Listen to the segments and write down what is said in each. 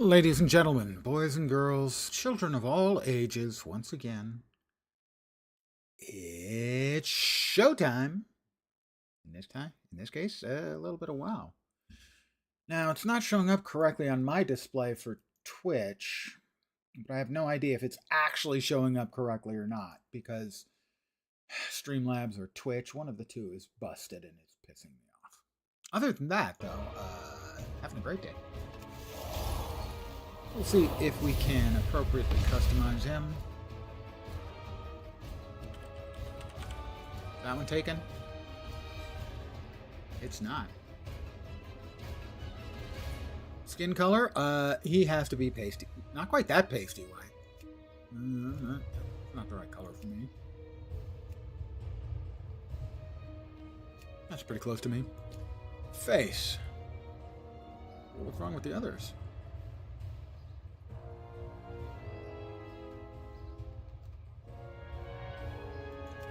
Ladies and gentlemen, boys and girls, children of all ages, once again, it's showtime. In this case, a little bit of WoW. Now, it's not showing up correctly on my display for Twitch, but I have no idea if it's actually showing up correctly or not, because Streamlabs or Twitch, one of the two, is busted and is pissing me off. Other than that, though, having a great day. We'll see if we can appropriately customize him. That one taken? It's not. Skin color? He has to be pasty. Not quite that pasty white. Not the right color for me. That's pretty close to me. Face. What's wrong with the others?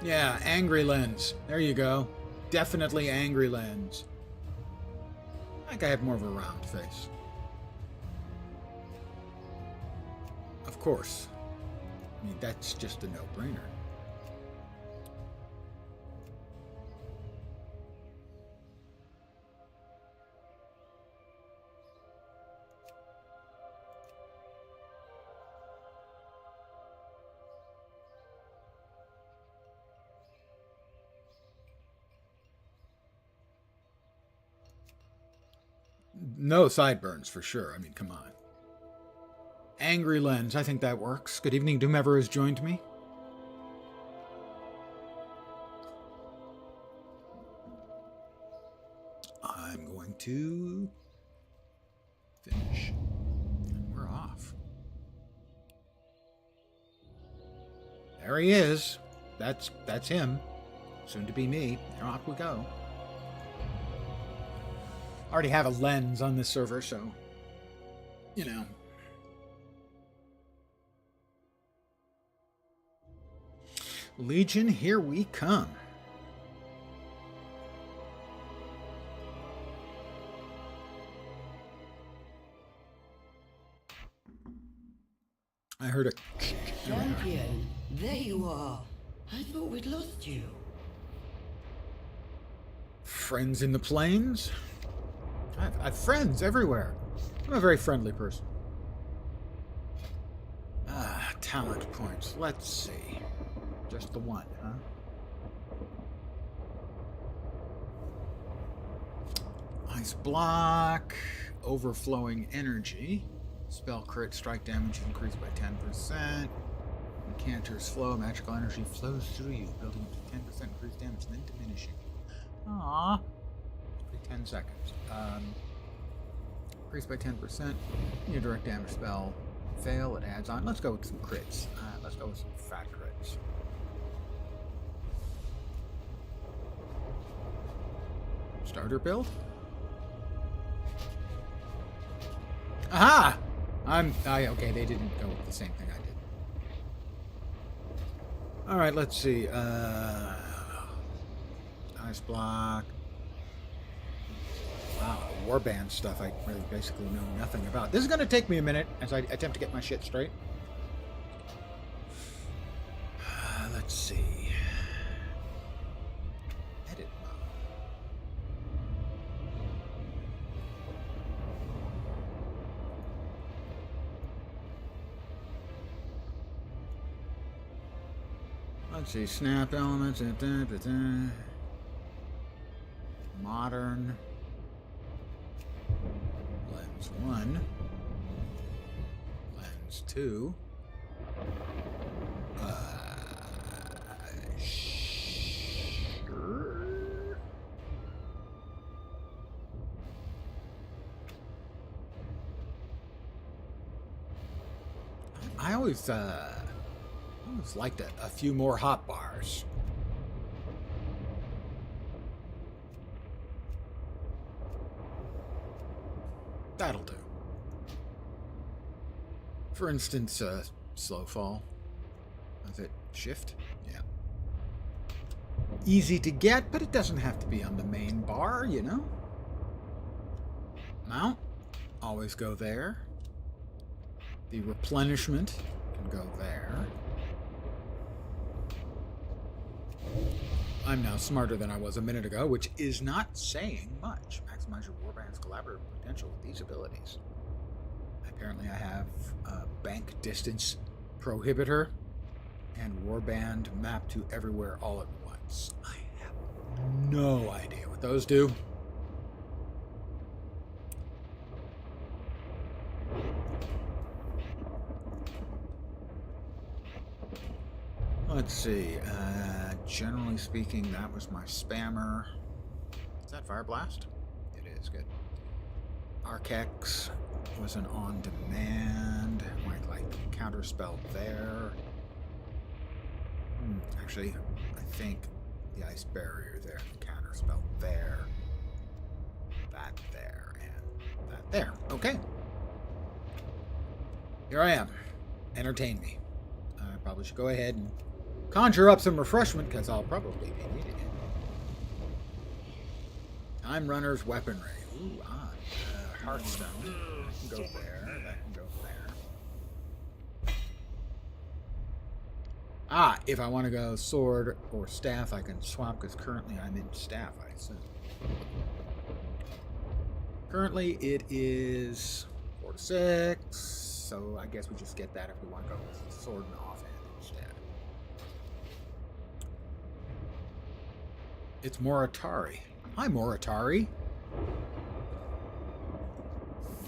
Yeah, angry lens. There you go. Definitely angry lens. I think I have more of a round face. Of course. I mean, that's just a no-brainer. No sideburns, for sure. I mean, come on. Angry lens. I think that works. Good evening, whomever has joined me. I'm going to finish. And we're off. There he is. That's him. Soon to be me. There off we go. I already have a lens on this server, so, you know. Legion, here we come. I heard a... Champion, there you are. I thought we'd lost you. Friends in the plains? I've friends everywhere. I'm a very friendly person. Talent points. Let's see. Just the one, huh? Ice block. Overflowing energy. Spell crit strike damage increased by 10%. Incanter's flow. Magical energy flows through you, building up to 10% increased damage, then diminishing. Aww. 10 seconds. Increased by 10%. Your direct damage spell fail. It adds on. Let's go with some crits. Let's go with some fat crits. Starter build. Aha! Okay, they didn't go with the same thing I did. Alright, let's see. Ice block. Wow, warband stuff I really basically know nothing about. This is going to take me a minute as I attempt to get my shit straight. Let's see. Edit mode. Let's see. Snap elements. Modern. Lens 1. Lens 2. Sure. I always liked a few more hot bars. That'll do. For instance, slow fall. Is it shift? Yeah. Easy to get, but it doesn't have to be on the main bar, you know? Mount. Always go there. The replenishment can go there. I'm now smarter than I was a minute ago, which is not saying much. Maximize your warband's collaborative potential with these abilities. Apparently I have bank distance prohibitor and warband map to everywhere all at once. I have no idea what those do. Let's see. Generally speaking, that was my spammer. Is that Fire Blast? It is. Good. Archex was an on-demand. Might like counterspell there. Actually, I think the ice barrier there, the counterspell there, that there, and that there. Okay. Here I am. Entertain me. I probably should go ahead and conjure up some refreshment, because I'll probably be needing it. Time Runner's Weaponry. Ooh, Hearthstone. That can go there. That can go there. If I want to go sword or staff, I can swap, because currently I'm in staff, I assume. Currently it is 4 to 6, so I guess we just get that if we want to go with sword and offhand instead. It's Moritari. Hi, Moritari.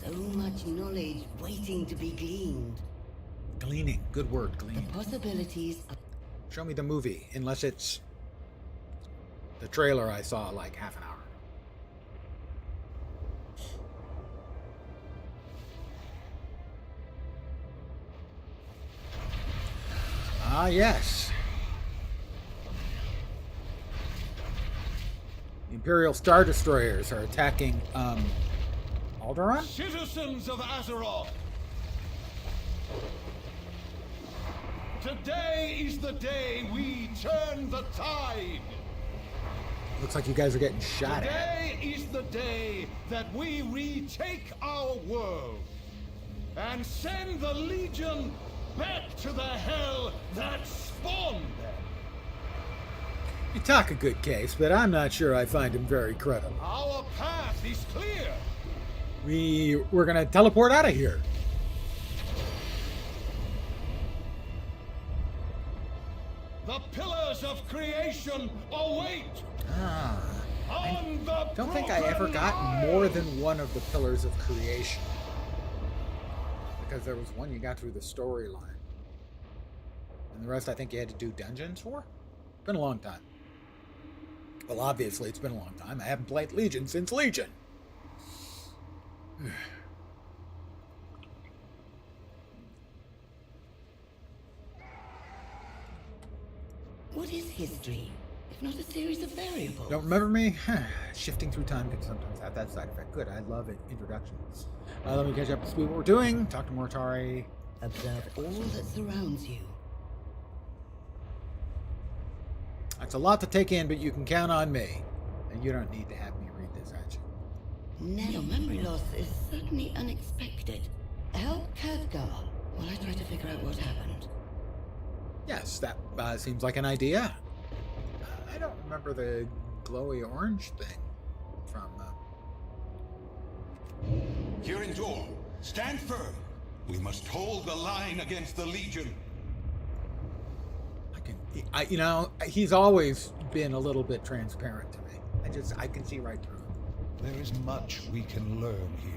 So much knowledge waiting to be gleaned. Gleaning. Good word, gleaning. The possibilities are... Show me the movie, unless it's the trailer I saw like half an hour ago. Yes. The Imperial Star Destroyers are attacking, Alderaan? Citizens of Azeroth! Today is the day we turn the tide! Looks like you guys are getting shot at. Today is the day that we retake our world and send the Legion back to the hell that spawned them. You talk a good case, but I'm not sure I find him very credible. Our path is clear. We're gonna teleport out of here. The pillars of creation await. I don't think I ever got more than one of the pillars of creation. Because there was one you got through the storyline. And the rest I think you had to do dungeons for? Been a long time. Well, obviously it's been a long time. I haven't played Legion since Legion. What is history, if not a series of variables? Don't remember me? Shifting through time can sometimes have that side effect. Good, I love it. Introductions. Let me catch up to speed what we're doing. Talk to Moritari. Observe all that surrounds you. That's a lot to take in, but you can count on me. And you don't need to have me read this, actually. Your memory loss is certainly unexpected. Help Khadgar while I try to figure out what happened. Yes, that seems like an idea. I don't remember the glowy orange thing from... Hearing to all, stand firm. We must hold the line against the Legion. you know, he's always been a little bit transparent to me. I can see right through him. There is much we can learn here.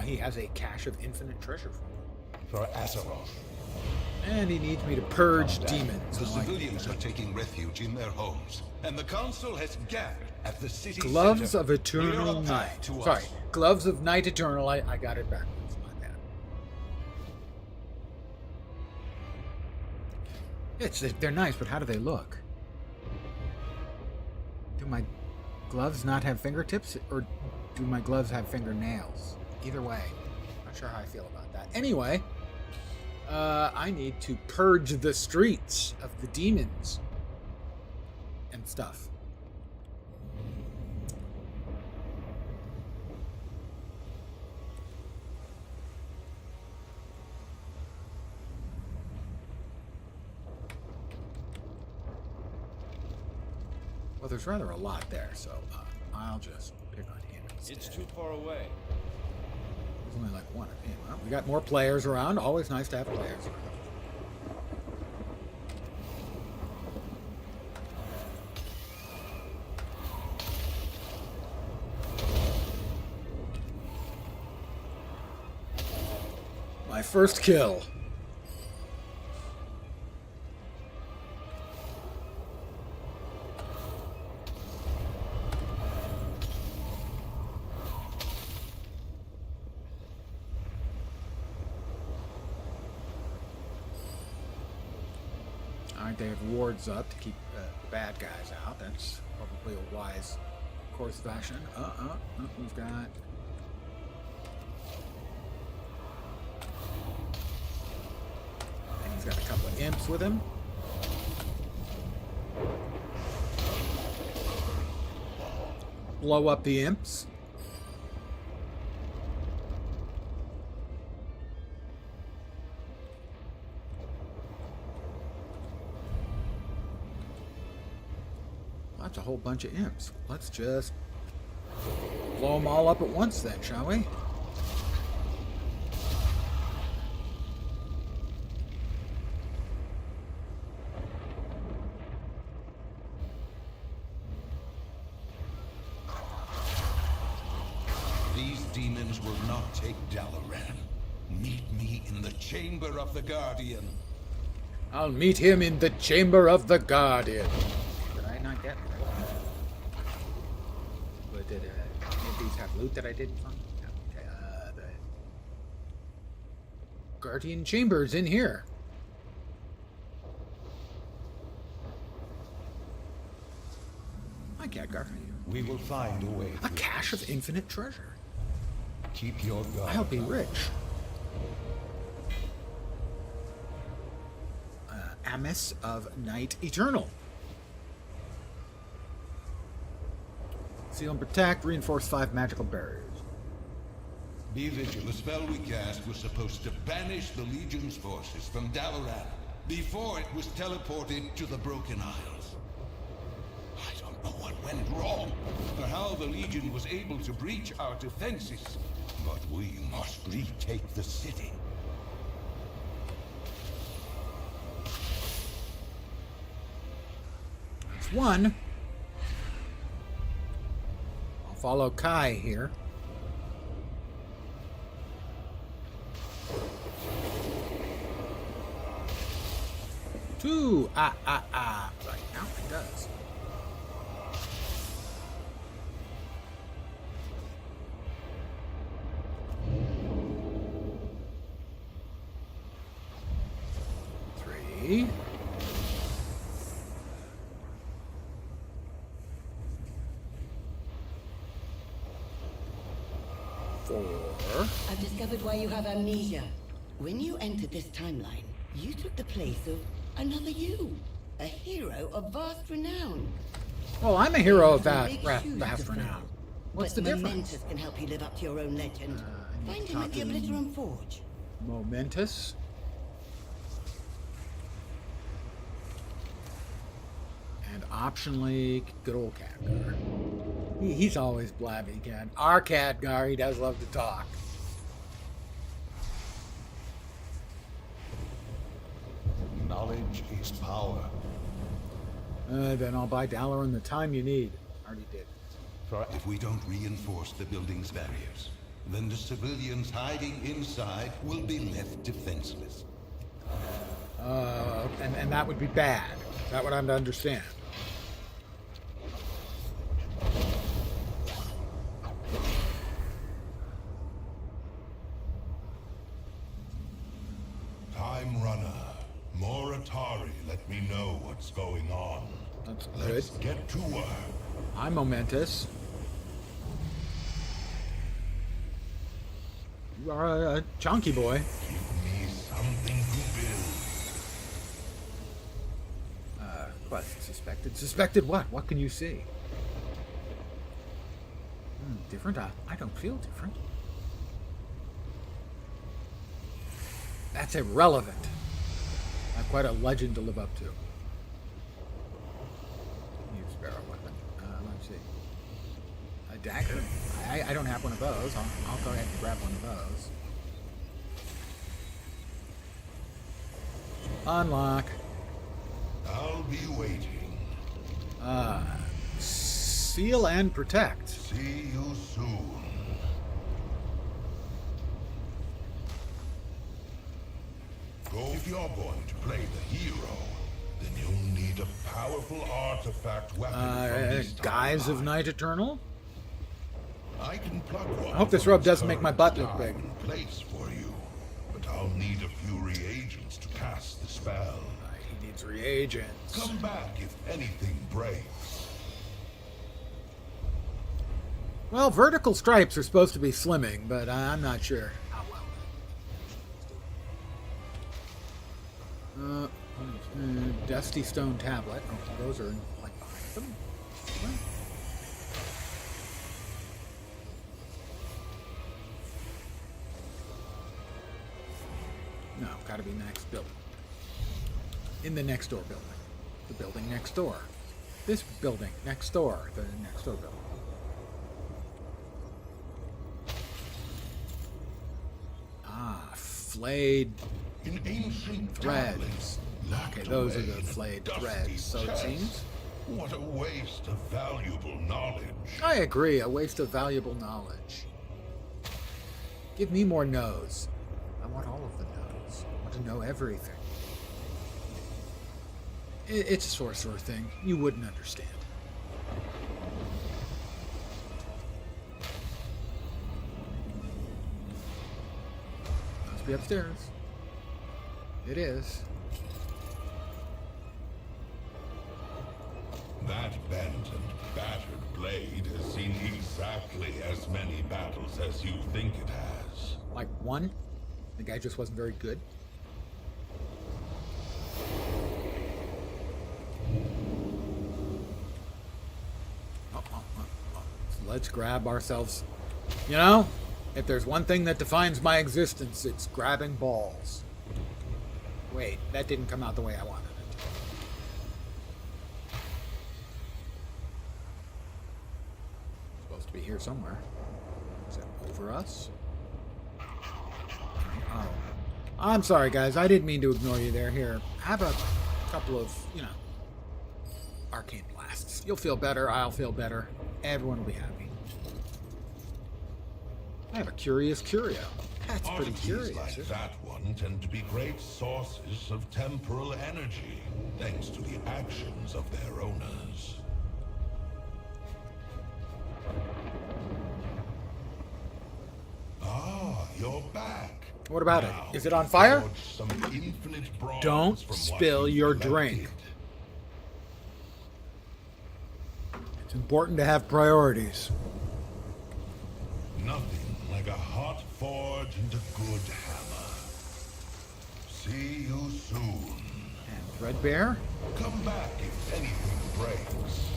He has a cache of infinite treasure for me. For Azeroth. And he needs me to purge demons. The civilians are taking refuge in their homes, and the Council has gathered at the city Gloves center. of Eternal Night. Sorry, Gloves of Night Eternal. I got it backwards. My bad. They're nice, but how do they look? Do my gloves not have fingertips, or do my gloves have fingernails? Either way, not sure how I feel about that. Anyway, I need to purge the streets of the demons and stuff. Well, there's rather a lot there, so I'll just pick on him instead. It's too far away. There's only like one of him. Well, we got more players around. Always nice to have players around. My first kill. Alright, they have wards up to keep the bad guys out. That's probably a wise course of action. We've got... He's got a couple of imps with him. Blow up the imps. That's a whole bunch of imps. Let's just blow them all up at once then, shall we? These demons will not take Dalaran. Meet me in the Chamber of the Guardian. I'll meet him in the Chamber of the Guardian. Did I not get that? But did any of these have loot that I didn't find? No. Okay, the Guardian Chamber's in here. Hi, Khadgar. We will find a way. A cache of infinite treasure. Keep your guard. I'll be rich. Amice of Night Eternal. Seal and protect, reinforce 5 magical barriers. Be vigilant. The spell we cast was supposed to banish the Legion's forces from Dalaran before it was teleported to the Broken Isles. I don't know what went wrong, or how the Legion was able to breach our defenses, but we must retake the city. That's one. I'll follow Kai here. Two. Right now it does. Three. Four. I've discovered why you have amnesia. When you entered this timeline, you took the place of another you. A hero of vast renown. Well, I'm a hero of Big vast shoes to renown. fill. What's But the difference? Momentous can help you live up to your own legend. I need Find to him talk at the to Obliterum Forge. Momentous. And optionally, good old Khadgar. He's always blabby again. Our Khadgar, he does love to talk. Knowledge is power. Then I'll buy Dalaran the time you need. Already did. If we don't reinforce the building's barriers, then the civilians hiding inside will be left defenseless. And that would be bad. Is that what I'm to understand? Time Runner. Moritari, let me know what's going on. That's good. Let's get to her. I'm momentous. You are a chunky boy. Give me something to build. Quest suspected. Suspected what? What can you see? Different? I don't feel different. That's irrelevant. I have quite a legend to live up to. Use barrel weapon. A dagger? I don't have one of those. I'll go ahead and grab one of those. Unlock. I'll be waiting. Seal and protect. See you soon. If you're going to play the hero, then you'll need a powerful artifact weapon from this Guise of timeline. Night Eternal? I can pluck one. I hope this from robe its doesn't make my current butt look time big. and place for you, but I'll need a few reagents to cast the spell. He needs reagents. Come back if anything breaks. Well, vertical stripes are supposed to be slimming, but I'm not sure how well. Dusty stone tablet. Oh, those are like behind them. What? No, gotta be next building. In the next door building. The building next door. This building next door. The next door building. Ah, flayed In ancient threads. tablets, Okay, locked those are away the in a flayed dusty threads, so it chest. seems. What a waste of valuable knowledge. I agree, a waste of valuable knowledge. Give me more no's. I want all of the no's. I want to know everything. It's a sorcerer thing. You wouldn't understand. Must be upstairs. It is. That bent and battered blade has seen exactly as many battles as you think it has. Like one? The guy just wasn't very good. So let's grab ourselves. You know, if there's one thing that defines my existence, it's grabbing balls. Wait, that didn't come out the way I wanted it. Supposed to be here somewhere. Is it over us? Oh. I'm sorry, guys. I didn't mean to ignore you there. Here, have a couple of, arcane blasts. You'll feel better. I'll feel better. Everyone will be happy. I have a curious curio. That's pretty Oddities curious. like Isn't it? that one tend to be great sources of temporal energy, thanks to the actions of their owners. Ah, you're back. What about it? Now Is it on we fire? forge some infinite bronze Don't from what spill you your collected. drink. It's important to have priorities. Nothing like a hot forge and a good hammer. See you soon. And Threadbare? Come back if anything breaks.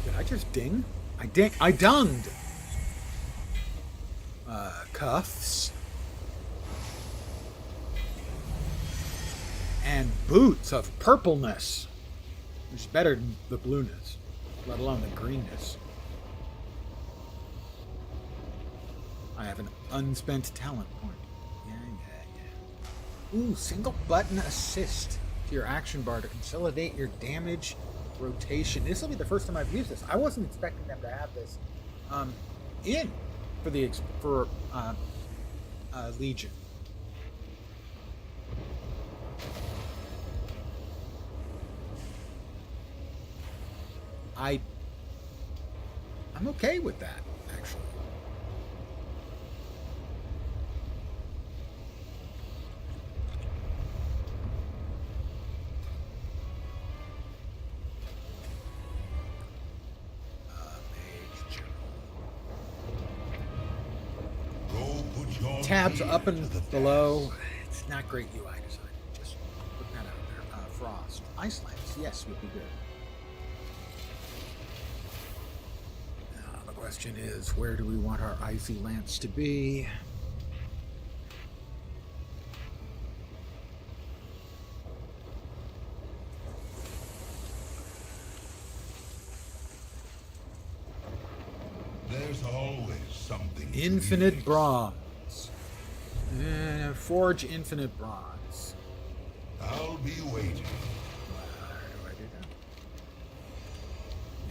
Did I just ding? I dunged. Cuffs. And boots of purpleness. Which is better than the blueness, let alone the greenness. I have an unspent talent point. Yeah. Ooh, single button assist to your action bar to consolidate your damage rotation. This will be the first time I've used this. I wasn't expecting them to have this in for Legion. I'm okay with that, actually. Go put your Tabs ear up to and the below. task. It's not great UI design. Just put that out there. Frost. Ice lamps, yes, would be good. Now, the question is, where do we want our icy lamps to be? There's always something. Infinite bronze. Forge infinite bronze. I'll be waiting. Where do I do that?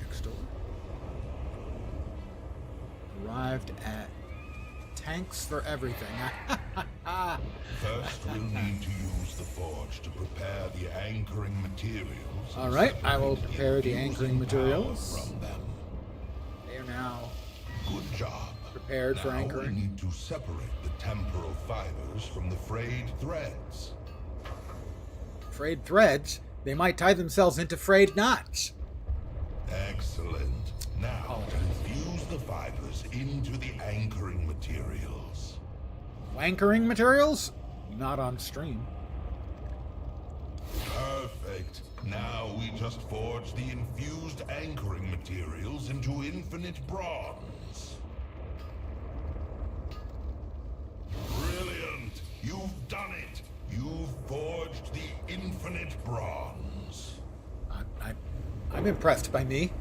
Next door. Arrived at tanks for everything. First, we'll need to use the forge to prepare the anchoring materials. All right, I will prepare the anchoring materials. From them. They are now Good job. prepared for Now we anchoring. need to separate the temporal fibers from the frayed threads. Frayed threads? They might tie themselves into frayed knots. Excellent. Now, infuse the fibers into the anchoring materials. Anchoring materials? Not on stream. Perfect. Now we just forge the infused anchoring materials into infinite bronze. Brilliant! You've done it! You've forged the infinite bronze. I'm impressed by me.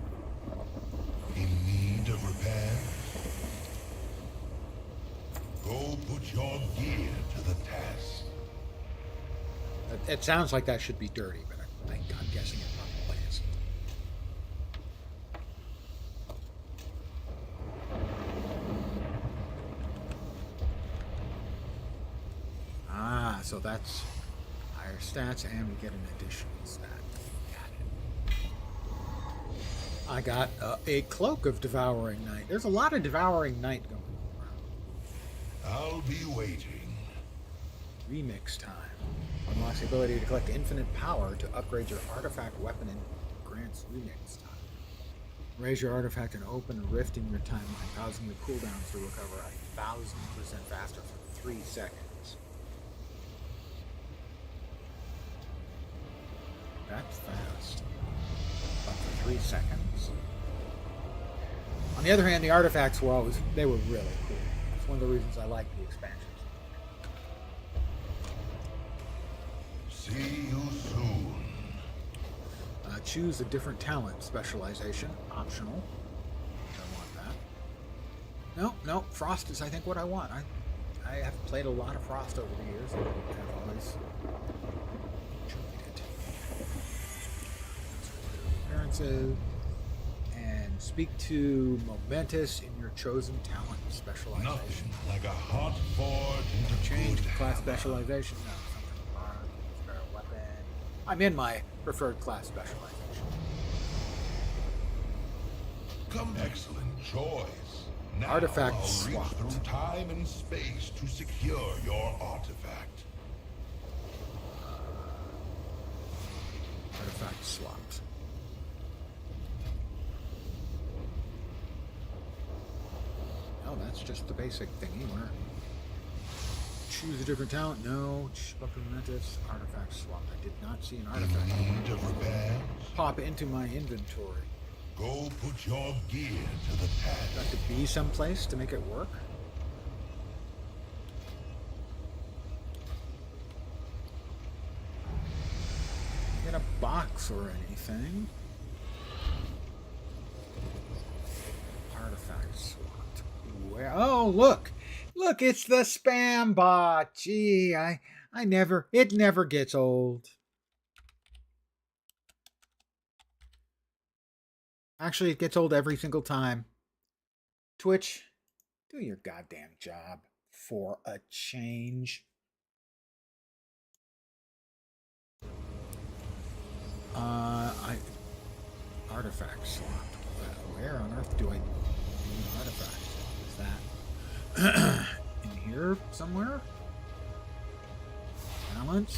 In need of repair? Go put your gear to the test. It sounds like that should be dirty, but I'm guessing it probably isn't. Ah, so that's higher stats, and we get an additional stat. Got it. I got a cloak of Devouring Night. There's a lot of Devouring Night going around. I'll be waiting. Remix time. Unlocks the ability to collect infinite power to upgrade your artifact weapon and grants remix time. Raise your artifact and open a rift in your timeline, causing the cooldowns to recover 1,000% faster for 3 seconds. That's fast. But for 3 seconds. On the other hand, the artifacts were they were really cool. That's one of the reasons I like the expansions. See you soon. Choose a different talent specialization. Optional. Don't want that. No, Frost is I think what I want. I have played a lot of Frost over the years and have always enjoyed it. Appearances. And speak to Momentous in your chosen talent specialization. Nothing like a hot forge into Change good class hammer. specialization. No, something hard. Spare weapon. I'm in my preferred class specialization. Excellent choice. Now Artifact I'll reach swapped. through time and space to secure your artifact. Artifact swapped. Oh, that's just the basic thingy. Where choose a different talent. No. Momentous. Artifact swapped. I did not see an artifact. Need of repairs? Pop into my inventory. Go put your gear to the test. Got to be someplace to make it work. Get a box or anything. Artifact swapped. Where? Oh, look! Look, it's the spam bot. Gee, it never gets old. Actually, it gets old every single time. Twitch, do your goddamn job for a change. Artifacts swapped. Where on earth do I need artifacts? Is that in here somewhere? Talents?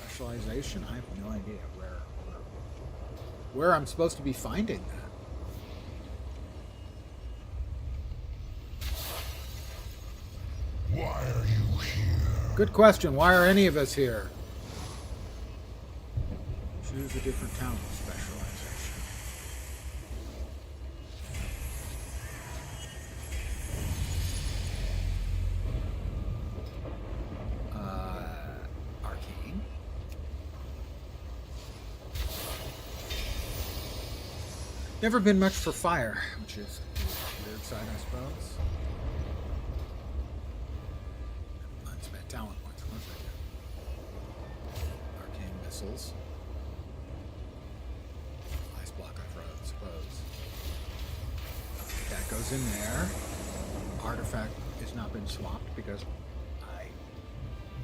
Specialization? I have no idea where I'm supposed to be finding that. Why are you here? Good question. Why are any of us here? Choose a different talent specialization. Arcane. Never been much for fire, which is weird. inside, I suppose. Unspent talent points. What's that do? Arcane missiles. Ice block I suppose. That goes in there. Artifact has not been swapped because I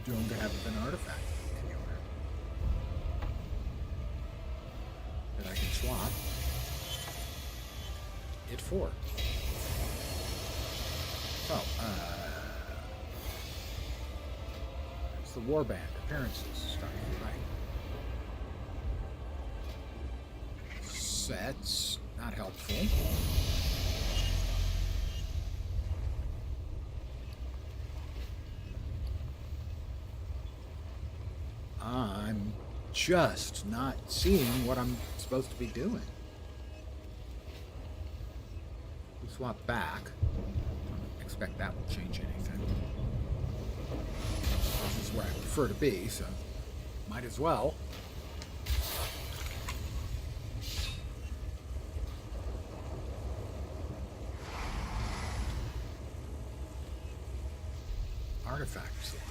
don't have an artifact anywhere that I can swap. It 4. So, it's the warband appearances starting right. Sets, not helpful. I'm just not seeing what I'm supposed to be doing. We swap back. Don't expect that will change anything. This is where I prefer to be, so might as well. Artifact select.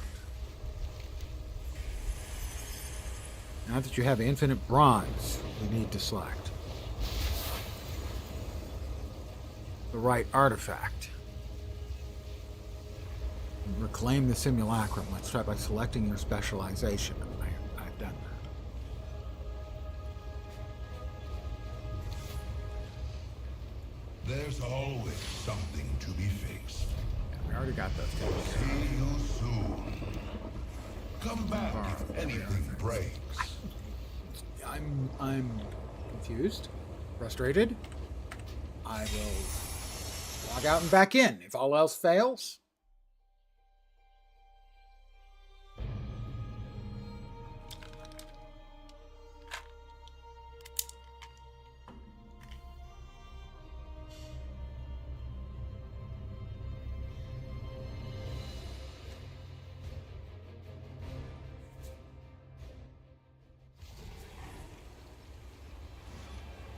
Now that you have infinite bronze, you need to select the right artifact. Reclaim the simulacrum. Let's try by selecting your specialization. I've done that. There's always something to be fixed. Yeah, we already got those two. See you soon. Come back if anything breaks. I'm confused, frustrated. I will log out and back in if all else fails.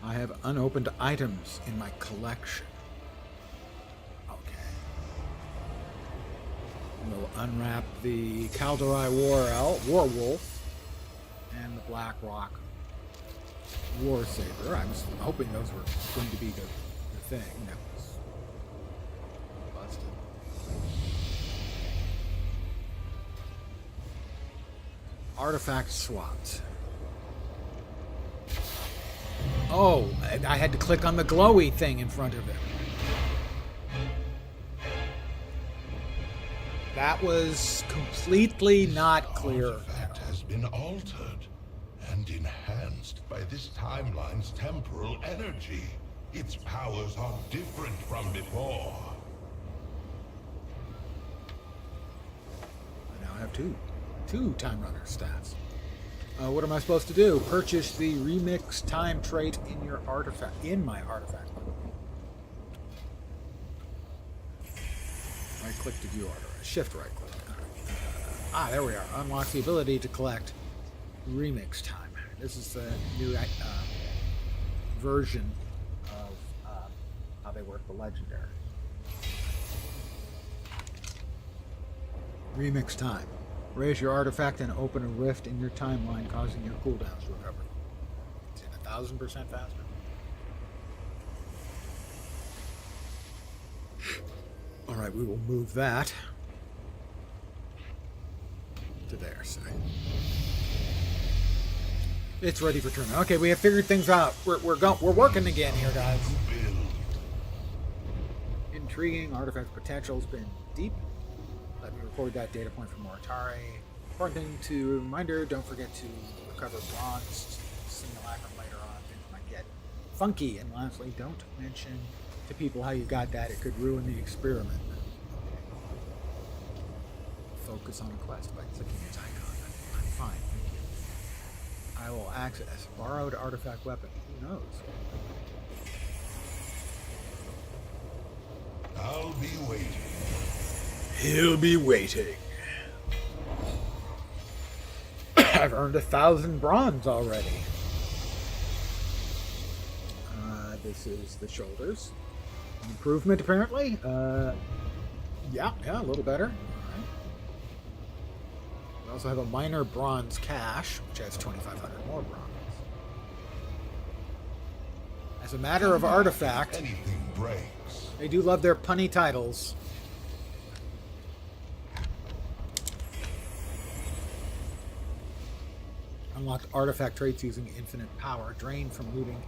I have unopened items in my collection. Okay. We'll unwrap the Calderai Warwolf and the Black Rock War Saber. I was hoping those were going to be the thing that was busted. Artifact swapped. Oh, I had to click on the glowy thing in front of it. That was completely not clear. The artifact has been altered and enhanced by this timeline's temporal energy. Its powers are different from before. I now have two Time Runner stats. What am I supposed to do? Purchase the remix time trait in your artifact, in my artifact. Right click to view order. Shift right click. There we are. Unlocks the ability to collect remix time. This is the new version of how they work the legendary. Remix time. Raise your artifact and open a rift in your timeline, causing your cooldowns to recover. It's 1,000% faster. Alright, we will move that to their side. It's ready for tournament. Okay, we have figured things out. We're working again here, guys. Intriguing. Artifact potential's been deep. Let me record that data point from Moritari. Important thing to reminder, don't forget to recover bronze simulacrum later on. Things might get funky. And lastly, don't mention to people how you got that. It could ruin the experiment. Focus on a quest by clicking its icon. I'm fine. I will access borrowed artifact weapon. Who knows? I'll be waiting. He'll be waiting. I've earned 1,000 bronze already. This is the shoulders. Improvement, apparently. Yeah, a little better. All right. We also have a minor bronze cache, which has 2,500 more bronze. As a matter of artifact, Anything breaks. they do love their punny titles. Unlocked artifact traits using infinite power, drained from looting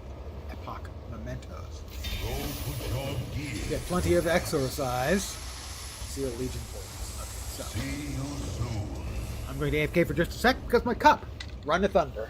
epoch mementos. Go put your gear. Get plenty of exercise. Seal Legion portals. Okay, so See you soon. I'm going to AFK for just a sec because my cup. Run to thunder.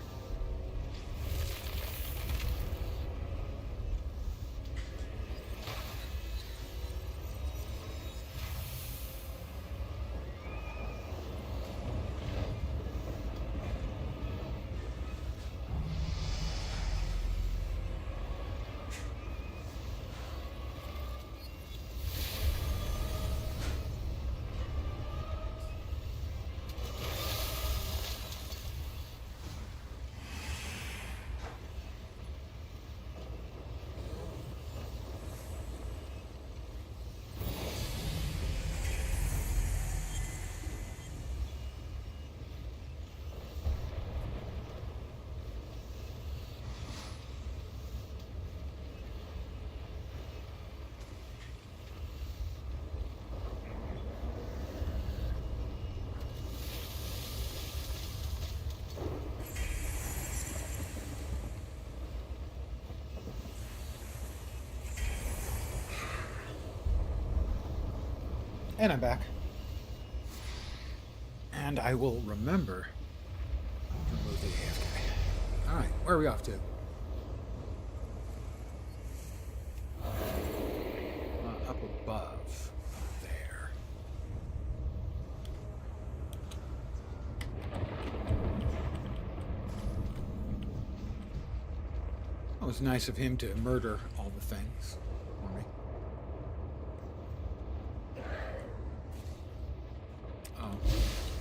And I'm back. And I will remember to remove the AFK. Alright, where are we off to? Up above. There. It was nice of him to murder all the things for me.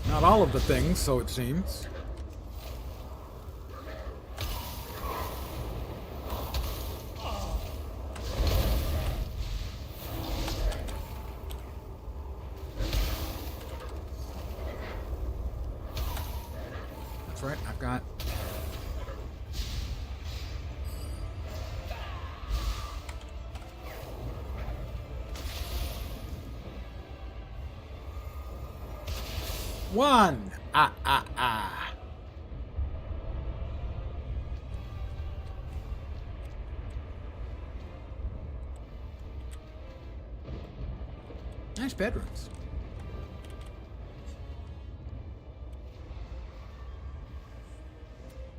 Not all of the things, so it seems. That's right, I've got... One! Nice bedrooms.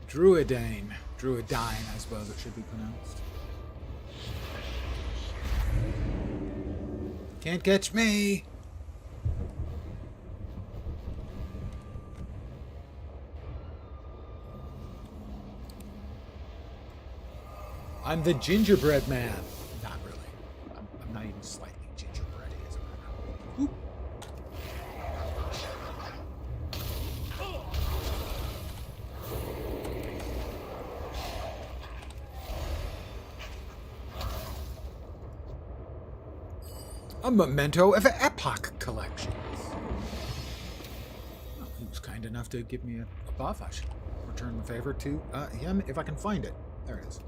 Druidine, I suppose it should be pronounced. Can't catch me! I'm the gingerbread man. Not really. I'm not even slightly gingerbread as a matter. Oop. A memento of Epoch Collections. Oh, he was kind enough to give me a buff. I should return the favor to him if I can find it. There it is.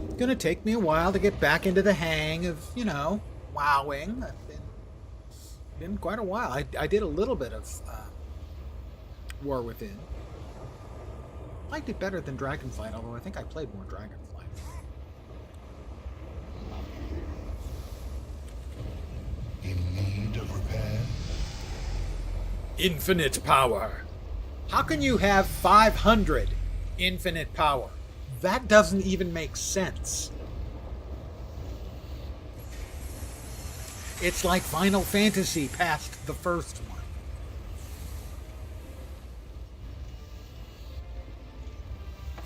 It's gonna take me a while to get back into the hang of, you know, wowing. I've been quite a while. I did a little bit of War Within. Liked it better than Dragonflight, although I think I played more Dragonflight. In need of repair? Infinite power. How can you have 500 infinite power? That doesn't even make sense. It's like Final Fantasy past the first one.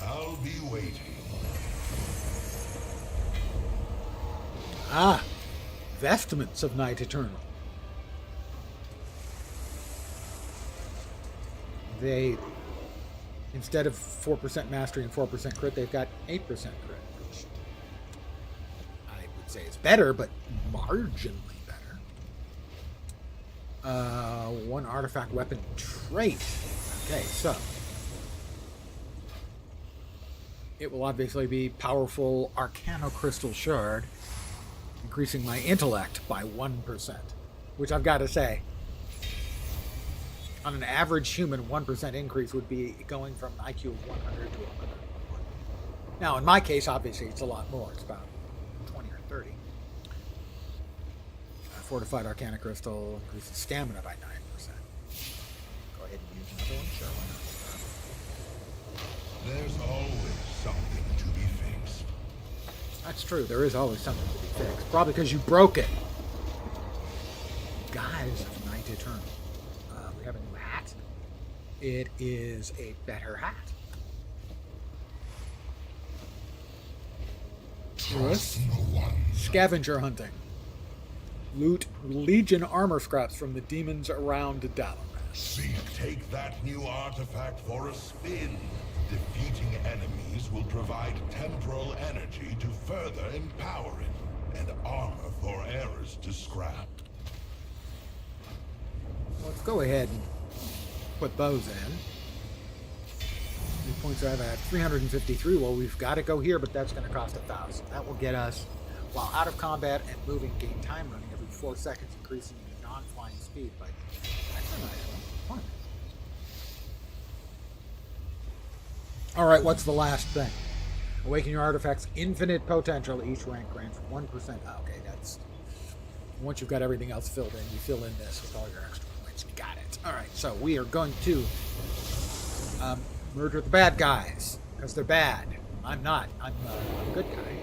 I'll be waiting. Ah, vestments of Night Eternal. They Instead of 4% mastery and 4% crit, they've got 8% crit, which I would say is better, but marginally better. One artifact weapon trait. Okay, so it will obviously be powerful Arcano Crystal Shard, increasing my intellect by 1%, which I've got to say, on an average human, 1% increase would be going from an IQ of 100 to 101. Now, in my case, obviously, it's a lot more. It's about 20 or 30. Fortified Arcana Crystal increases stamina by 9%. Go ahead and use another one. Sure, why not? There's always something to be fixed. That's true. There is always something to be fixed. Probably because you broke it. Guys of Night Eternal. We have a new hat. It is a better hat. Trust no one. Scavenger hunting. Loot Legion armor scraps from the demons around Dalaran. See, take that new artifact for a spin. Defeating enemies will provide temporal energy to further empower it, and armor for errors to scrap. Let's go ahead and put those in. New points I have at 353. Well, we've got to go here, but that's going to cost 1,000. That will get us, while out of combat and moving, gain time running every 4 seconds, increasing your non-flying speed by. That's a nice one. All right, what's the last thing? Awaken your artifact's infinite potential. Each rank grants 1%. Okay, that's once you've got everything else filled in, you fill in this with all your extra points. You got it. All right, so we are going to merge with the bad guys because they're bad. I'm not. I'm a good guy.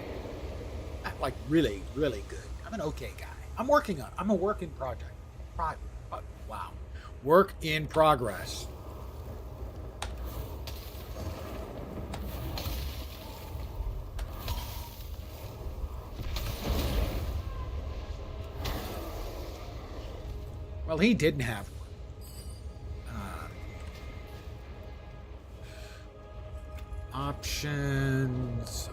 I'm like really, really good. I'm an okay guy. I'm working on it. I'm a work in project. Wow. Work in progress. Well, he didn't have one. Options.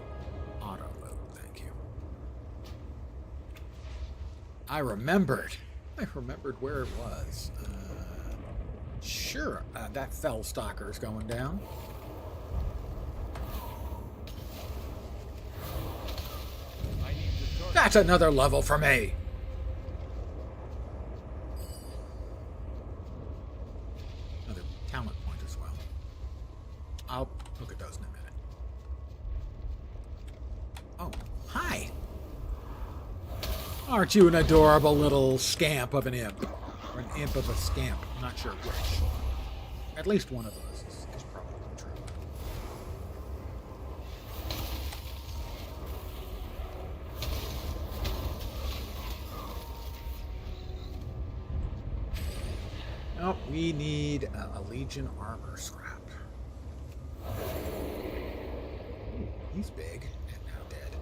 Auto load, thank you. I remembered where it was. Sure, that fell stalker is going down. That's another level for me. Another talent point as well. I'll look at those in a minute. Oh, hi. Aren't you an adorable little scamp of an imp? Or an imp of a scamp? I'm not sure which. At least one of those is probably true. Oh, we need a Legion armor scrap. Ooh, he's big and now dead.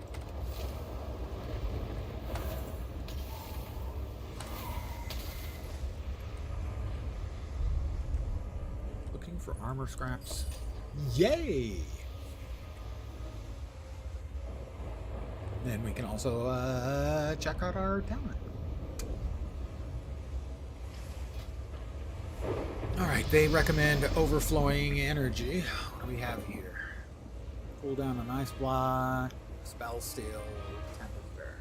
Looking for armor scraps. Yay! Then we can also check out our talent. Alright, they recommend overflowing energy. What do we have here? Cool down on ice block, spell steal, temple bear.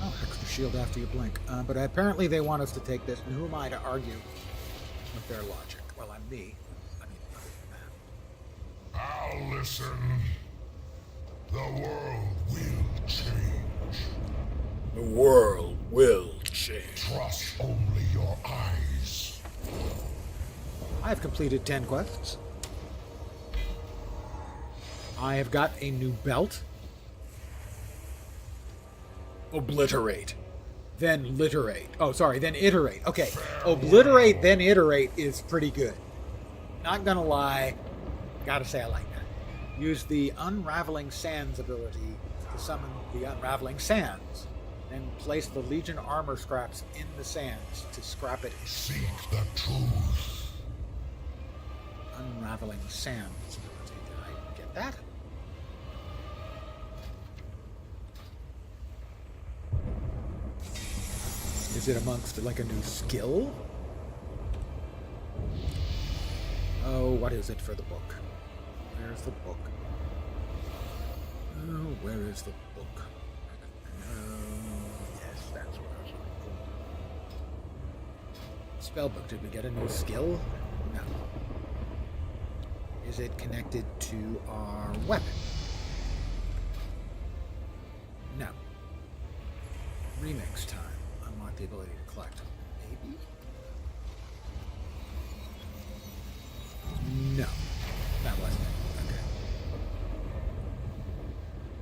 Oh, extra shield after you blink. But apparently they want us to take this, and who am I to argue with their logic? Well, I'm me. I mean, other than that. I'll listen. The world will change. The world will change. Trust only your eyes. I have completed 10 quests. I have got a new belt. Obliterate. Then literate. Oh, sorry, then iterate. Okay. Obliterate, then iterate is pretty good. Not gonna lie. Gotta say I like that. Use the Unraveling Sands ability to summon the Unraveling Sands. Then place the Legion armor scraps in the sands to scrap it. Seek the truth. Unraveling sands. Did I get that? Is it amongst like a new skill? Oh, what is it for the book? Where's the book? Oh, where is the book? Yes, that's what I was looking for. Spellbook. Did we get a new skill? No. Is it connected to our weapon? No. Remix time. Unlock the ability to collect. Maybe? No. That wasn't it. Okay.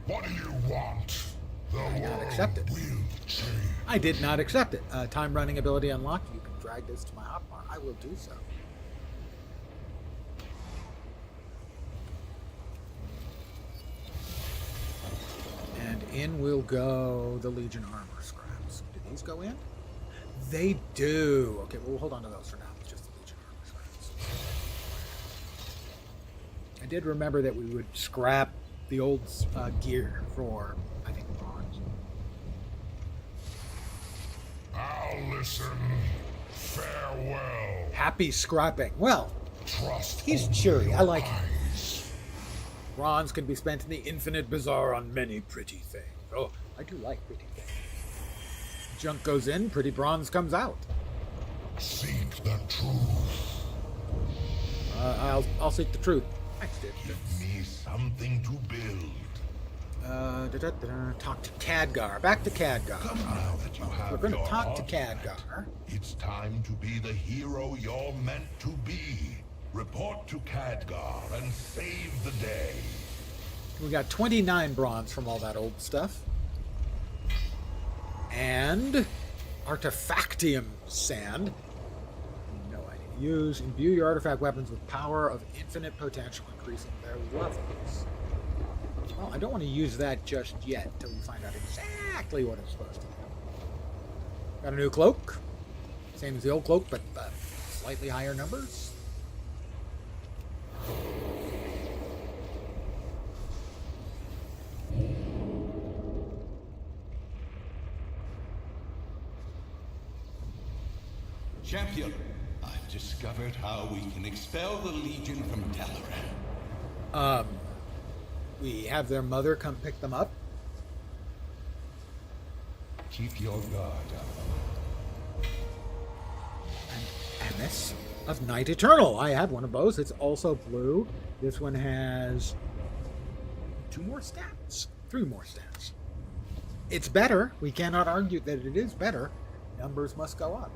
What do you want? The I world not accept it. will change. I did not accept it. Time running ability unlocked. You can drag this to my hotbar. I will do so. And in will go the Legion armor scraps. Do these go in? They do. Okay, well, we'll hold on to those for now. It's just the Legion armor scraps. I did remember that we would scrap the old gear for, I think, bronze. I'll listen. Farewell. Happy scrapping. Well, Trust. he's only cheery. your I like him. eyes. Bronze can be spent in the infinite bazaar on many pretty things. Oh, I do like pretty things. Junk goes in, pretty bronze comes out. Seek the truth. I'll seek the truth. Thanks, dude. Give me something to build. Talk to Khadgar. Back to Khadgar. Come now that you have We're going to your talk to heart back. Khadgar. It's time to be the hero you're meant to be. Report to Khadgar and save the day. We got 29 bronze from all that old stuff. And Artifactium sand. No idea. Use. Imbue your artifact weapons with power of infinite potential, increasing their levels. Well, I don't want to use that just yet until we find out exactly what it's supposed to do. Got a new cloak. Same as the old cloak, but slightly higher numbers. Champion, I've discovered how we can expel the Legion from Dalaran. We have their mother come pick them up. Keep your guard up. An MS of Night Eternal. I have one of those. It's also blue. This one has 2 more stats. 3 more stats. It's better. We cannot argue that it is better. Numbers must go up.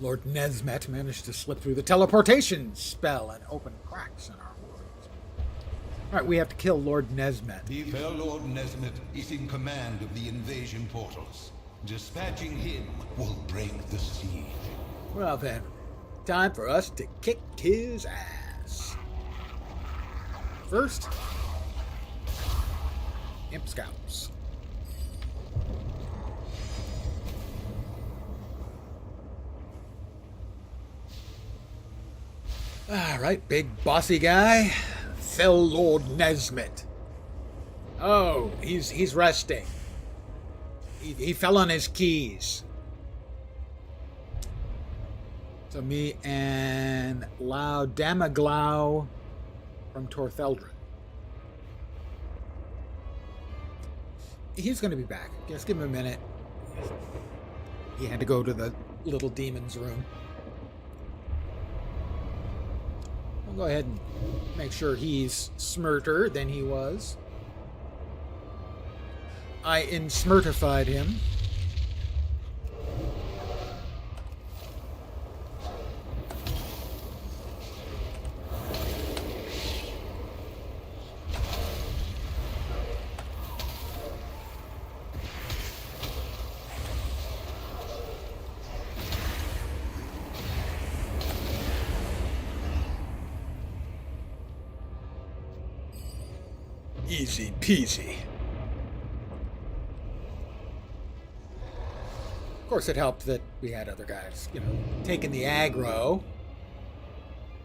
Lord Nesmet managed to slip through the teleportation spell and open cracks in our worlds. Alright, we have to kill Lord Nesmet. The fair Lord Nesmet is in command of the invasion portals. Dispatching him will break the siege. Well then, time for us to kick his ass. First, Imp Scouts. Alright, big bossy guy. Fell Lord Nesmet. Oh, he's resting. He fell on his keys. So me and Lau Damaglau from Tortheldrin. He's going to be back. Just give him a minute. He had to go to the little demon's room. I'll go ahead and make sure he's smirter than he was. I insmirtified him. Easy peasy. Of course, it helped that we had other guys, taking the aggro.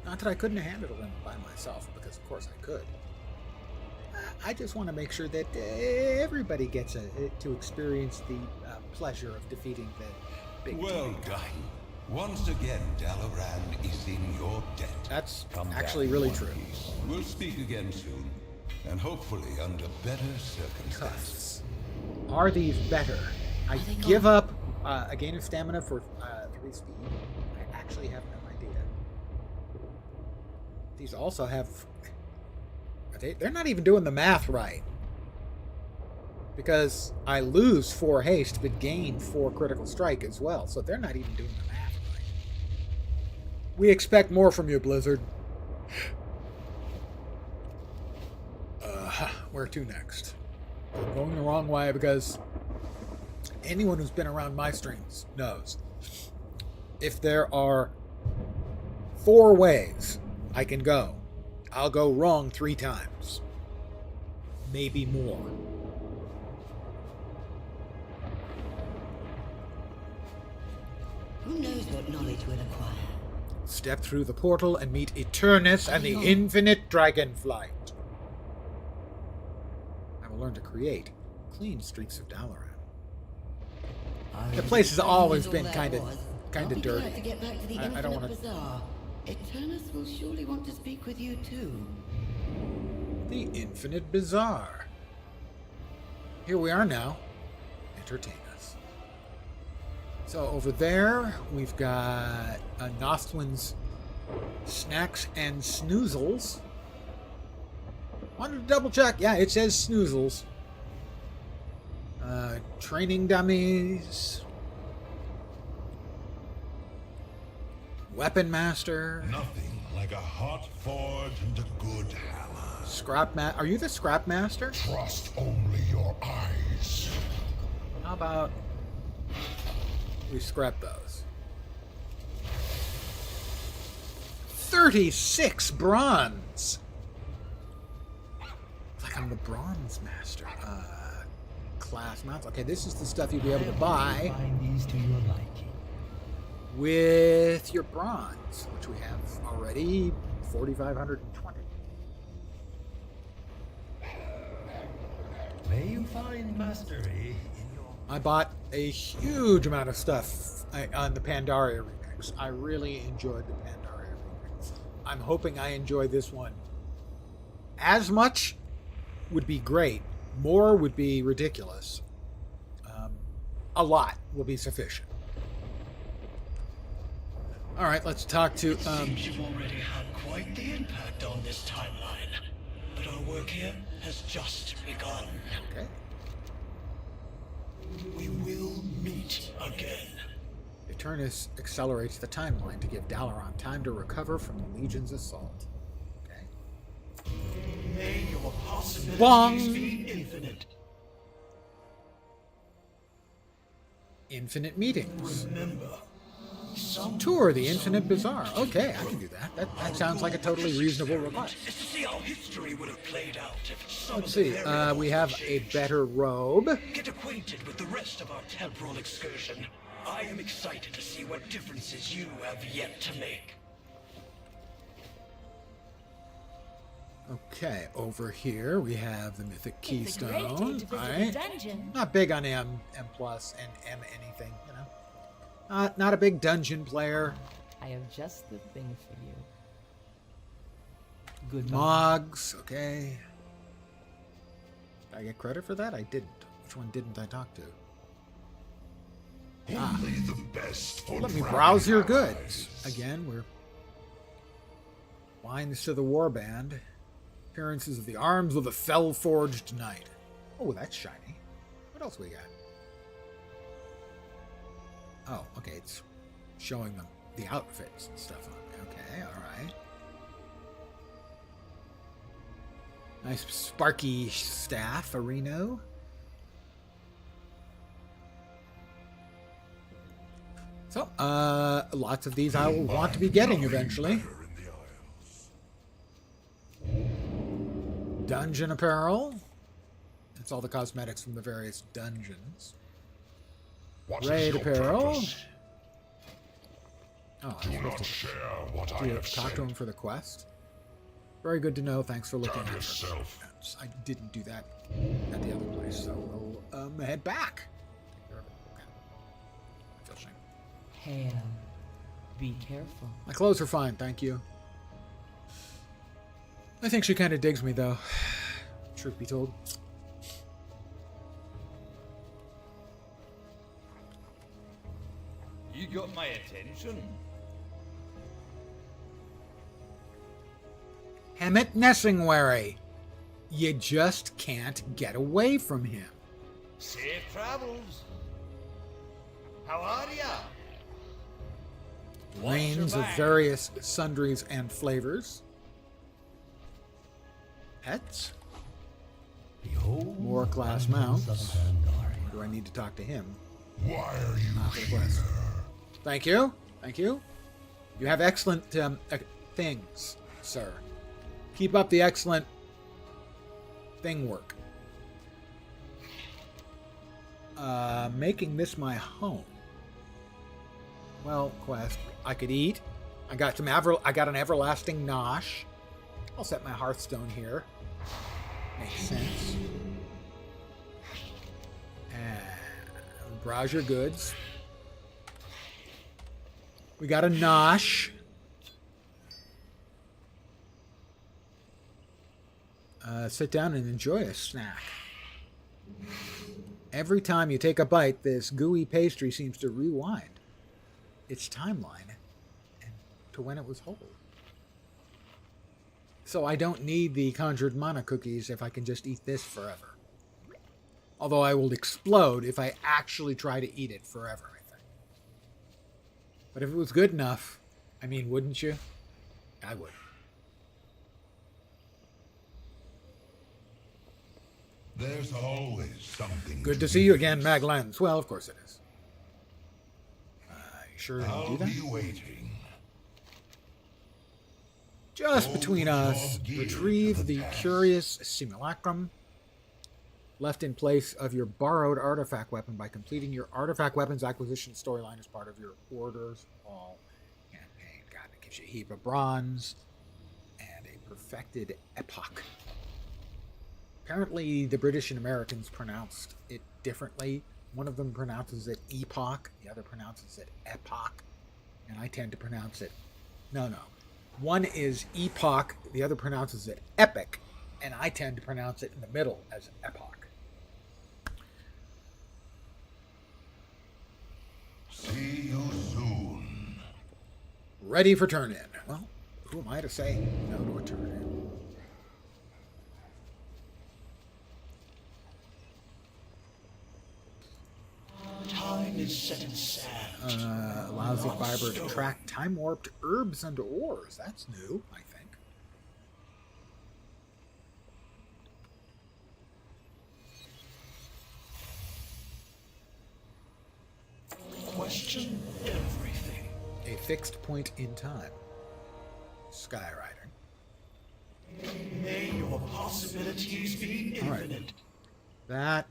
Not that I couldn't handle them by myself, because of course I could. I just want to make sure that everybody gets to experience the pleasure of defeating the big Well TV guy. done. Once again, Dalaran is in your debt. That's Come actually back really in one true. piece. We'll speak again soon, and hopefully under better circumstances. Are these better? I they give gone? up a gain of stamina for 3 speed. I actually have no idea. These also have... They're not even doing the math right. Because I lose 4 haste, but gain 4 critical strike as well. So they're not even doing the math right. We expect more from you, Blizzard. Where to next? I'm going the wrong way because anyone who's been around my streams knows. If there are 4 ways I can go, I'll go wrong 3 times. Maybe more. Who knows what knowledge we'll acquire? Step through the portal and meet Eternus and the infinite dragonflight. I will learn to create clean streets of Dalaran. The place has always been kind of I'll be dirty. glad to get back to the I don't Infinite want to. Bazaar. Eternus will surely want to speak with you too. The Infinite Bazaar. Here we are now. Entertain us. So over there, we've got Nostwin's Snacks and Snoozles. Wanted to double check. Yeah, it says Snoozles. Training dummies. Weapon Master. Nothing like a hot forge and a good hammer. Are you the Scrap Master? Trust only your eyes. How about we scrap those? 36 bronze. It's like I'm the Bronze Master. Class mounts. Okay, this is the stuff you'll be able to buy Find these to your liking. with your bronze, which we have already 4,520. May you find mastery in your... I bought a huge amount of stuff on the Pandaria remix. I really enjoyed the Pandaria remix. I'm hoping I enjoy this one. As much would be great. More would be ridiculous. A lot will be sufficient. All right, let's talk to... Seems you've already had quite the impact on this timeline, but our work here has just begun. Okay. We will meet again. Eternus accelerates the timeline to give Dalaran time to recover from the Legion's assault. Okay. May your possibilities Bong. be infinite. Infinite meetings. Remember, some Tour the Infinite Bazaar. Okay, I can do that. That sounds like a totally reasonable request. is to see how history would have played out if some Let's of the see. variables We have had a changed. better robe. Get acquainted with the rest of our temporal excursion. I am excited to see what differences you have yet to make. Okay, over here we have the Mythic It's a great day Keystone. to visit the Alright. dungeon. Not big on M plus, and M anything, Not a big dungeon player. I have just the thing for you. Goodbye. Mogs, okay. Did I get credit for that? I didn't. Which one didn't I talk to? Only the best for Let me dragon browse your allies. goods. Again, we're lines to the warband. Appearances of the arms of the fell-forged knight. Oh, that's shiny. What else we got? Oh, okay, it's showing them the outfits and stuff on me. Okay, alright. Nice sparky staff, Areno. So, lots of these I will want to be getting eventually. Better in the Isles. Dungeon apparel. That's all the cosmetics from the various dungeons. What is Raid your apparel. purpose? Oh, Do not share what I do you have talk said. to him for the quest? Very good to know. Thanks for looking Guard at yourself. I didn't do that at the other place, so we'll head back. Take care of it. Okay. I feel shame. Hail. Be careful. My clothes are fine, thank you. I think she kind of digs me, though. Truth be told. You got my attention. Hemet Nessingwary. You just can't get away from him. Safe travels. How are ya? Reins of various sundries and flavors. Pets. Behold, More class mountains mounts. of Pandaria. Do I need to talk to him? Why are you Not for the here? quest. Thank you. Thank you. You have excellent things, sir. Keep up the excellent thing work. Making this my home. Well, quest. I could eat. I got an everlasting nosh. I'll set my hearthstone here. Makes sense. And browse your goods. We got a nosh. Sit down and enjoy a snack. Every time you take a bite, this gooey pastry seems to rewind its timeline and to when it was whole. So I don't need the conjured mana cookies if I can just eat this forever. Although I will explode if I actually try to eat it forever, I think. But if it was good enough, I mean, wouldn't you? I would. There's always something. Good to see you again, Maglens. Well, of course it is. You sure you I'll do that? be waiting. Just between us, retrieve the curious simulacrum left in place of your borrowed artifact weapon by completing your artifact weapons acquisition storyline as part of your Orders Hall campaign. God, it gives you a heap of bronze and a perfected epoch. Apparently, the British and Americans pronounced it differently. One of them pronounces it epoch, the other pronounces it epoch, and I tend to pronounce it... No. One is epoch, the other pronounces it epic, and I tend to pronounce it in the middle as epoch. See you soon. Ready for turn-in. Well, who am I to say no to a turn-in? Time is set in sand. Allows the fiber to track time-warped herbs and ores. That's new, I think. Question everything. A fixed point in time. Skywriting. May your possibilities be All right. infinite. That...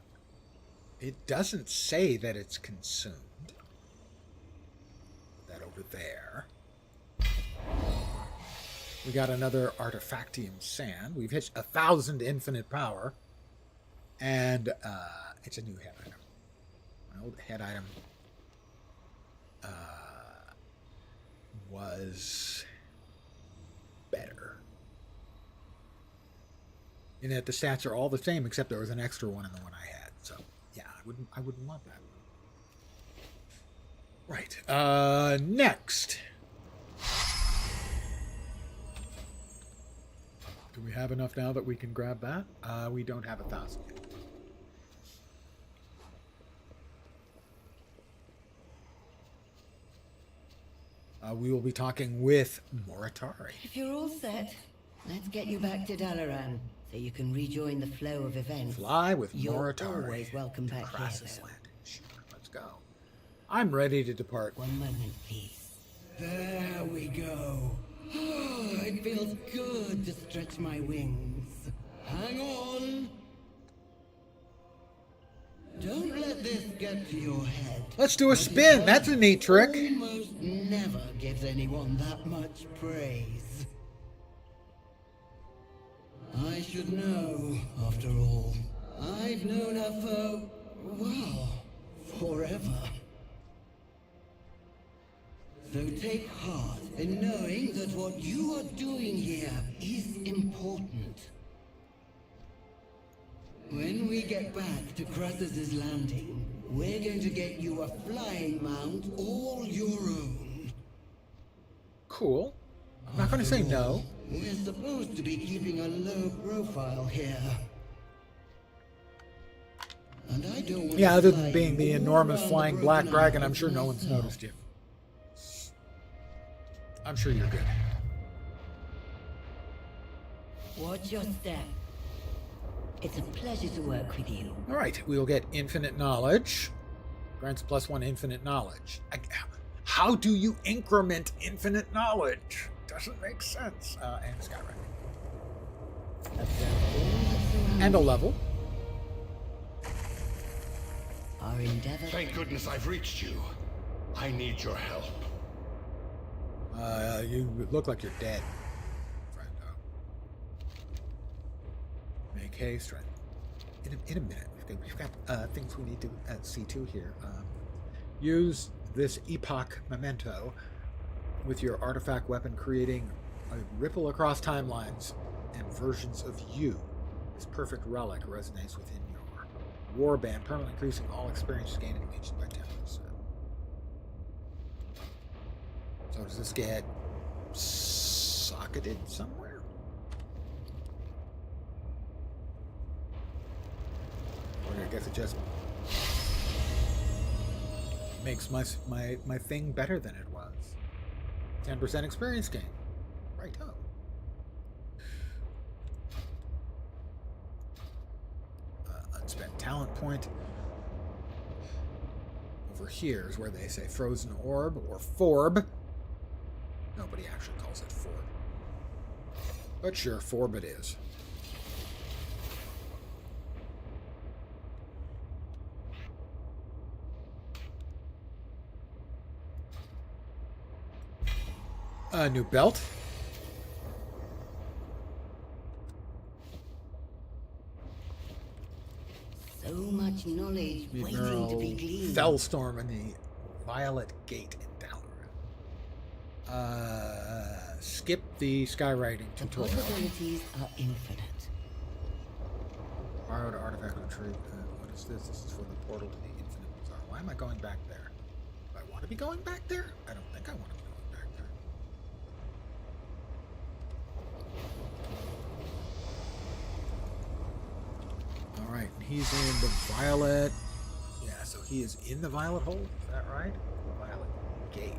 It doesn't say that it's consumed. That over there. We got another artifactium sand. We've hit 1,000 infinite power. And it's a new head item. My old head item was better. In that the stats are all the same, except there was an extra one in the one I had. So yeah, I wouldn't want that. Right. Next. Do we have enough now that we can grab that? We don't have 1,000 yet. We will be talking with Moritari. If you're all set, let's get you back to Dalaran so you can rejoin the flow of events. Fly with You're Moritari. always welcome back here, Crassus though. Land. Sure, let's go. I'm ready to depart. One moment, please. There we go. It feels good to stretch my wings. Hang on. Don't let this get to your head. Let's do a spin. That's a neat trick. Almost never gives anyone that much praise. I should know, after all. I've known her for, well, forever. So take heart in knowing that what you are doing here is important. When we get back to Kratos' landing, we're going to get you a flying mount all your own. Cool. I'm not going to say no. We're supposed to be keeping a low profile here. And I don't want Yeah, to other than fly being the all enormous around flying the black broken dragon, I'm isles sure no one's myself. noticed you. I'm sure you're good. Watch your step. It's a pleasure to work with you. All right, we'll get infinite knowledge. Grants +1 infinite knowledge. How do you increment infinite knowledge? Doesn't make sense. And skywriting. And a level. Our endeavor. Thank goodness I've reached you. I need your help. You look like you're dead, friendo. Make haste, right? In a minute. We've got things we need to see to here. Use this epoch memento with your artifact weapon, creating a ripple across timelines and versions of you. This perfect relic resonates within your warband, permanently increasing all experience gained in Legion by 10%. So does this get socketed somewhere? Or I guess it just makes my thing better than it was. 10% experience gain. Righto. Unspent talent point. Over here is where they say frozen orb or forb. Nobody actually calls it forb. But sure, forb it is. A new belt. So much knowledge waiting to be gleaned. Fellstorm and the Violet Gate in Dalaran. Skip the skywriting The tutorial. possibilities are infinite. Borrowed artifact retrieve. What is this? This is for the portal to the infinite bazaar. Why am I going back there? Do I want to be going back there? I don't think I want to be going back there. All right, he's in the violet. Yeah, so he is in the violet hole. Is that right? The violet gate.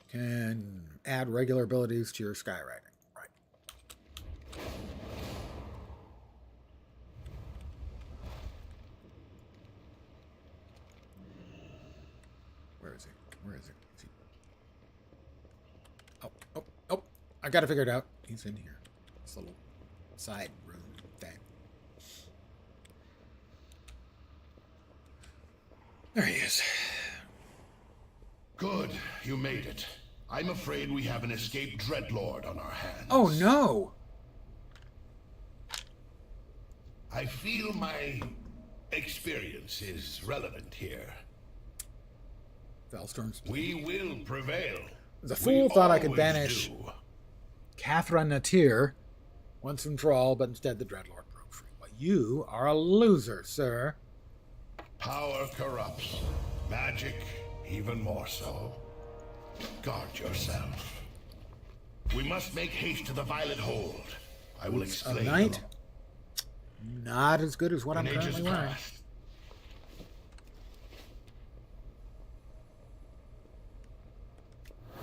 Can add regular abilities to your skywriting. Right. Where is he? Where is he? Is he? Oh. I gotta figure it out. He's in here. This little side room thing. There he is. Good, you made it. I'm afraid we have an escaped dreadlord on our hands. Oh no! I feel my experience is relevant here. Fellstorm's. We will prevail. The fool thought I could always banish do. Catherine Natir once from Thrall, but instead the Dreadlord broke free. Well, you are a loser, sir. Power corrupts. Magic, even more so. Guard yourself. We must make haste to the Violet Hold. I will explain. A knight? Not as good as what I'm An age currently is wearing. past.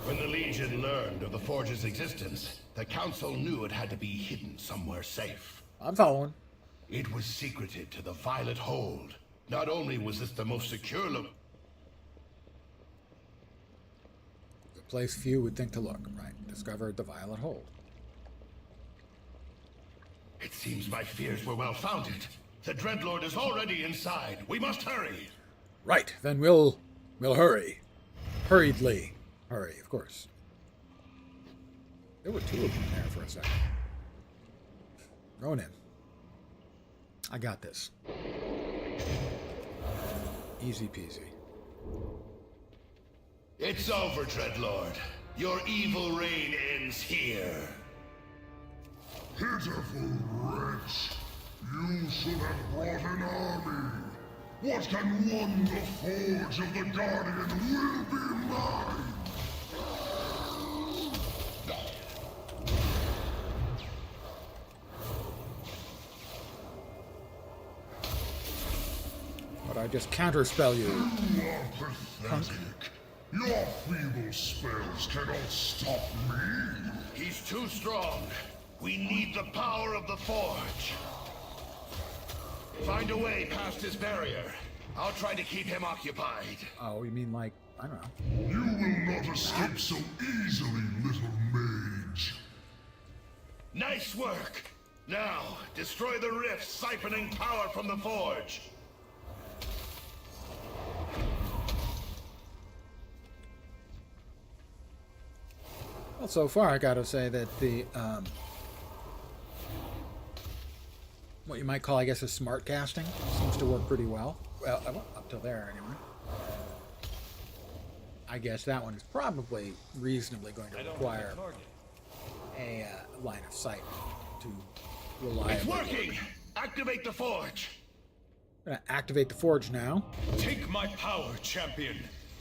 When the Legion learned of the Forge's existence, the Council knew it had to be hidden somewhere safe. I'm following. It was secreted to the Violet Hold. Not only was this the most secure The place few would think to look, right? Discovered the Violet Hold. It seems my fears were well founded. The Dreadlord is already inside. We must hurry. Right, then we'll hurry. Hurriedly. Hurry, of course. There were two of them there for a second. Going in. I got this. Easy peasy. It's over, Dreadlord. Your evil reign ends here. Pitiful wretch! You should have brought an army! What can won the forge of the Guardian will be mine! But I just counterspell you. You are pathetic. Your feeble spells cannot stop me. He's too strong. We need the power of the forge. Find a way past his barrier. I'll try to keep him occupied. Oh, you mean like, I don't know. You will not escape so easily, little mage. Nice work! Now, destroy the rift, siphoning power from the forge. Well, so far I gotta say that the, what you might call, I guess, a smart casting seems to work pretty well. Well, up till there, anyway. I guess that one is probably reasonably going to require a line of sight to reliably. It's working! Activate the forge! I'm gonna activate the forge now. Take my power, champion.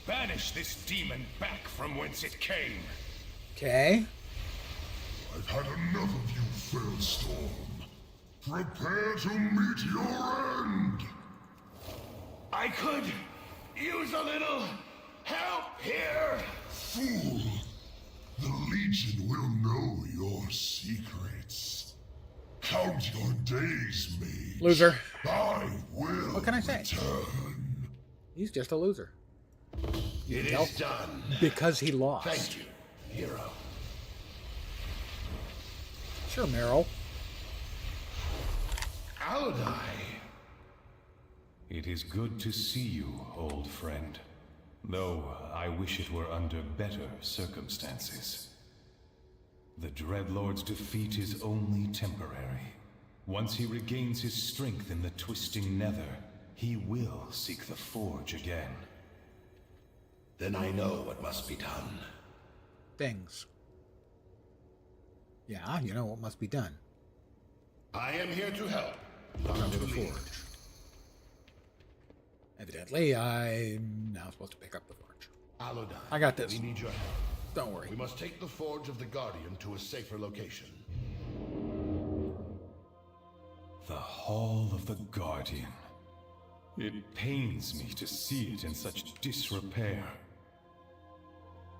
Banish this demon back from whence it came. Okay. I've had enough of you, Fellstorm. Prepare to meet your end! I could use a little help here! Fool! The Legion will know your secrets. Count your days, mage. Loser. I will What can I say? return. He's just a loser. It Yep. is done. Because he lost. Thank you, hero. Sure, Meryl. Aldi. It is good to see you, old friend. Though I wish it were under better circumstances. The Dreadlord's defeat is only temporary. Once he regains his strength in the twisting nether, he will seek the forge again. Then I know what must be done. Things. Yeah, you know what must be done. I am here to help, Go not to to the lead. forge. Evidently, I'm now supposed to pick up the forge. Alodai, I got this. we need your help. Don't worry. We must take the Forge of the Guardian to a safer location. The Hall of the Guardian. It pains me to see it in such disrepair.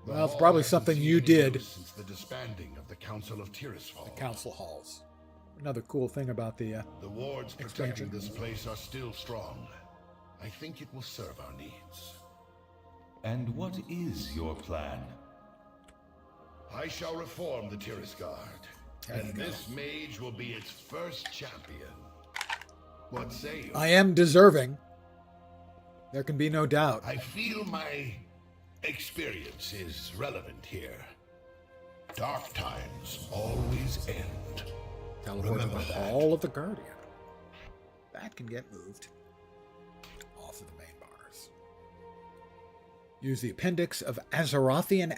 The Well, it's hall probably hasn't something seen you any did. use since the disbanding of the Council of Tirisfal. Council halls. Another cool thing about the The wards Expansion. protecting this place are still strong. I think it will serve our needs. And what is your plan? I shall reform the Tirisguard, There you and go. this mage will be its first champion. What say you? I am deserving. There can be no doubt. I feel my experience is relevant here. Dark times always end. Teleport to Remember the that. Hall of the Guardian. That can get moved off of the main bars. Use the appendix of Azerothian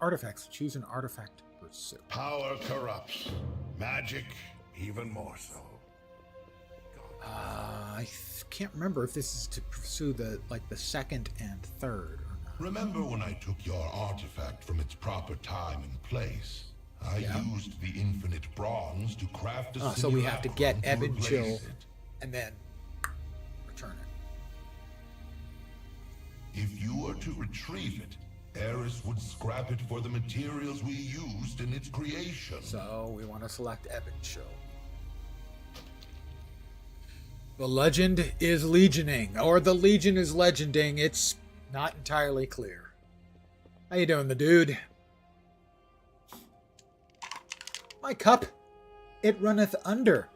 artifacts to choose an artifact to pursue. Power corrupts. Magic, even more so. I can't remember if this is to pursue the second and third or not. Remember when I took your artifact from its proper time and place? I used the infinite bronze to craft a So we have to get simulacrum to Evan Chill replace it. and then return it. If you were to retrieve it, Eris would scrap it for the materials we used in its creation. So we want to select Evan Chill. The legend is legioning, or the legion is legending. It's not entirely clear. How you doing, the dude? My cup, it runneth under.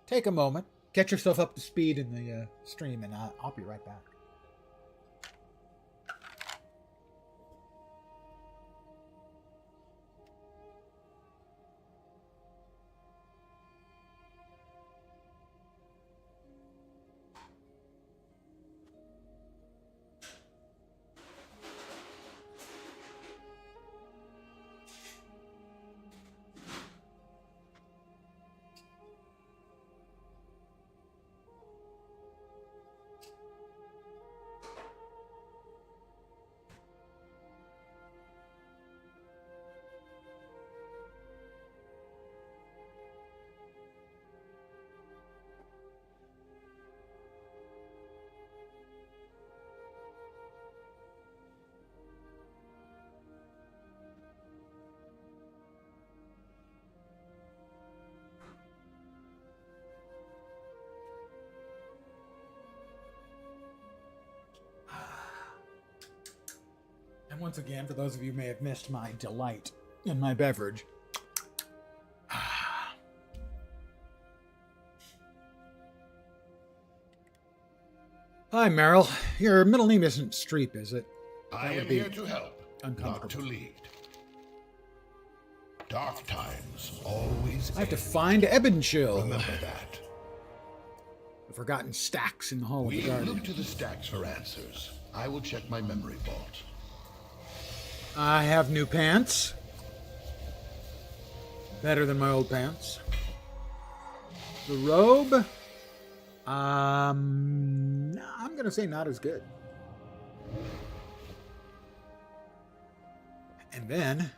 Take a moment, get yourself up to speed in the stream, and I'll be right back. And once again, for those of you who may have missed my delight in my beverage. Hi, Meryl. Your middle name isn't Streep, is it? I am here to help, not to lead. Dark times always I have to end. find Ebonshill. Remember that. The forgotten stacks in the Hall of the We Guardian. look to the stacks for answers. I will check my memory vault. I have new pants. Better than my old pants. The robe. I'm gonna say not as good. And then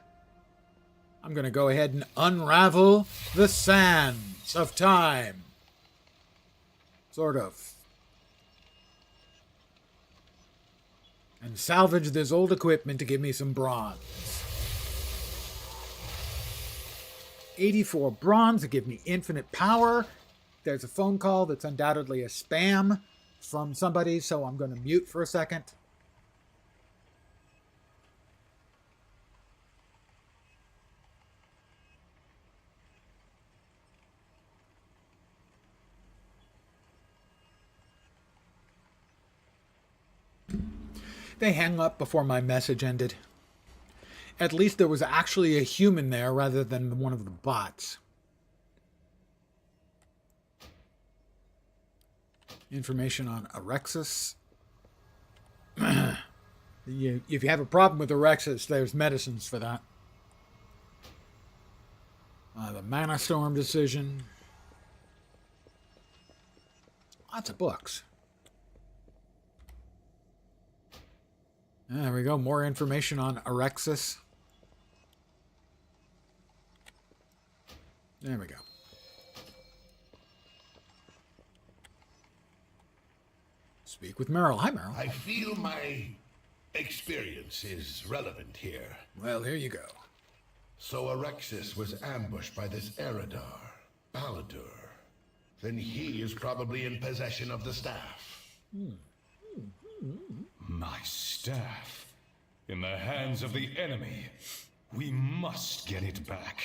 I'm gonna go ahead and unravel the sands of time. Sort of. And salvage this old equipment to give me some bronze. 84 bronze to give me infinite power. There's a phone call that's undoubtedly a spam from somebody, so I'm going to mute for a second. They hang up before my message ended. At least there was actually a human there rather than one of the bots. Information on Erexus. If you have a problem with Erexus, there's medicines for that. The Mana Storm decision. Lots of books. There we go. More information on Erexus. There we go. Speak with Meryl. Hi, Meryl. I feel my experience is relevant here. Well, here you go. So Erexus was ambushed by this Eridar, Baladur. Then he is probably in possession of the staff. My staff. In the hands of the enemy. We must get it back.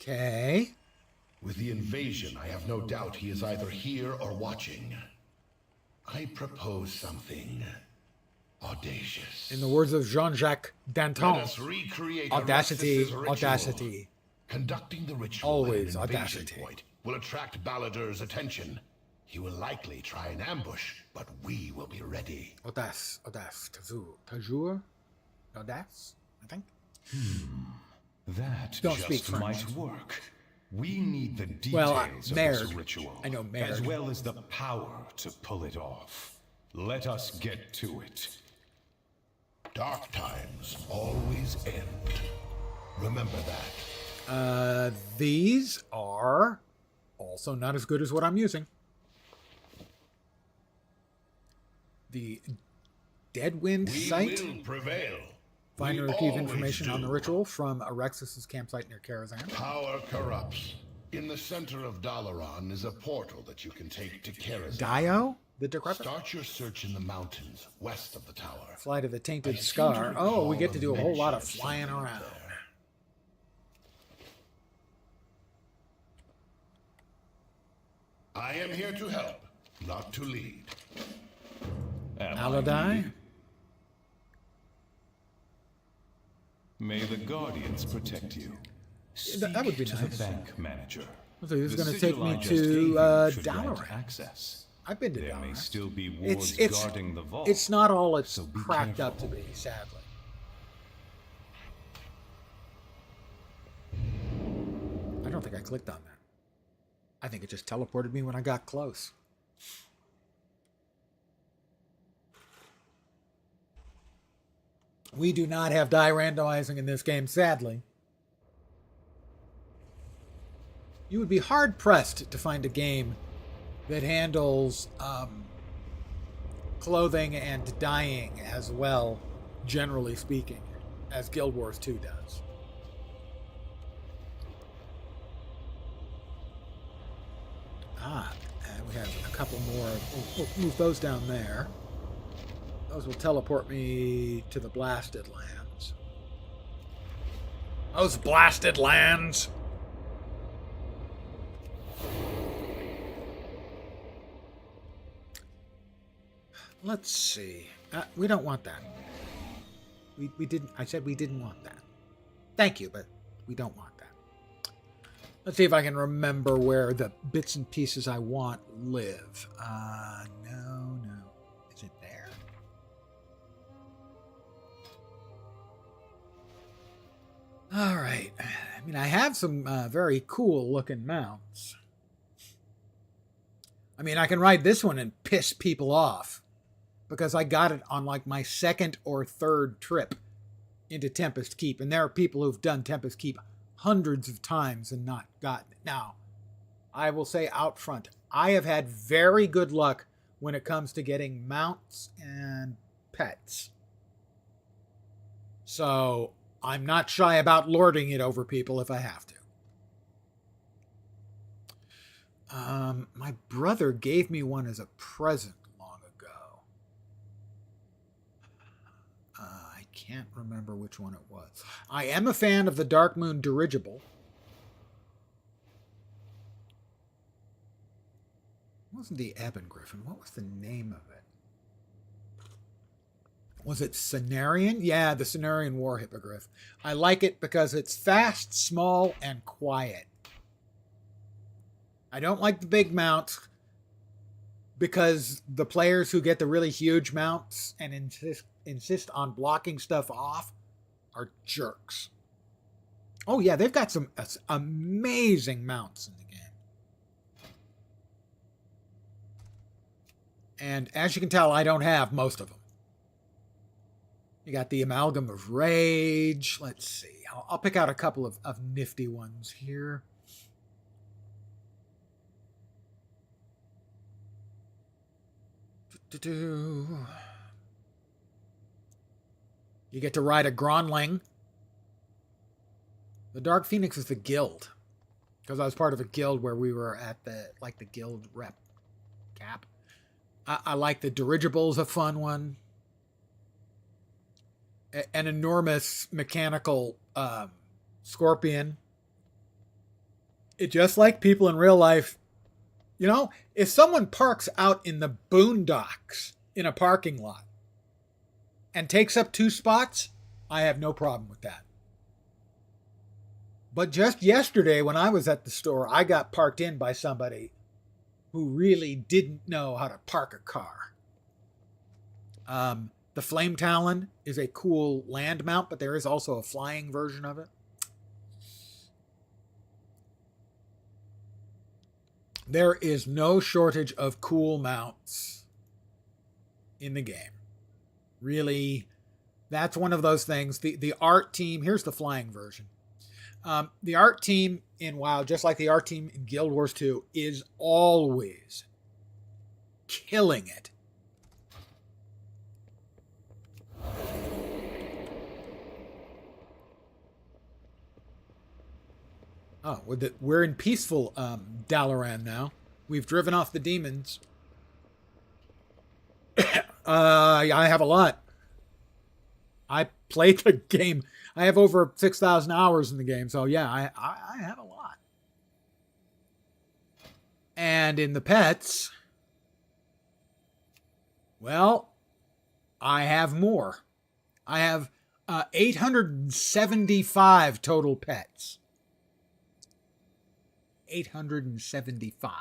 Okay. With the invasion, I have no doubt he is either here or watching. I propose something audacious. In the words of Jean-Jacques Danton, Let us recreate audacity, Erexus's ritual. audacity. Conducting the ritual Always at an invasion audacity. point will attract Baladur's attention. He will likely try an ambush, but we will be ready. Audace, toujours, audace, I think. That Don't just speak French. might work. We need the details Well, of this Merd. ritual, I know Merd. as well as the power to pull it off. Let us get to it. Dark times always end. Remember that. These are also not as good as what I'm using. The Deadwind We site. will prevail. Find and We retrieve always information on do. the ritual from Erexus's campsite near Karazhan. Power corrupts. In the center of Dalaran is a portal that you can take to Karazhan. Dio? The Decrepit? Start your search in the mountains west of the tower. Fly to the Tainted I seem to Scar. Oh, we recall get to do a whole lot of mention flying something around. there. I am here to help, not to lead. Aladai? May the Guardians protect you. That would be Speak to nice. the bank manager. So he's The going to take sigil me I just to gave you should grant Dalaran. access. I've been to There may Dalaran. still be wards It's guarding the vault. it's not all it's so be cracked up to careful. be, sadly. I don't think I clicked on that. I think it just teleported me when I got close. We do not have die randomizing in this game, sadly. You would be hard-pressed to find a game that handles clothing and dyeing as well, generally speaking, as Guild Wars 2 does. And we have a couple more. We'll move those down there. Those will teleport me to the Blasted Lands. Those Blasted Lands! Let's see. We don't want that. We didn't. I said we didn't want that. Thank you, but we don't want that. Let's see if I can remember where the bits and pieces I want live. No. Is it there? All right. I mean, I have some very cool looking mounts. I mean, I can ride this one and piss people off because I got it on like my second or third trip into Tempest Keep. And there are people who've done Tempest Keep hundreds of times and not gotten it. Now, I will say out front, I have had very good luck when it comes to getting mounts and pets. So I'm not shy about lording it over people if I have to. My brother gave me one as a present long ago. I can't remember which one it was. I am a fan of the Dark Moon dirigible. It wasn't the Ebon Griffin. What was the name of it? Was it Cenarian? Yeah, the Cenarian War Hippogriff. I like it because it's fast, small, and quiet. I don't like the big mounts because the players who get the really huge mounts and insist on blocking stuff off are jerks. Oh yeah, they've got some amazing mounts in the game. And as you can tell, I don't have most of them. You got the Amalgam of Rage. Let's see. I'll pick out a couple of nifty ones here. You get to ride a Gronling. The Dark Phoenix is the guild. Because I was part of a guild where we were at the guild rep cap. I like the dirigible's a fun one. An enormous mechanical scorpion. It just like people in real life. You know, if someone parks out in the boondocks in a parking lot and takes up 2 spots, I have no problem with that. But just yesterday when I was at the store, I got parked in by somebody who really didn't know how to park a car. The Flame Talon is a cool land mount, but there is also a flying version of it. There is no shortage of cool mounts in the game. Really, that's one of those things. The art team, here's the flying version. The art team in WoW, just like the art team in Guild Wars 2, is always killing it. Oh, we're in peaceful Dalaran now. We've driven off the demons. I have a lot. I played the game. I have over 6,000 hours in the game, so yeah, I have a lot. And in the pets, well, I have more. I have 875 total pets. 875.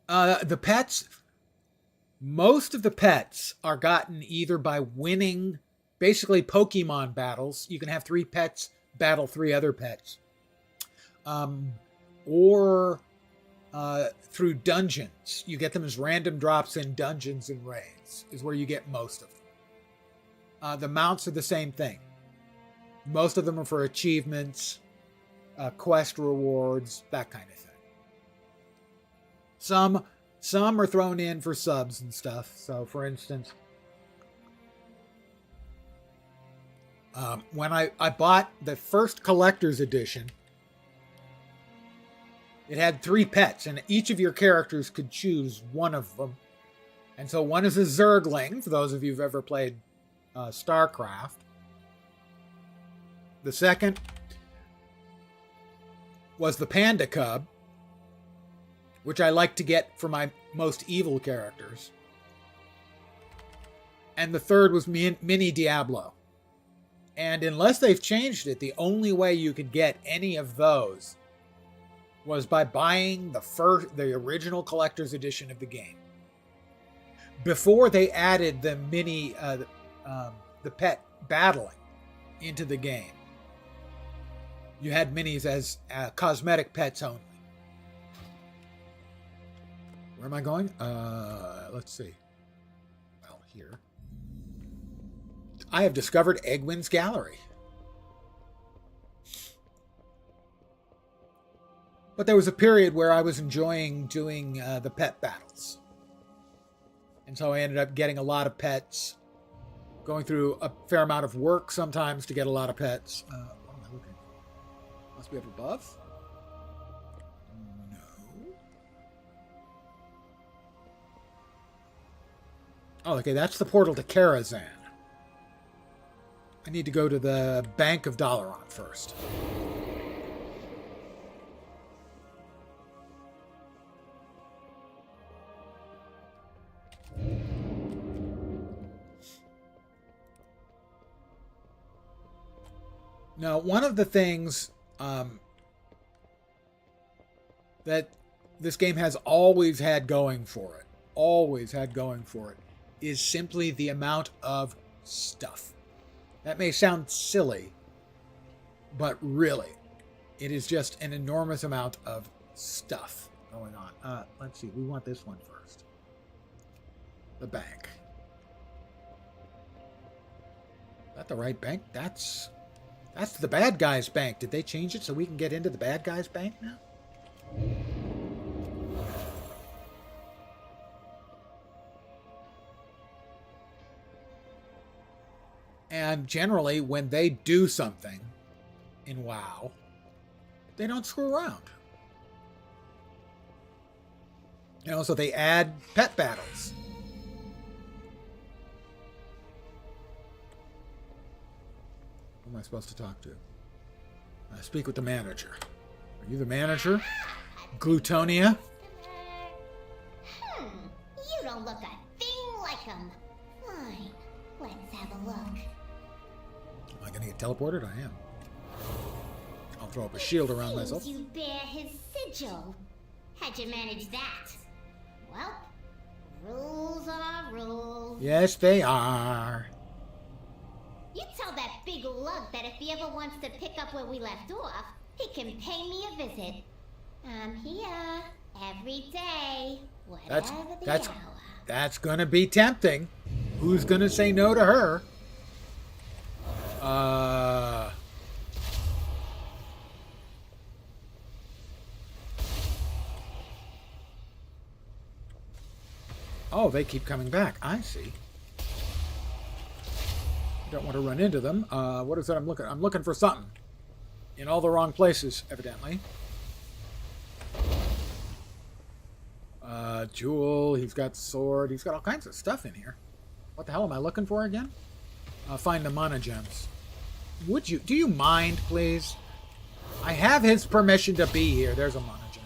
The pets, most of the pets are gotten either by winning basically Pokemon battles. You can have 3 pets battle 3 other pets. Or through dungeons. You get them as random drops in dungeons and raids, is where you get most of them. The mounts are the same thing. Most of them are for achievements, quest rewards, that kind of thing. Some are thrown in for subs and stuff. So, for instance, when I bought the first collector's edition, it had 3 pets, and each of your characters could choose one of them. And so one is a Zergling, for those of you who've ever played StarCraft. The second was the Panda Cub, which I like to get for my most evil characters. And the third was Mini Diablo. And unless they've changed it, the only way you could get any of those was by buying the original collector's edition of the game. Before they added the the pet battling into the game, you had minis as cosmetic pets only. Where am I going? Let's see. Well, here. I have discovered Egwin's Gallery. But there was a period where I was enjoying doing the pet battles. And so I ended up getting a lot of pets, going through a fair amount of work sometimes to get a lot of pets. What am I looking for? Must be up above? No. Oh, okay, that's the portal to Karazhan. I need to go to the Bank of Dalaran first. Now, one of the things that this game has always had going for it, is simply the amount of stuff. That may sound silly, but really, it is just an enormous amount of stuff going on. Let's see, we want this one first. The bank. Is that the right bank? That's the bad guy's bank. Did they change it so we can get into the bad guy's bank now? And generally, when they do something in WoW, they don't screw around. You know, so they add pet battles. Who am I supposed to talk to? I speak with the manager. Are you the manager? Glutonia? You don't look a thing like him. Fine, let's have a look. Am I going to get teleported? I am. I'll throw up a shield around myself. You bear his sigil. How'd you manage that? Well, rules are rules. Yes, they are. You tell that big lug that if he ever wants to pick up where we left off, he can pay me a visit. I'm here every day, whatever the hour. That's gonna be tempting. Who's gonna say no to her? Oh, they keep coming back. I see. Don't want to run into them. What is that I'm looking? I'm looking for something. In all the wrong places, evidently. Jewel, he's got sword, he's got all kinds of stuff in here. What the hell am I looking for again? Find the mana gems. Do you mind, please? I have his permission to be here. There's a mana gem.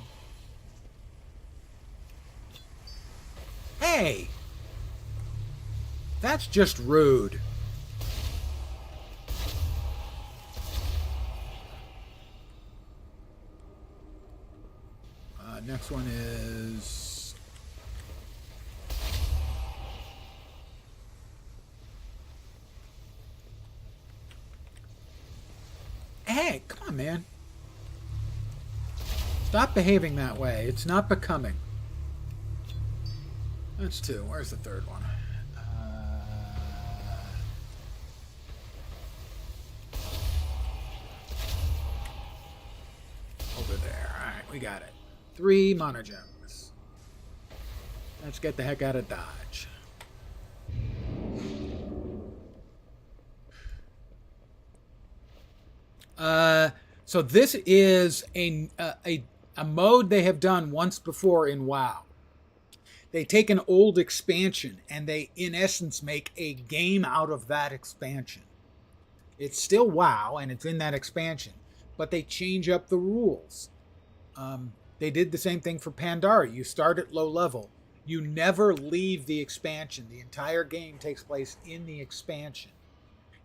Hey! That's just rude. Next one is... Hey, come on, man. Stop behaving that way. It's not becoming. That's two. Where's the third one? Over there. Alright, we got it. 3 mana gems. Let's get the heck out of Dodge. So this is a mode they have done once before in WoW. They take an old expansion and they, in essence, make a game out of that expansion. It's still WoW and it's in that expansion, but they change up the rules. They did the same thing for Pandora. You start at low level. You never leave the expansion. The entire game takes place in the expansion.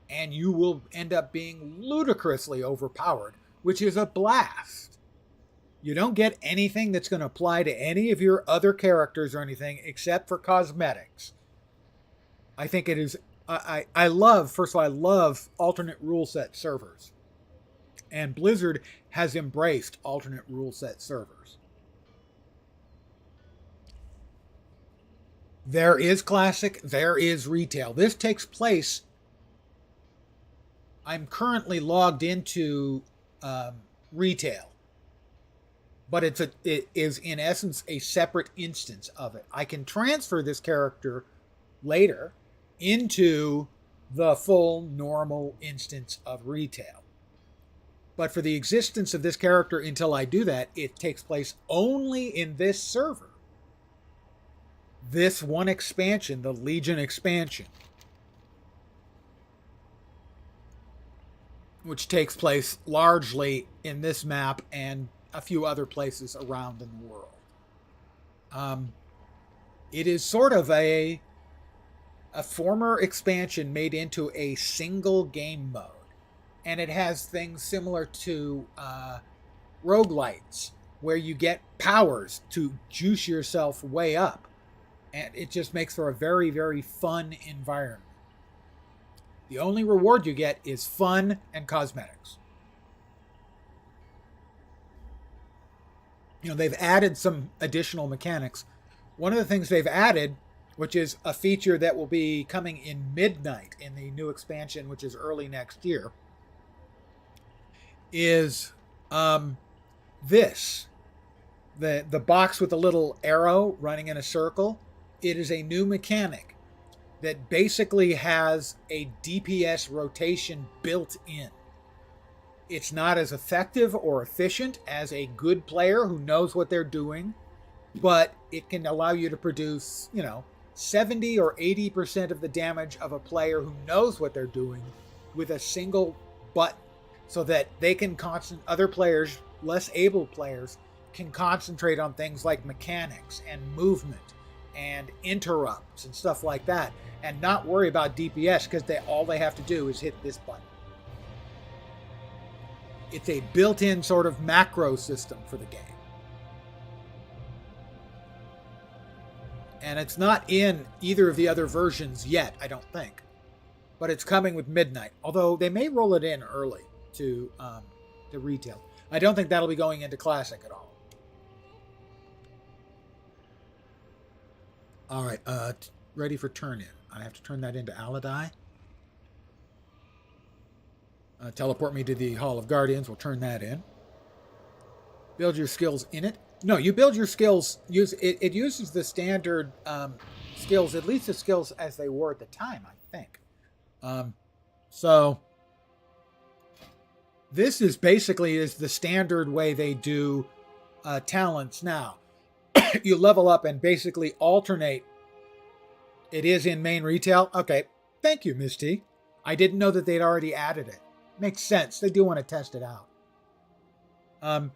And you will end up being ludicrously overpowered, which is a blast. You don't get anything that's going to apply to any of your other characters or anything except for cosmetics. I think it is... I love, first of all, I love alternate rule set servers. And Blizzard has embraced alternate rule set servers. There is classic, there is retail. This takes place... I'm currently logged into retail. But it is, in essence, a separate instance of it. I can transfer this character later into the full normal instance of retail. But for the existence of this character until I do that, it takes place only in this server. This one expansion, the Legion expansion. Which takes place largely in this map and a few other places around in the world. It is sort of a former expansion made into a single game mode. And it has things similar to roguelites, where you get powers to juice yourself way up. And it just makes for a very, very fun environment. The only reward you get is fun and cosmetics. You know, they've added some additional mechanics. One of the things they've added, which is a feature that will be coming in midnight in the new expansion, which is early next year, is this. The box with the little arrow running in a circle. It is a new mechanic that basically has a DPS rotation built in. It's not as effective or efficient as a good player who knows what they're doing, but it can allow you to produce, 70 or 80% of the damage of a player who knows what they're doing with a single button, so that they can other players, less able players, can concentrate on things like mechanics and movement and interrupts and stuff like that, and not worry about DPS, because all they have to do is hit this button. It's a built-in sort of macro system for the game. And it's not in either of the other versions yet, I don't think. But it's coming with Midnight, although they may roll it in early to retail. I don't think that'll be going into Classic at all. All right, ready for turn-in. I have to turn that into Aladai. Teleport me to the Hall of Guardians. We'll turn that in. Build your skills in it. No, you build your skills. It uses the standard skills, at least the skills as they were at the time, I think. So this is basically is the standard way they do talents now. You level up and basically alternate. It is in main retail. Okay, thank you, Ms. T. I didn't know that they'd already added it. Makes sense. They do want to test it out.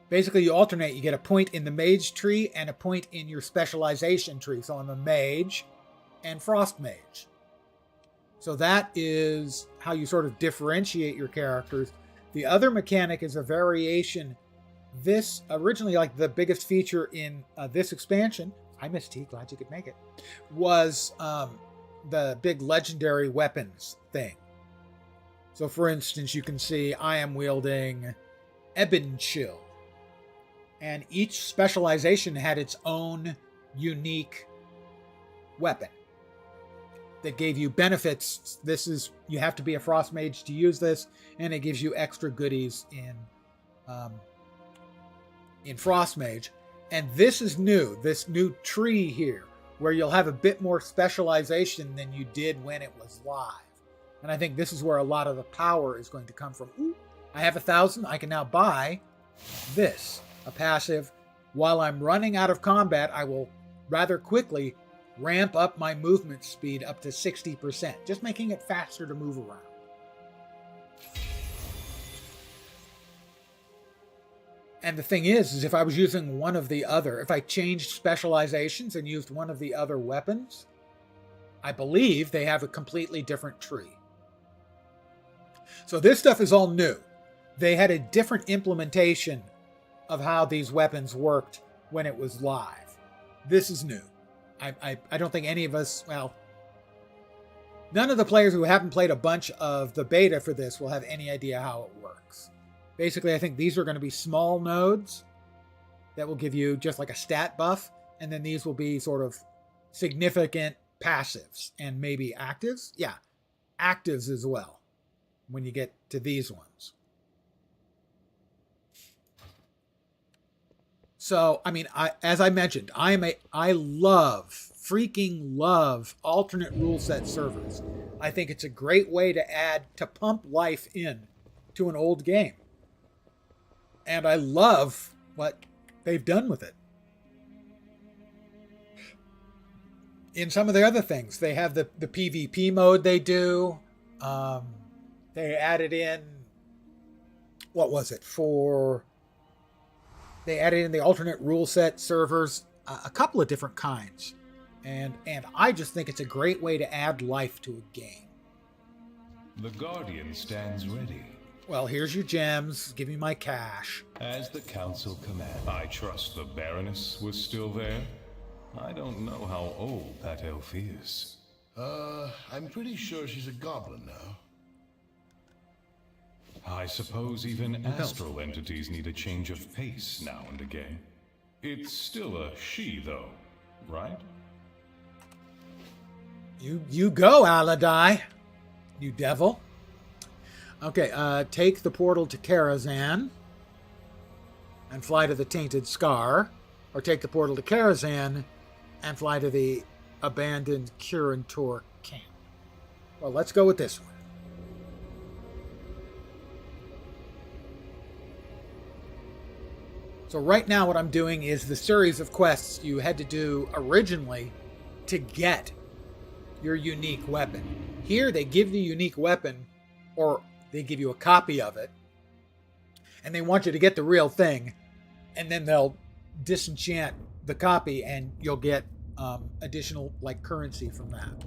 Basically, you alternate. You get a point in the mage tree and a point in your specialization tree. So I'm a mage and frost mage. So that is how you sort of differentiate your characters. The other mechanic is a variation. This originally, like the biggest feature in this expansion, I missed T, glad you could make it, was the big legendary weapons thing. So for instance, you can see I am wielding Ebon Chill. And each specialization had its own unique weapon that gave you benefits. This is, you have to be a frost mage to use this, and it gives you extra goodies in frost mage. And this is new, this new tree here, where you'll have a bit more specialization than you did when it was live. And I think this is where a lot of the power is going to come from. Ooh, I have 1,000. I can now buy this, a passive. While I'm running out of combat, I will rather quickly ramp up my movement speed up to 60%, just making it faster to move around. And the thing is if I was using one of the other, if I changed specializations and used one of the other weapons, I believe they have a completely different tree. So this stuff is all new. They had a different implementation of how these weapons worked when it was live. This is new. I don't think any of us, well, none of the players who haven't played a bunch of the beta for this will have any idea how it works. Basically, I think these are going to be small nodes that will give you just like a stat buff, and then these will be sort of significant passives and maybe actives. Yeah, actives as well when you get to these ones. So, I mean, as I mentioned, I freaking love alternate rule set servers. I think it's a great way to pump life in to an old game. And I love what they've done with it. In some of the other things, they have the PvP mode they do. They added in, what was it, they added in the alternate rule set servers, a couple of different kinds. And I just think it's a great way to add life to a game. The Guardian stands ready. Well, here's your gems. Give me my cash. As the Council commands. I trust the Baroness was still there. I don't know how old that elf is. I'm pretty sure she's a goblin now. I suppose even astral entities need a change of pace now and again. It's still a she, though, right? You go, Aladai, you devil. Okay, take the portal to Karazhan and fly to the Tainted Scar, or take the portal to Karazhan and fly to the abandoned Kirantor camp. Well, let's go with this one. So right now what I'm doing is the series of quests you had to do originally to get your unique weapon. Here they give the unique weapon, or they give you a copy of it, and they want you to get the real thing, and then they'll disenchant the copy and you'll get additional like currency from that.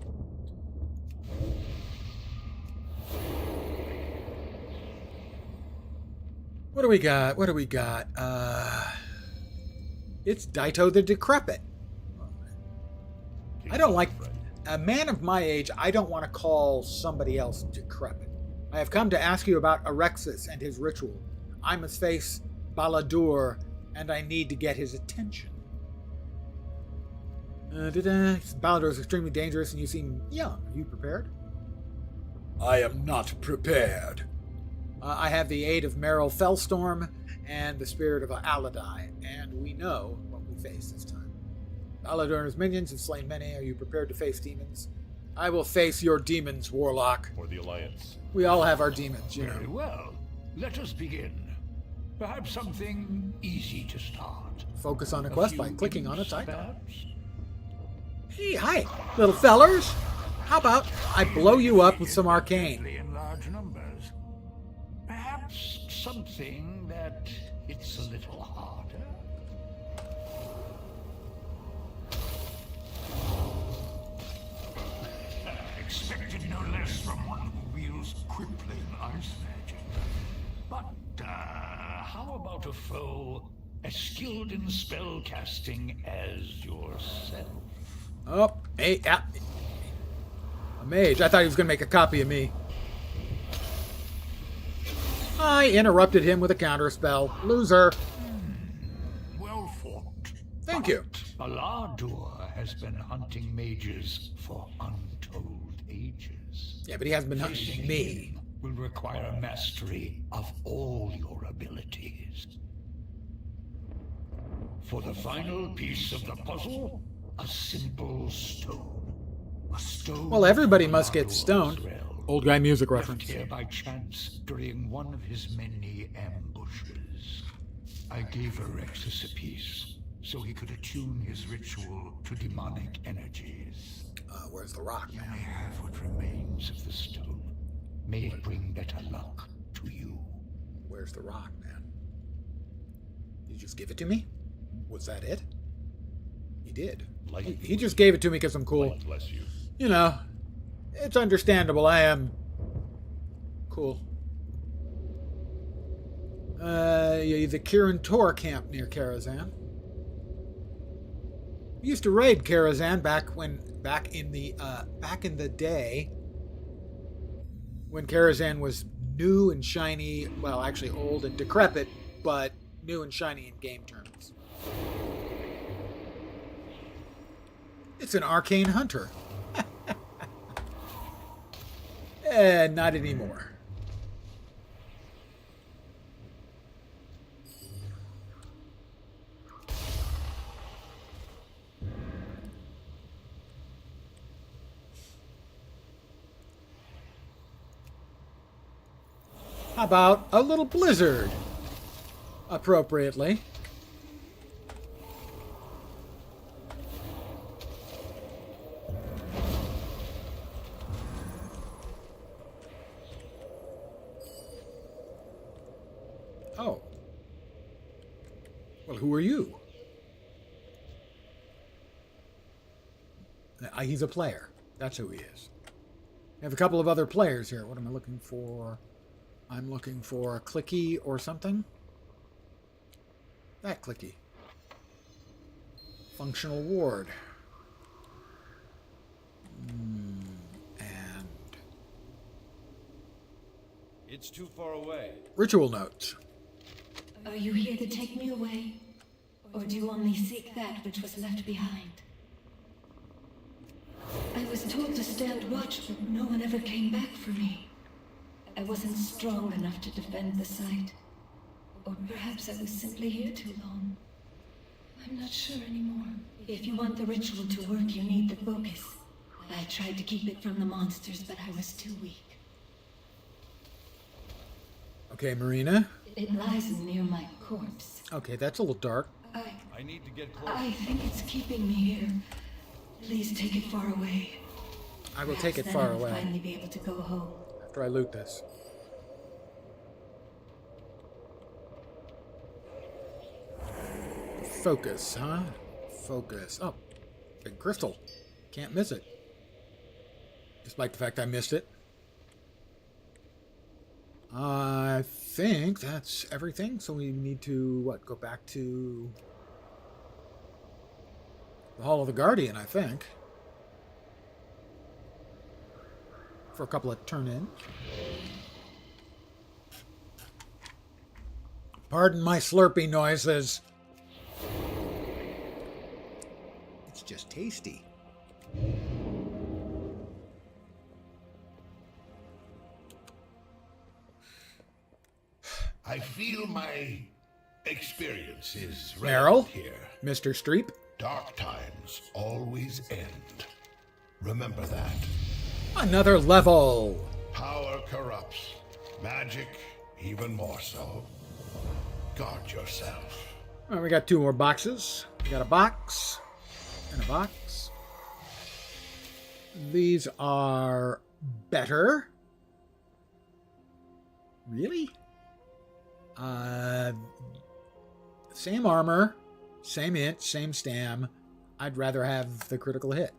What do we got? It's Daito the Decrepit. I don't like a man of my age. I don't want to call somebody else decrepit. I have come to ask you about Erexus and his ritual. I must face Baladur, and I need to get his attention. Baladur is extremely dangerous, and you seem young. Are you prepared? I am not prepared. I have the aid of Meryl Fellstorm and the spirit of Aladai, and we know what we face this time. Baladur and his minions have slain many. Are you prepared to face demons? I will face your demons, Warlock. Or the Alliance. We all have our demons, you Very know. well. Let us begin. Perhaps something easy to start. Focus on a quest by few clicking on its imps, icon. perhaps? Hey, hi, little fellers. How about I blow you up with some arcane? In large numbers. Perhaps something that hits a little harder. Expected no less from one who wields crippling ice magic. But, how about a foe as skilled in spell casting as yourself? Oh, hey, a mage. I thought he was going to make a copy of me. I interrupted him with a counterspell. Loser. Well fought. Thank you. Aladur has been hunting mages for untold ages. Yeah, but he hasn't been hunting Facing me. him will require mastery of all your abilities. For the final piece of the puzzle, a simple stone. A stone. Well, everybody must get Aladur's stoned. realm, Old guy music left reference. here by chance during one of his many ambushes. I gave Erexus a piece so he could attune his ritual to demonic energies. Where's the rock, You man? may have what remains of the stone. May it bring better luck to you. Where's the rock, man? Did you just give it to me? Was that it? He did. He just gave it to me because I'm cool. Bless you. You know, it's understandable. I am cool. Yeah, the Kirin Tor camp near Karazhan. We used to raid Karazhan back in the day when Karazhan was new and shiny. Well, actually old and decrepit, but new and shiny in game terms. It's an arcane hunter. Not anymore. How about a little blizzard? Appropriately. Oh. Well, who are you? He's a player. That's who he is. I have a couple of other players here. What am I looking for? I'm looking for a clicky or something. That clicky. Functional ward. And It's too far away. ritual notes. Are you here to take me away? Or do you only seek that which was left behind? I was told to stand watch, but no one ever came back for me. I wasn't strong enough to defend the site. Or perhaps I was simply here too long. I'm not sure anymore. If you want the ritual to work, you need the focus. I tried to keep it from the monsters, but I was too weak. Okay, Marina. It lies near my corpse. Okay, that's a little dark. I need to get close. I think it's keeping me here. Please take it far away. I will take it Perhaps far then I'll away finally be able to go home. after I loot this. Focus, huh? Focus. Oh, big crystal. Can't miss it. Despite the fact I missed it. I think that's everything. So we need to, what, go back to the Hall of the Guardian, I think. For a couple of turn-ins. Pardon my slurpy noises. It's just tasty. I feel my experience is Meryl? here. Mr. Streep? Dark times always end. Remember that. Another level. Power corrupts. Magic, even more so. Guard yourself. All right, we got 2 more boxes. We got a box and a box. These are better. Really? Same armor, same int, same stam. I'd rather have the critical hit.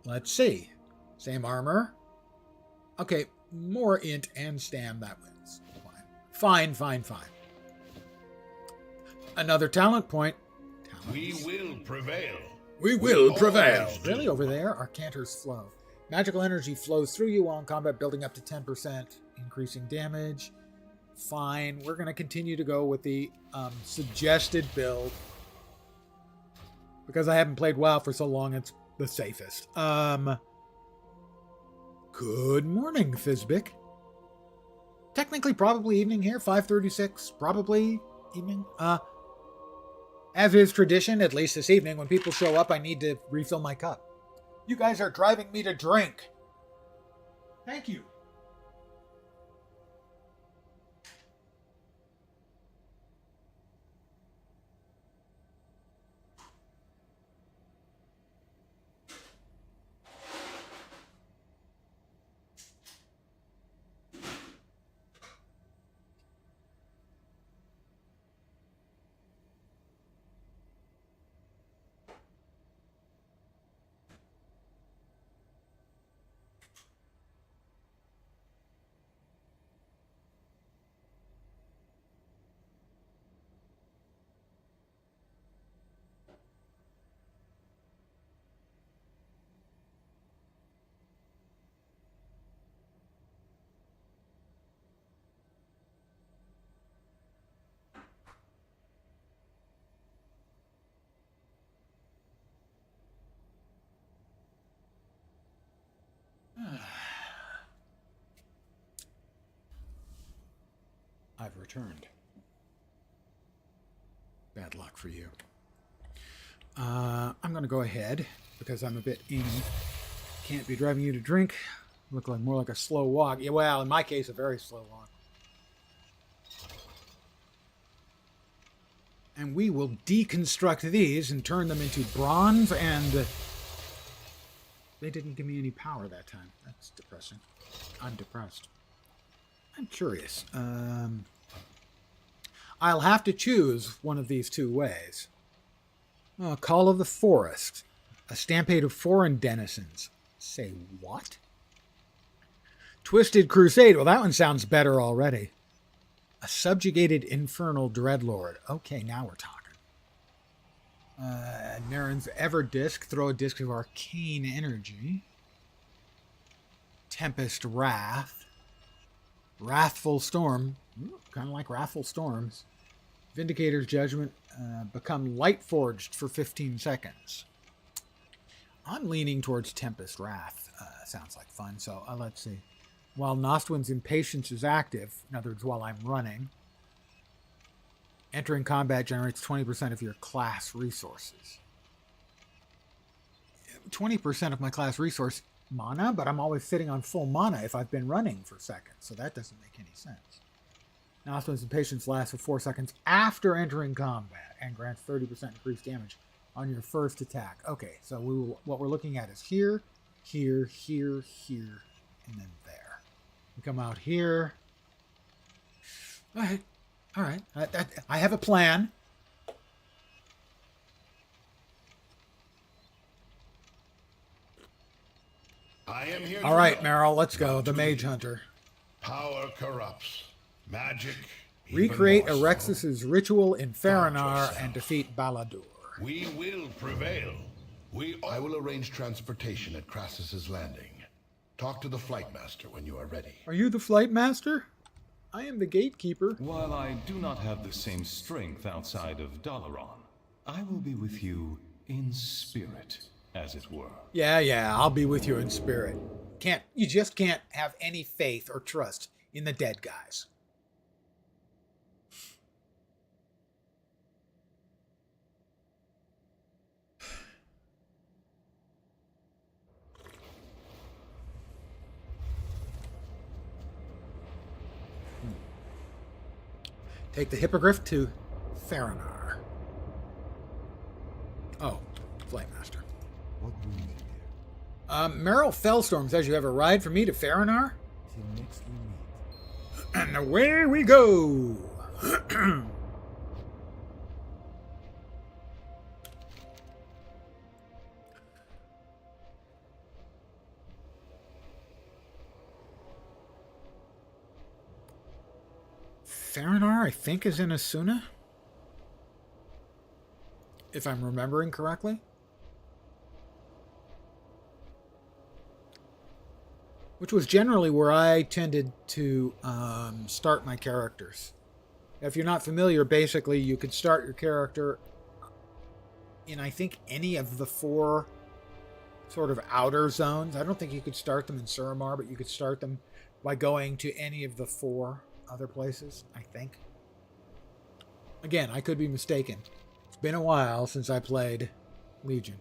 Let's see. Same armor. Okay, more int and stam. That wins. Fine. Another talent point. We will prevail. We will prevail. Really, over there? Our Cantor's Flow. Magical energy flows through you while in combat, building up to 10%, increasing damage. Fine. We're going to continue to go with the suggested build. Because I haven't played WoW for so long, it's the safest. Good morning, Fizbic. Technically, probably evening here. 5:36. Probably evening. As is tradition, at least this evening, when people show up, I need to refill my cup. You guys are driving me to drink. Thank you. I've returned. Bad luck for you. I'm going to go ahead because I'm a bit in. Can't be driving you to drink. Look like more like a slow walk. Yeah, well, in my case, a very slow walk. And we will deconstruct these and turn them into bronze, and they didn't give me any power that time. That's depressing. I'm depressed. I'm curious. I'll have to choose one of these 2 ways. Call of the Forest. A stampede of foreign denizens. Say what? Twisted Crusade. Well, that one sounds better already. A subjugated infernal dreadlord. Okay, now we're talking. Naren's Ever Disc. Throw a disc of arcane energy. Tempest Wrath. Wrathful Storm. Kind of like Wrathful Storms. Vindicator's Judgment. Become light forged for 15 seconds. I'm leaning towards Tempest Wrath. Sounds like fun. So let's see. While Nostwin's Impatience is active, in other words, while I'm running, entering combat generates 20% of your class resources. 20% of my class resource mana, but I'm always sitting on full mana if I've been running for seconds, so that doesn't make any sense. Nostwin's Impatience lasts for 4 seconds after entering combat and grants 30% increased damage on your first attack. Okay, so what we're looking at is here, here, here, here, and then there. We come out here. All right. I have a plan. I am here. All right, Meryl, let's go. The Mage Hunter. Power corrupts. Magic. Recreate Erexus's ritual in Faranar and defeat Baladur. We will prevail. I will arrange transportation at Crassus's Landing. Talk to the Flight Master when you are ready. Are you the Flight Master? I am the Gatekeeper. While I do not have the same strength outside of Dalaran, I will be with you in spirit, as it were. Yeah, I'll be with you in spirit. You just can't have any faith or trust in the dead guys. Take the Hippogriff to Theranar. Oh, Flame Master. What do you need here? Meryl Fellstorm says you have a ride for me to Theranar? Till next we meet. And away we go! Theranar, I think, is in Asuna. If I'm remembering correctly. Which was generally where I tended to start my characters. If you're not familiar, basically you could start your character in, I think, any of the 4 sort of outer zones. I don't think you could start them in Suramar, but you could start them by going to any of the 4 other places, I think. Again, I could be mistaken. It's been a while since I played Legion.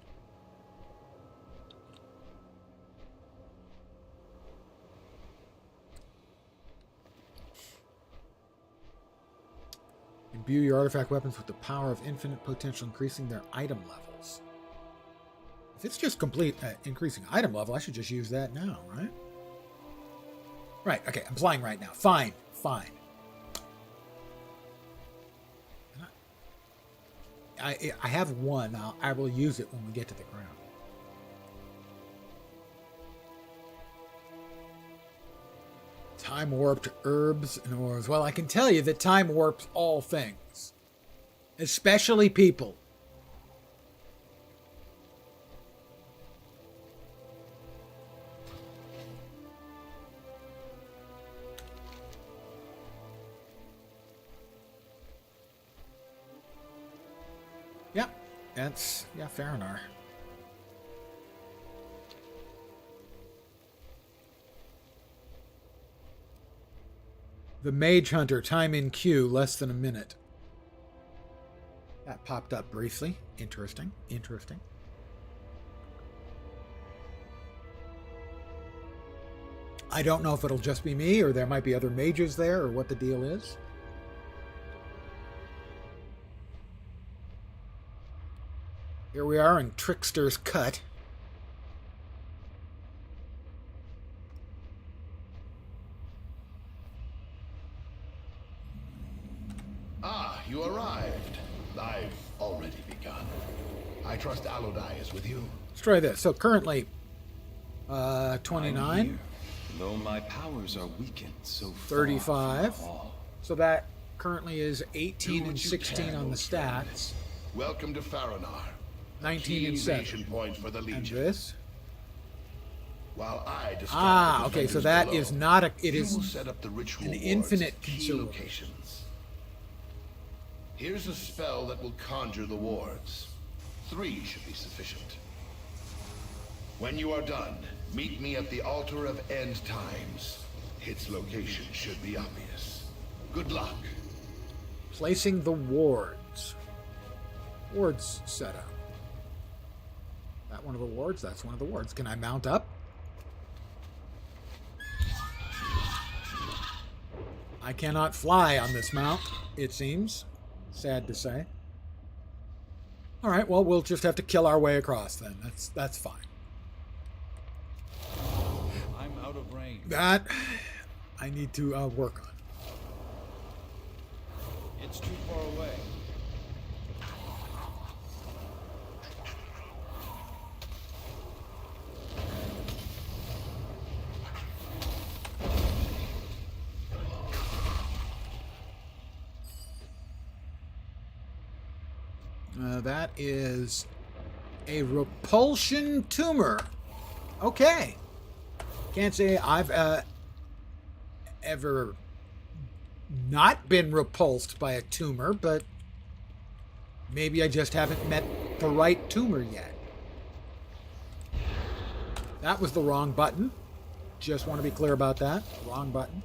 Imbue your artifact weapons with the power of infinite potential, increasing their item levels. If it's just complete increasing item level, I should just use that now, right? Right, okay, I'm flying right now. Fine. I have one. I will use it when we get to the ground. Time warped herbs and ores. Well, I can tell you that time warps all things, especially people. Yep, that's Theranar. The Mage Hunter, time in queue, less than a minute. That popped up briefly. Interesting. I don't know if it'll just be me, or there might be other mages there, or what the deal is. Here we are in Trickster's Cut. Ah, you arrived. I've already begun. I trust Alodai is with you. Let's try this. So currently, 29. I'm here, though my powers are weakened so far 35. from all. So that currently is 18 Do and what you 16 can, on the old friend. stats. Welcome to Faranar. 19 and 7. Key point for the And Legion. this? While I distract the Okay, so defenders that below, is not a... It you is will set up the ritual an wards infinite at key consumable. locations. Here's a spell that will conjure the wards. 3 should be sufficient. When you are done, meet me at the Altar of End Times. Its location should be obvious. Good luck. Placing the wards. Wards setup. That one of the wards? That's one of the wards. Can I mount up? I cannot fly on this mount, it seems. Sad to say. Alright, well, we'll just have to kill our way across then. That's fine. I'm out of range. That I need to work on. It's too far away. That is a repulsion tumor. Okay. Can't say I've ever not been repulsed by a tumor, but maybe I just haven't met the right tumor yet. That was the wrong button. Just want to be clear about that. Wrong button.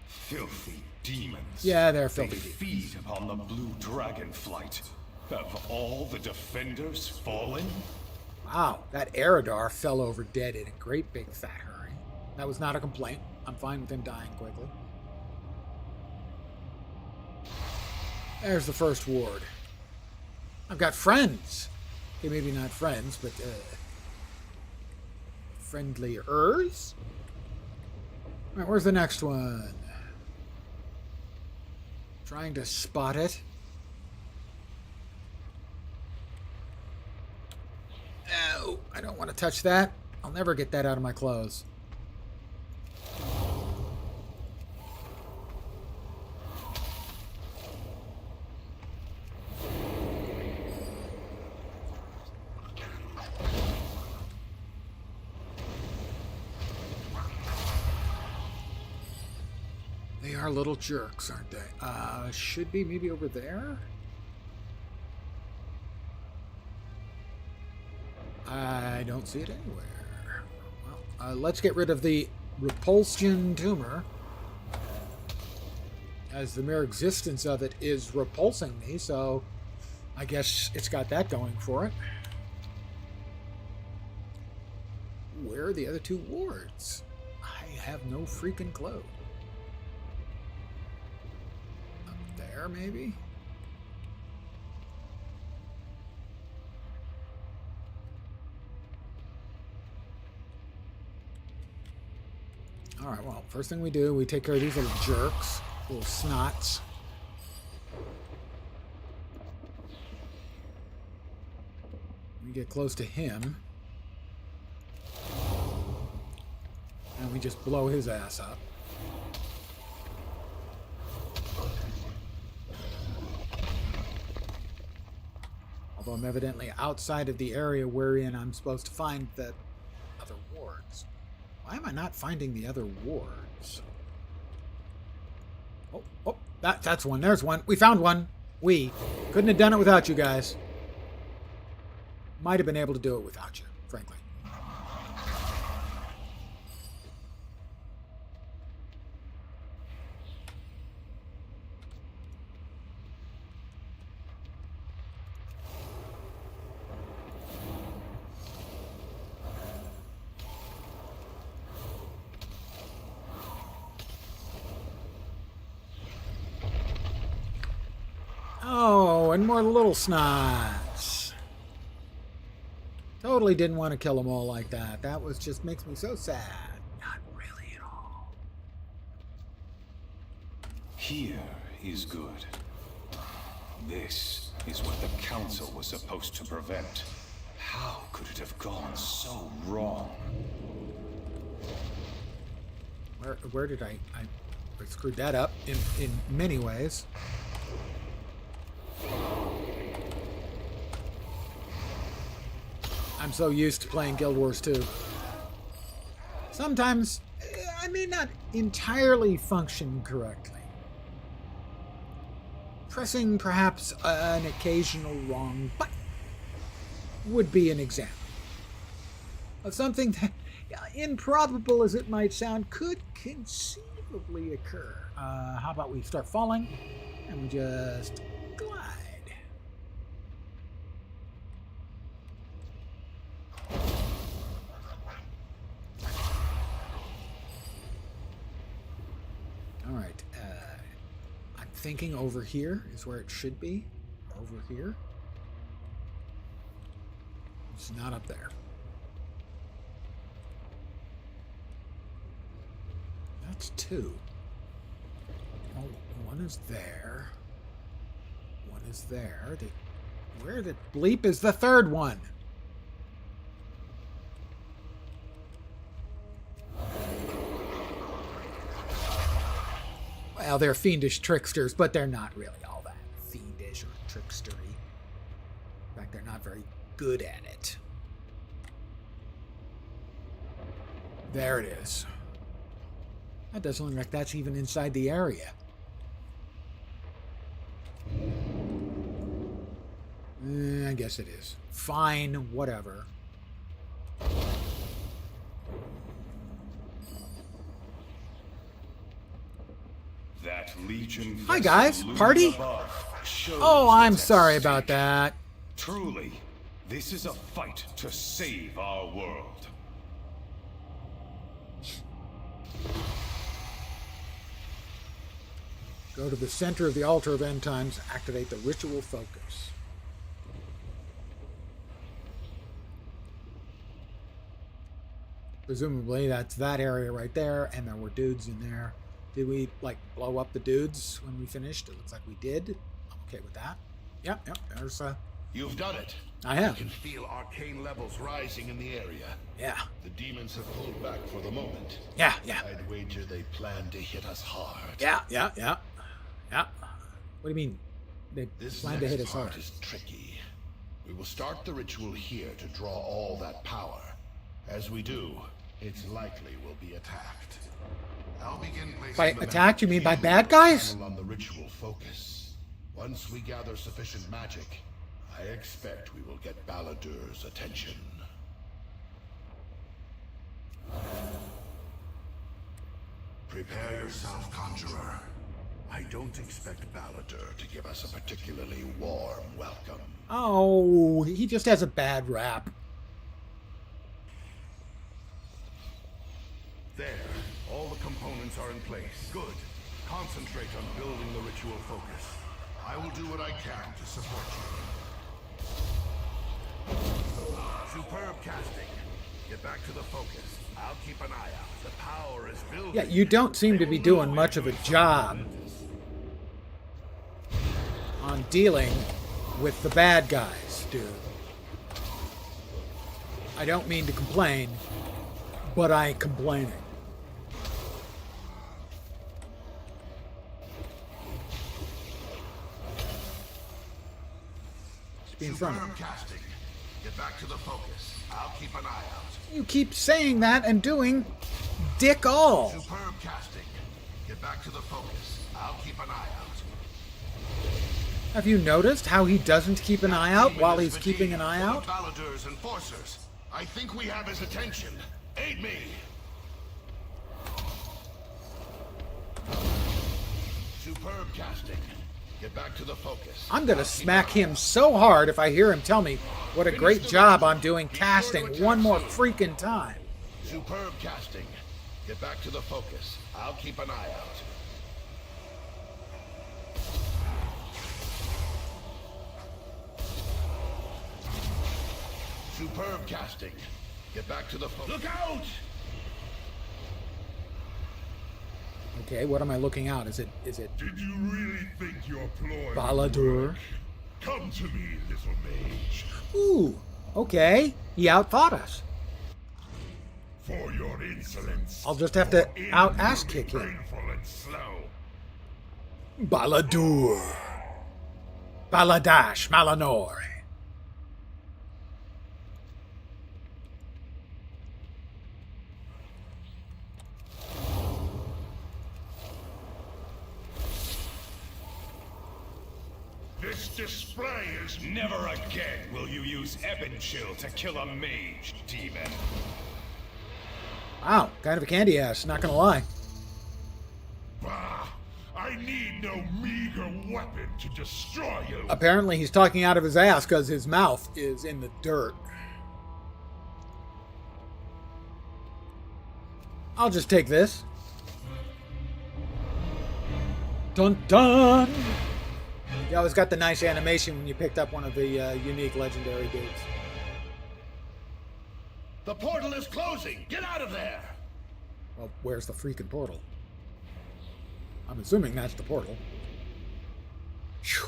Filthy demons. Yeah, they're filthy They demons. feed upon the blue dragon flight. Have all the defenders fallen? Wow, that Eridar fell over dead in a great big fat hurry. That was not a complaint. I'm fine with him dying quickly. There's the first ward. I've got friends. Okay, maybe not friends, but friendliers. All right, where's the next one? Trying to spot it. Oh, I don't want to touch that. I'll never get that out of my clothes. They are little jerks, aren't they? Should be maybe over there? I don't see it anywhere. Well, let's get rid of the repulsion tumor, as the mere existence of it is repulsing me, so I guess it's got that going for it. Where are the other two wards? I have no freaking clue. Up there, maybe? Alright, well, first thing we do, we take care of these little jerks, little snots. We get close to him. And we just blow his ass up. Although I'm evidently outside of the area wherein I'm supposed to find the other wards. Why am I not finding the other wards? Oh, that's one. There's one. We found one. We couldn't have done it without you guys. Might have been able to do it without you, frankly. Oh, and more little snots. Totally didn't want to kill them all like that. That was just makes me so sad. Not really at all. Here is good. This is what the Council was supposed to prevent. How could it have gone so wrong? Where did I screwed that up in many ways. I'm so used to playing Guild Wars 2. Sometimes I may not entirely function correctly. Pressing perhaps an occasional wrong button would be an example of something that, improbable as it might sound, could conceivably occur. How about we start falling and we just glide. All right. I'm thinking over here is where it should be. Over here. It's not up there. That's two. Oh, one is there. One is there. Where the bleep is the third one? Well, they're fiendish tricksters, but they're not really all that fiendish or trickstery. In fact, they're not very good at it. There it is. That doesn't look like that's even inside the area. I guess it is. Fine, whatever. That Legion. Hi guys, party? Oh, I'm sorry about that. Truly, this is a fight to save our world. Go to the center of the altar of end times. Activate the ritual focus. Presumably that's that area right there, and there were dudes in there. Did we, like, blow up the dudes when we finished? It looks like we did. I'm okay with that. Yep, there's, You've done it. I have. I can feel arcane levels rising in the area. Yeah. The demons have pulled back for the moment. Yeah. I'd wager they plan to hit us hard. Yeah. What do you mean? They plan to hit us hard? This is tricky. We will start the ritual here to draw all that power. As we do, it's likely we'll be attacked. I'll begin placing By attacked, you mean by bad guys? on the ritual focus. Once we gather sufficient magic, I expect we will get Baladur's attention. Prepare yourself, Conjurer. I don't expect Baladur to give us a particularly warm welcome. Oh, he just has a bad rap. There, all the components are in place. Good. Concentrate on building the ritual focus. I will do what I can to support you. Superb casting. Get back to the focus. I'll keep an eye out. The power is building. Yeah, you don't seem to be doing much of a job on dealing with the bad guys, dude. I don't mean to complain, but I'm complaining. Just be in front of me. Casting. Get back to the focus. I'll keep an eye out. You keep saying that and doing dick all. Superb casting. Get back to the focus. I'll keep an eye out. Have you noticed how he doesn't keep an eye out while he's keeping an eye out? Baladur's enforcers. I think we have his attention. Aid me. Superb casting. Get back to the focus. I'm gonna smack him so hard if I hear him tell me what a great job I'm doing casting one more freaking time. Superb casting. Get back to the focus. I'll keep an eye out. Superb casting. Get back to the focus. Look out! Okay, what am I looking out? Is it Did you really think your ploy? Baladur? Come to me, little mage. Ooh, okay. He outthought us. For your insolence. I'll just have to out-ass kick him. Painful and slow. Baladur. Baladash Malanor. This display is Never again will you use Ebon Chill to kill a mage, demon. Wow, kind of a candy ass, not gonna lie. bah. I need no meager weapon to destroy you. Apparently he's talking out of his ass because his mouth is in the dirt. I'll just take this. Dun dun! You always got the nice animation when you picked up one of the unique legendary dudes. The portal is closing. Get out of there. Well, where's the freaking portal? I'm assuming that's the portal. Phew.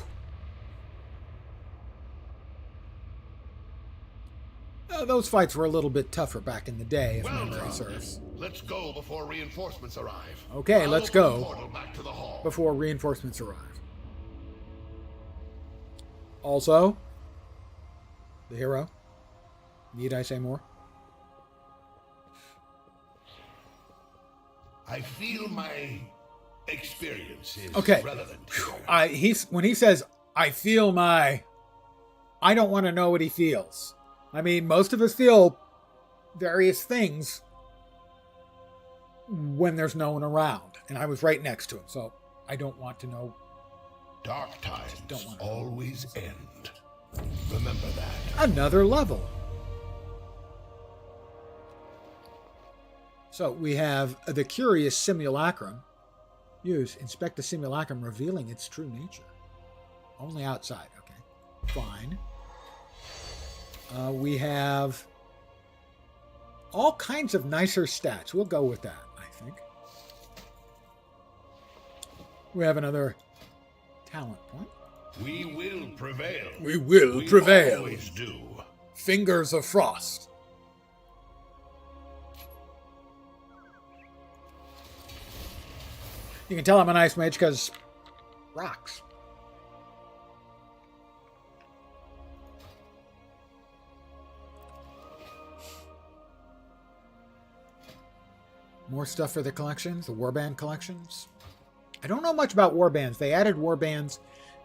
Those fights were a little bit tougher back in the day, if memory serves. Let's go before reinforcements arrive. Okay, I'll let's open the go portal back to the hall. before reinforcements arrive. Also, the hero. Need I say more? I feel my experience is Okay. relevant. When he says, I feel my... I don't want to know what he feels. I mean, most of us feel various things when there's no one around. And I was right next to him, so I don't want to know. Dark times don't want to. always end. Remember that. Another level. So we have the Curious Simulacrum. Use. Inspect the simulacrum, revealing its true nature. Only outside. Okay. Fine. We have all kinds of nicer stats. We'll go with that, I think. We have another talent point. We will prevail. We will prevail. Always do. Fingers of Frost. You can tell I'm an ice mage because rocks. More stuff for the collections, the warband collections. I don't know much about warbands. They added warbands,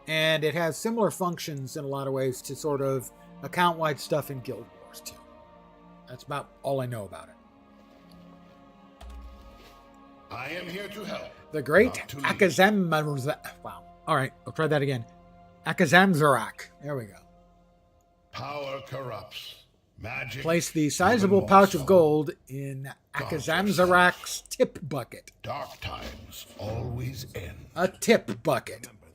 and it has similar functions in a lot of ways to sort of account-wide stuff in Guild Wars, too. That's about all I know about it. I am here to help. The great Akazamzarak. Wow. All right, I'll try that again. Akazamzarak. There we go. Power corrupts. Magic. Place the sizable pouch of gold in Akazamzarak's tip bucket. Dark times always end. A tip bucket. Remember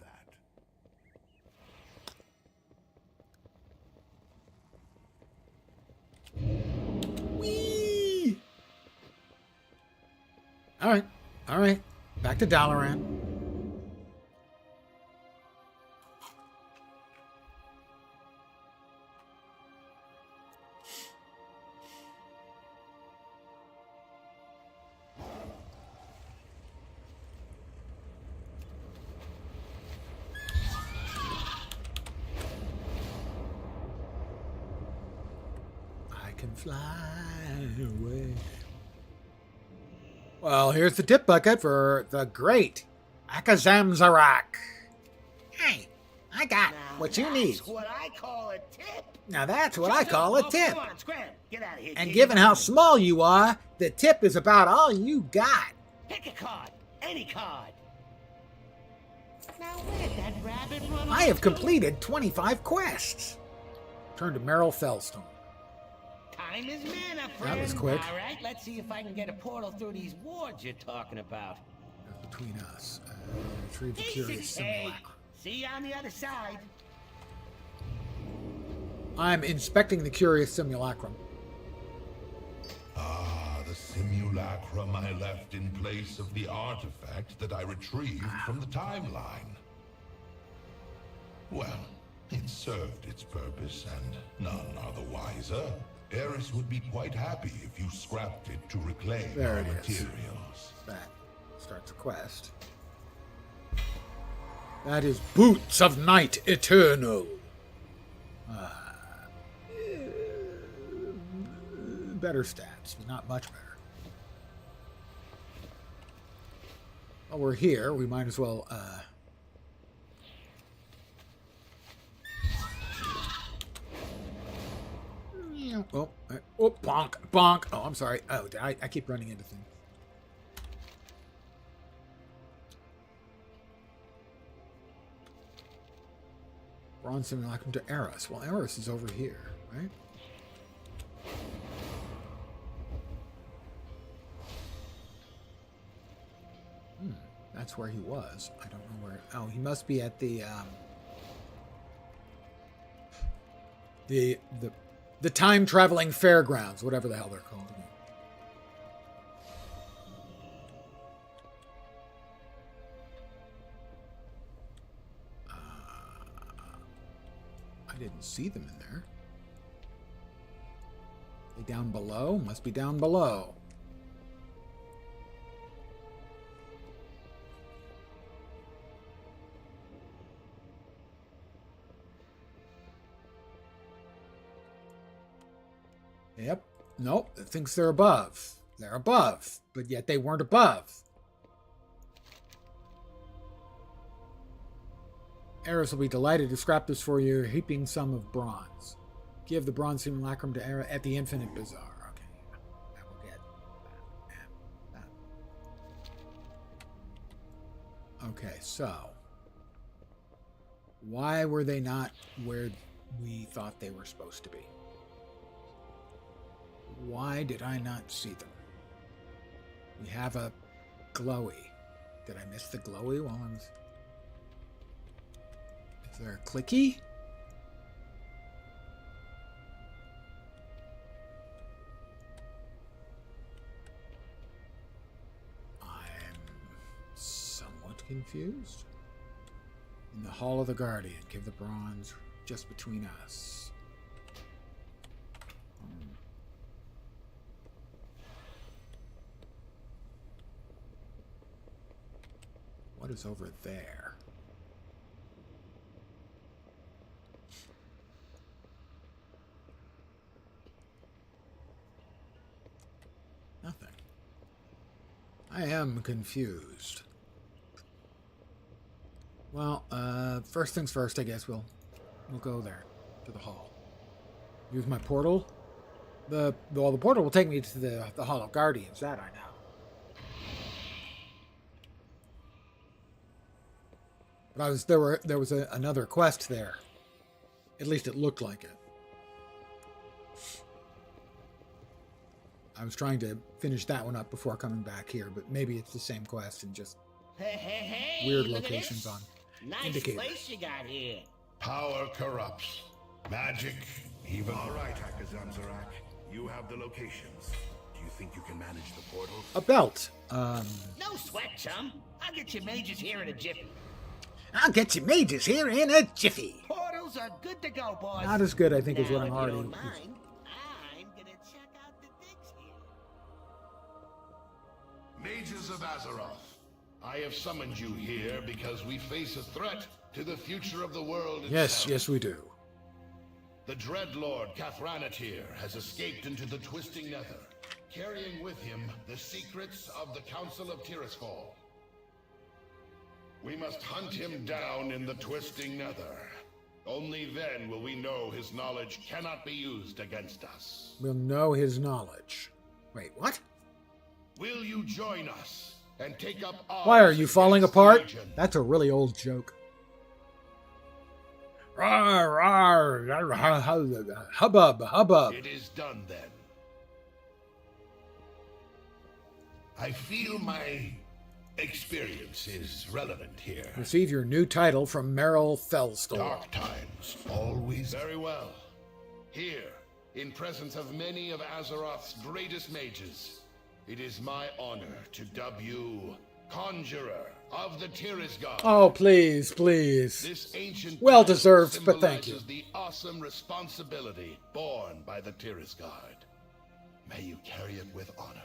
that. Whee! All right. All right. Back to Dalaran. Fly away. Well, here's the tip bucket for the great Akazamzarak. Hey, I got what you need. That's what I call a tip. Now that's what I call a tip. Come on, scram. Get out of here. And kid. given how small you are, the tip is about all you got. Pick a card. Any card. Now where'd that rabbit run? I have completed 25 quests. Turn to Meryl Fellstone. Time is mana, friend. That was quick. All right, let's see if I can get a portal through these wards you're talking about. Between us. Retrieve the Hey, curious simulacrum. see you on the other side. I'm inspecting the curious simulacrum. Ah, the simulacrum I left in place of the artifact that I retrieved from the timeline. Well, it served its purpose, and none are the wiser. Eris would be quite happy if you scrapped it to reclaim There our it is. materials. That starts a quest. That is Boots of Night Eternal. Better stats, but not much better. While we're here, we might as well bonk, bonk. Oh, I'm sorry. Oh, I keep running into things. Bronze simulacrum to Eris. Well, Eris is over here, right? That's where he was. I don't know where. Oh, he must be at the time traveling fairgrounds, whatever the hell they're called. I didn't see them in there. They down below? Must be down below. Yep. Nope. It thinks they're above. They're above, but yet they weren't above. Eris will be delighted to scrap this for you, a heaping sum of bronze. Give the bronze simulacrum to Eris at the Infinite Bazaar. Okay. I will get that. Okay, so. Why were they not where we thought they were supposed to be? Why did I not see them? We have a glowy. Did I miss the glowy while I was... Is there a clicky? I'm somewhat confused. In the Hall of the Guardian, give the bronze just between us. What is over there? Nothing. I am confused. Well, first things first, I guess we'll go there to the hall. Use my portal. The portal will take me to the Hall of Guardians. That I know. But there was another quest there. At least it looked like it. I was trying to finish that one up before coming back here, but maybe it's the same quest and just weird locations on indicators. Nice place you got here. Power corrupts. Magic, even... All right, Akazamzarak. You have the locations. Do you think you can manage the portals? A belt. No sweat, chum. I'll get your mages here in a jiffy. Portals are good to go, boys. Not as good, I think, as Now, what I'm if you already... don't mind, I'm gonna check out the digs here. Mages of Azeroth, I have summoned you here because we face a threat to the future of the world itself. Yes, we do. The Dreadlord Cathranatir has escaped into the Twisting Nether, carrying with him the secrets of the Council of Tirisfal. We must hunt him down in the Twisting Nether. Only then will we know his knowledge cannot be used against us. We'll know his knowledge. Wait, what? Will you join us and take up arms? Why are you falling against the apart? Legion? That's a really old joke. Rawr, rawr, hubbub, hubbub. It is done then. I feel my experience is relevant here. Receive your new title from Merrill Fellstorm. Dark times, always. Very well. Here, in presence of many of Azeroth's greatest mages, it is my honor to dub you Conjurer of the Tirisgard. Oh, please, please. This ancient well title deserved, but thank you. symbolizes the awesome responsibility borne by the Tirisgard. May you carry it with honor.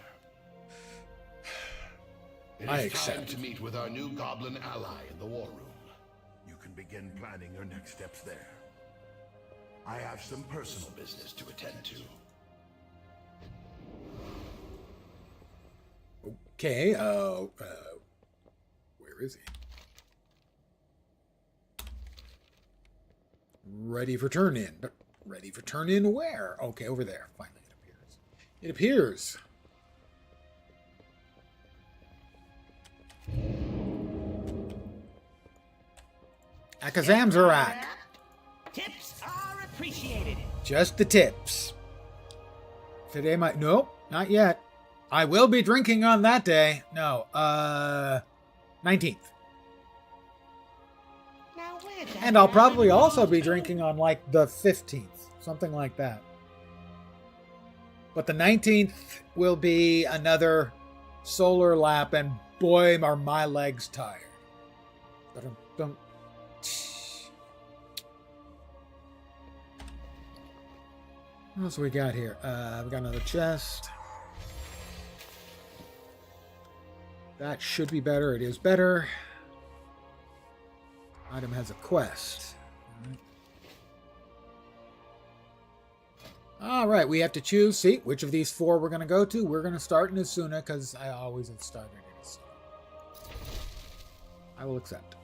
It I is accept. time to meet with our new goblin ally in the war room. You can begin planning your next steps there. I have some personal Business to attend to. Okay, where is he? Ready for turn in. But ready for turn in where? Okay, over there. Finally it appears. It appears. Akazamzarak. Tips are appreciated. Just the tips. Today might... Nope, not yet. I will be drinking on that day. No, 19th. Now, where's that And I'll probably rabbit also gone be to? drinking on like the 15th. Something like that. But the 19th will be another solar lap, and boy, are my legs tired. But don't. What else we got here? We got another chest. That should be better. It is better. Item has a quest. All right, we have to choose. See which of these four we're going to go to. We're going to start in Asuna because I always have started in Asuna. I will accept.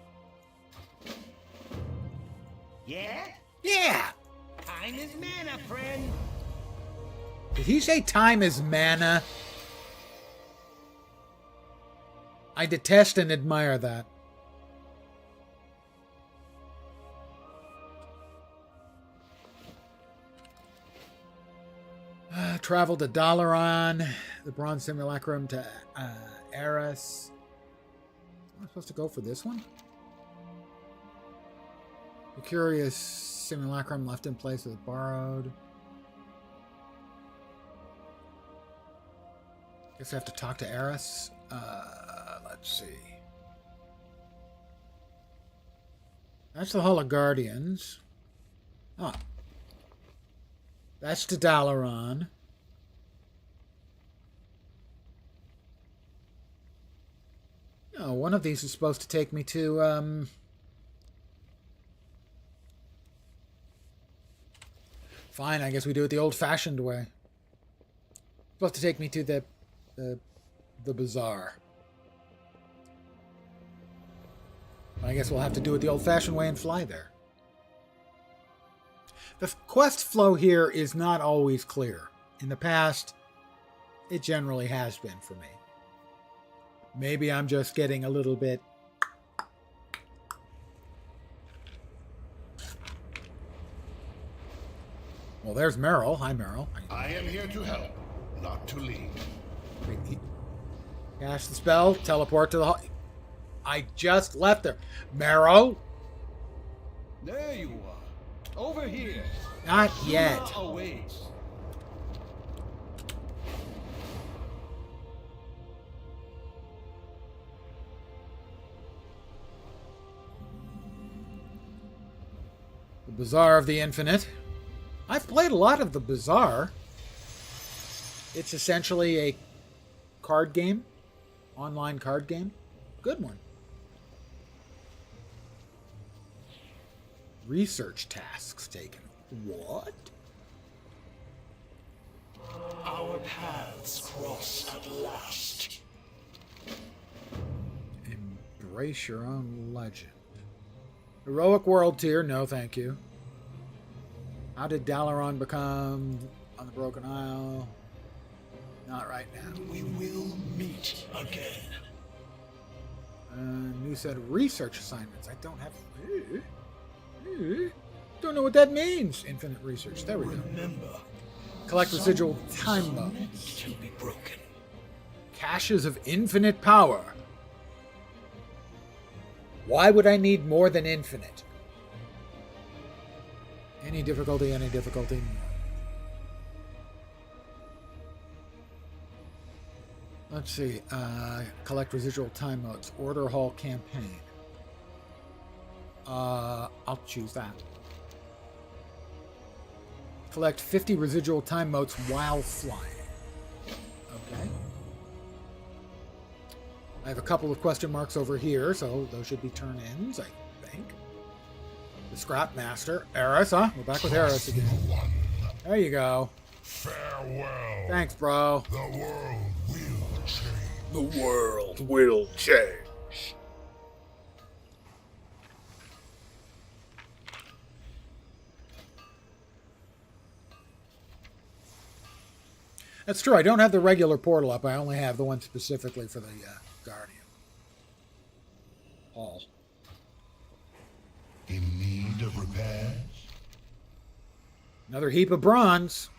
Yeah? Yeah! Time is mana, friend. Did he say time is mana? I detest and admire that. Travel to Dalaran, the Bronze Simulacrum to Eris. Am I supposed to go for this one? The curious simulacrum left in place with borrowed. Guess I have to talk to Eris. Let's see. That's the Hall of Guardians. Oh. That's to Dalaran. Oh, one of these is supposed to take me to, Fine, I guess we do it the old-fashioned way. Supposed to take me to the bazaar. I guess we'll have to do it the old-fashioned way and fly there. The quest flow here is not always clear. In the past, it generally has been for me. Maybe I'm just getting a little bit... Well, there's Meryl. Hi, Meryl. I am here to help, not to lead. Cast the spell, teleport to the hall. I just left there. Meryl? There you are. Over here. Not yet. Luna awaits. The Bazaar of the Infinite. I've played a lot of the Bazaar. It's essentially a card game. Online card game. Good one. Research tasks taken. What? Our paths cross at last. Embrace your own legend. Heroic world tier, no thank you. How did Dalaran become on the Broken Isle? Not right now. We will meet again. New set of research assignments. I don't have... Don't know what that means. Infinite research. There we go. Remember, collect residual time modes. To be broken. Caches of infinite power. Why would I need more than infinite? Any difficulty, any difficulty. Let's see. Collect residual time modes. Order Hall campaign. I'll choose that. Collect 50 residual time modes while flying. Okay. I have a couple of question marks over here, so those should be turn-ins, I think. The Scrap Master. Eris, huh? We're back with Eris again. There you go. Farewell. Thanks, bro. The world will change. The world will change. That's true. I don't have the regular portal up. I only have the one specifically for the Guardian Hall. In need of repairs? Another heap of bronze.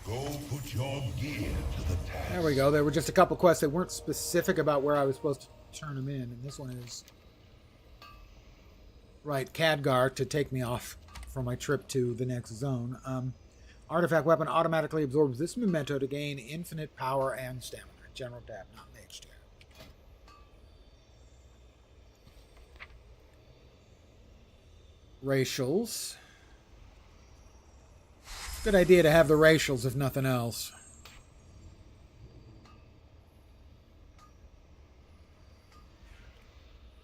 Go put your gear to the task. There we go. There were just a couple quests that weren't specific about where I was supposed to turn them in. And this one is... Right, Khadgar to take me off for my trip to the next zone. Artifact weapon automatically absorbs this memento to gain infinite power and stamina. General tab, not mage tab. Racials. Good idea to have the racials, if nothing else.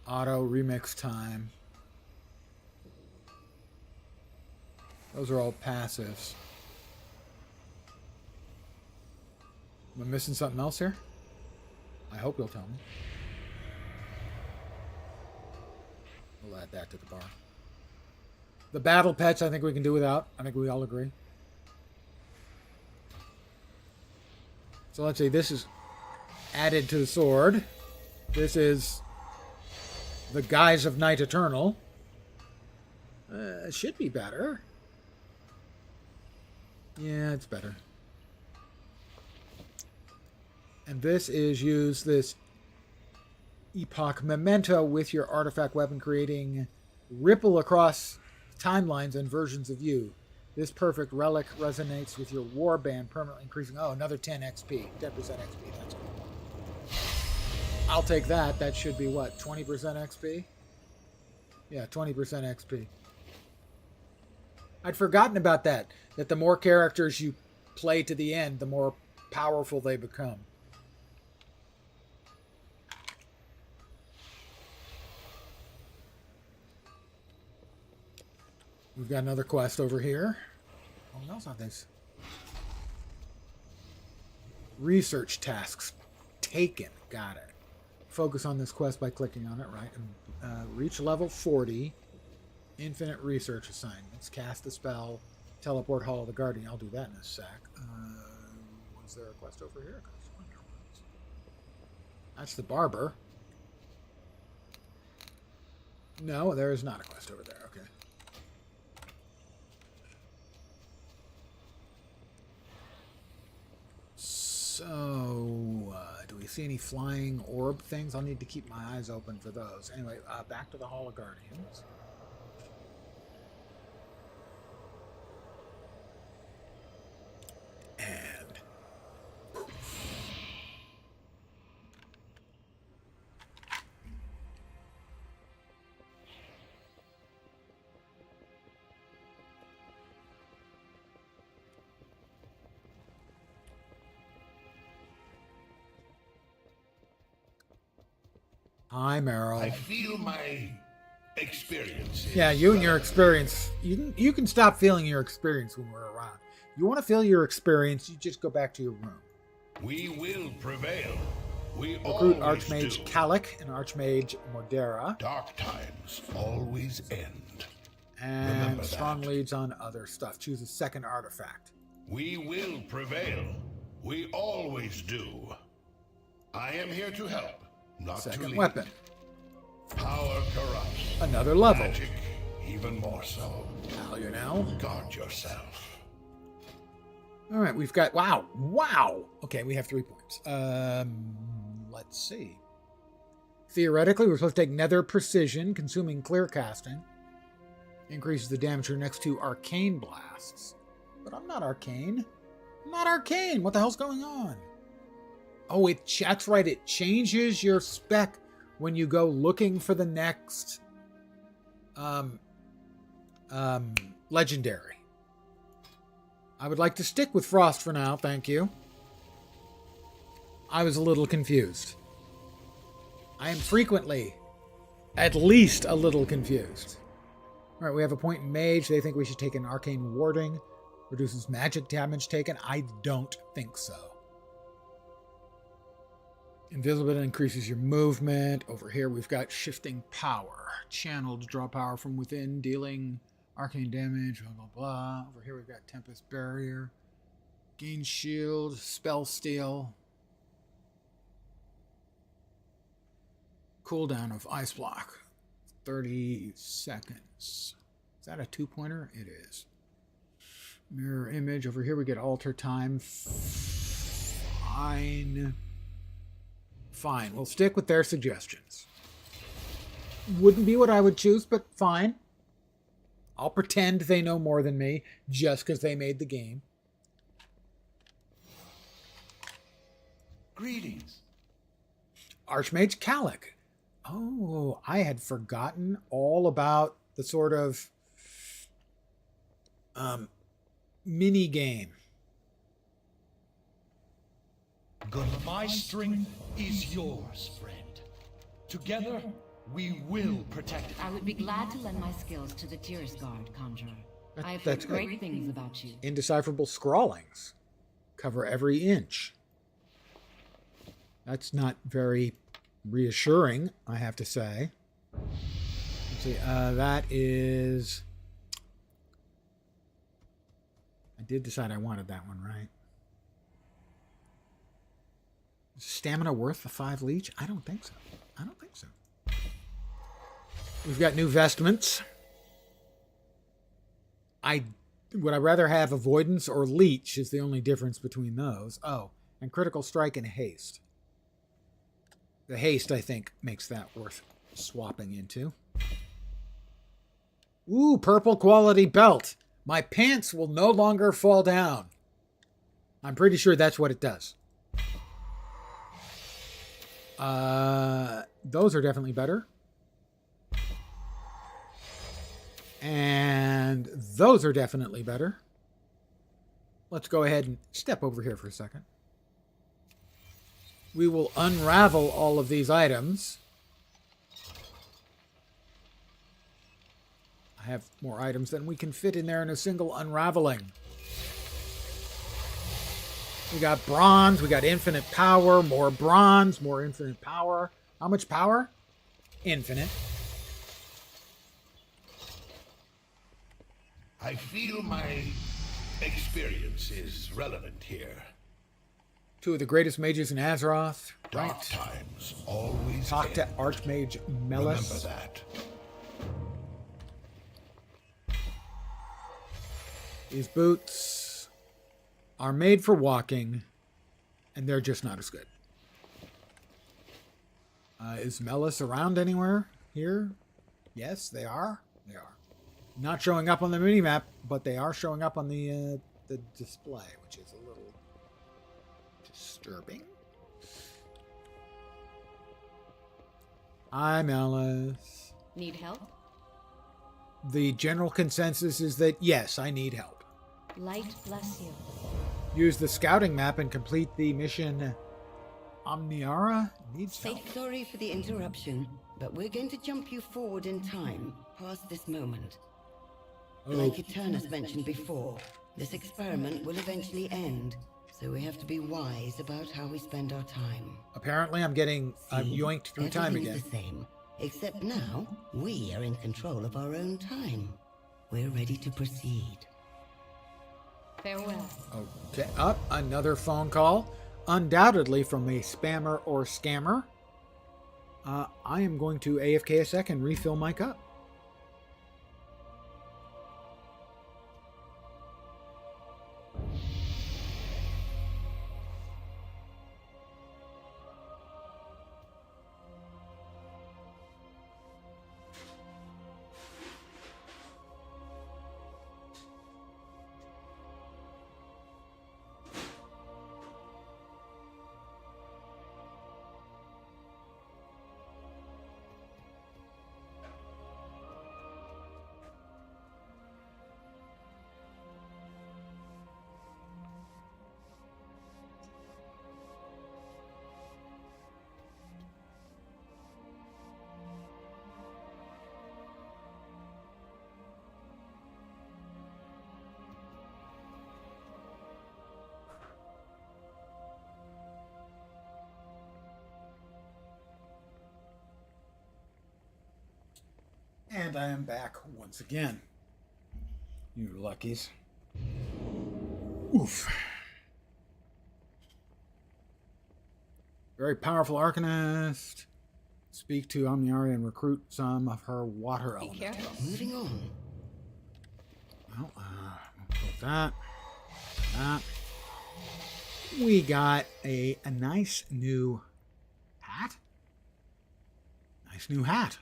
Auto remix time. Those are all passives. Am I missing something else here? I hope you'll tell me. We'll add that to the bar. The battle pets I think we can do without. I think we all agree. So let's see, this is added to the sword. This is the Guise of Night Eternal. It should be better. Yeah, it's better. And this is use this Epoch Memento with your artifact weapon, creating ripple across timelines and versions of you. This perfect relic resonates with your warband, permanently increasing. Oh, another 10 XP. 10% XP. That's good. I'll take that. That should be what? 20% XP? Yeah, 20% XP. I'd forgotten about that. That the more characters you play to the end, the more powerful they become. We've got another quest over here. What else are these? Research tasks taken. Got it. Focus on this quest by clicking on it, right? Reach level 40. Infinite research assignments. Cast the spell. Teleport Hall of the Guardian. I'll do that in a sec. Was there a quest over here? That's the barber. No, there is not a quest over there. Okay. So, do we see any flying orb things? I'll need to keep my eyes open for those. Anyway, back to the Hall of Guardians. And... Hi, Meryl. I feel my experience. Yeah, you and your experience. You can stop feeling your experience when we're around. You want to feel your experience, you just go back to your room. We will prevail. We Recruit always Archmage do. Kalik and Archmage Modera. Dark times always end. And Remember strong that. leads on other stuff. Choose a second artifact. We will prevail. We always do. I am here to help, not to Second lead. weapon. Power corrupts. Another level. Magic, even more so. Now you know. Guard yourself. All right, we've got... Wow! Okay, we have 3 points. Let's see. Theoretically, we're supposed to take Nether Precision, consuming clear casting. Increases the damage to your next 2 arcane blasts. But I'm not arcane. I'm not arcane! What the hell's going on? Oh, that's right. It changes your spec when you go looking for the next legendary. I would like to stick with Frost for now, thank you. I was a little confused. I am frequently, at least a little confused. All right, we have a point in Mage. They think we should take an Arcane Warding. Reduces magic damage taken. I don't think so. Invisibility increases your movement. Over here, we've got Shifting Power. Channel to draw power from within, dealing arcane damage, blah, blah, blah. Over here, we've got Tempest Barrier. Gain Shield, Spell Steal. Cooldown of Ice Block. 30 seconds. Is that a 2-pointer? It is. Mirror Image. Over here, we get Alter Time. Fine. Fine, we'll stick with their suggestions. Wouldn't be what I would choose, but fine. I'll pretend they know more than me, just because they made the game. Greetings. Archmage Kalik. Oh, I had forgotten all about the sort of mini game. My strength is yours, friend. Together, we will protect it. I would be glad to lend my skills to the Tears Guard, Conjurer. I have That's heard great things about you. Indecipherable scrawlings. Cover every inch. That's not very reassuring, I have to say. Let's see, that is... I did decide I wanted that one, right? Is stamina worth the 5 leech? I don't think so. I don't think so. We've got new vestments. Would I rather have avoidance or leech is the only difference between those. Oh, and critical strike and haste. The haste, I think, makes that worth swapping into. Ooh, purple quality belt. My pants will no longer fall down. I'm pretty sure that's what it does. Those are definitely better. And those are definitely better. Let's go ahead and step over here for a second. We will unravel all of these items. I have more items than we can fit in there in a single unraveling. We got bronze, we got infinite power, more bronze, more infinite power. How much power? Infinite. I feel my experience is relevant here. Two of the greatest mages in Azeroth. Dark times always Talk to end. Archmage Melis. Remember that. These boots are made for walking, and they're just not as good. Is Melis around anywhere here? Yes, they are. They are. Not showing up on the minimap, but they are showing up on the display, which is a little disturbing. Hi, Melis. Need help? The general consensus is that, yes, I need help. Light bless you. Use the scouting map and complete the mission. Omniara needs help. Sorry for the interruption, but we're going to jump you forward in time, past this moment. Like Eternus mentioned before, this experiment will eventually end, so we have to be wise about how we spend our time. Apparently, I'm getting yoinked through time again. Everything's the same, except now we are in control of our own time. We're ready to proceed. Farewell. Okay, up another phone call, undoubtedly from a spammer or scammer. I am going to AFK a sec and refill my cup. And I am back once again. You luckies. Oof. Very powerful Arcanist. Speak to Omniari and recruit some of her water elementals. Moving on. Well, with that. We got a nice new hat. Nice new hat.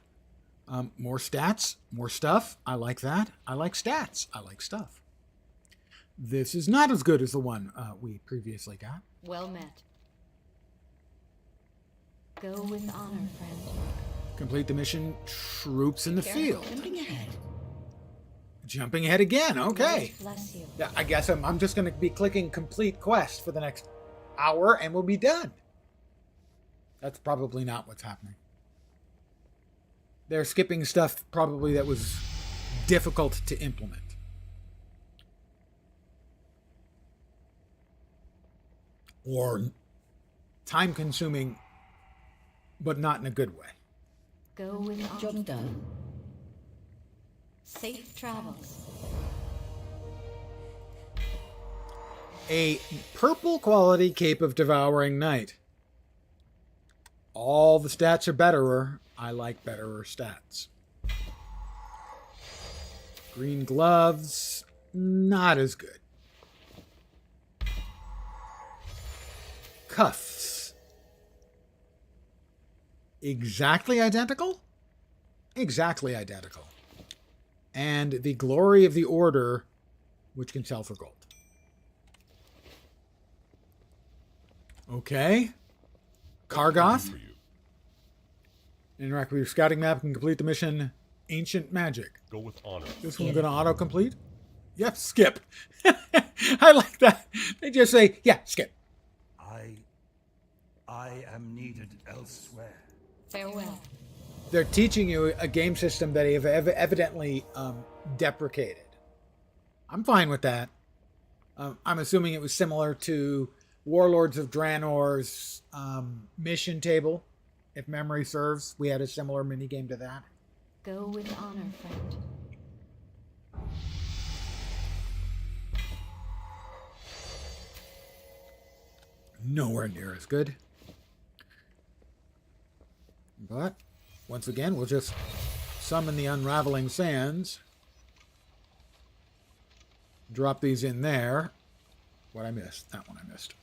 More stats, more stuff. I like that. I like stats. I like stuff. This is not as good as the one we previously got. Well met. Go with honor, friend. Complete the mission, troops in the field. Jumping ahead. Jumping ahead again, okay. Bless you. Yeah, I guess I'm just going to be clicking complete quest for the next hour and we'll be done. That's probably not what's happening. They're skipping stuff probably that was difficult to implement. Or time-consuming, but not in a good way. Go with honor. Job's done. Safe travels. A purple quality Cape of Devouring Night. All the stats are betterer. I like betterer stats. Green gloves, not as good. Cuffs. exactly identical? Exactly identical. And the glory of the order, which can sell for gold. Okay. Kargoth. Interact with your scouting map and complete the mission Ancient Magic. Go with honor. This one's going to auto-complete? Yep, skip. I like that. They just say, yeah, skip. I am needed elsewhere. Farewell. They're teaching you a game system that they have evidently deprecated. I'm fine with that. I'm assuming it was similar to Warlords of Draenor's mission table. If memory serves, we had a similar minigame to that. Go with honor, friend. Nowhere near as good. But, once again, we'll just summon the Unraveling Sands. Drop these in there. What I missed? That one I missed.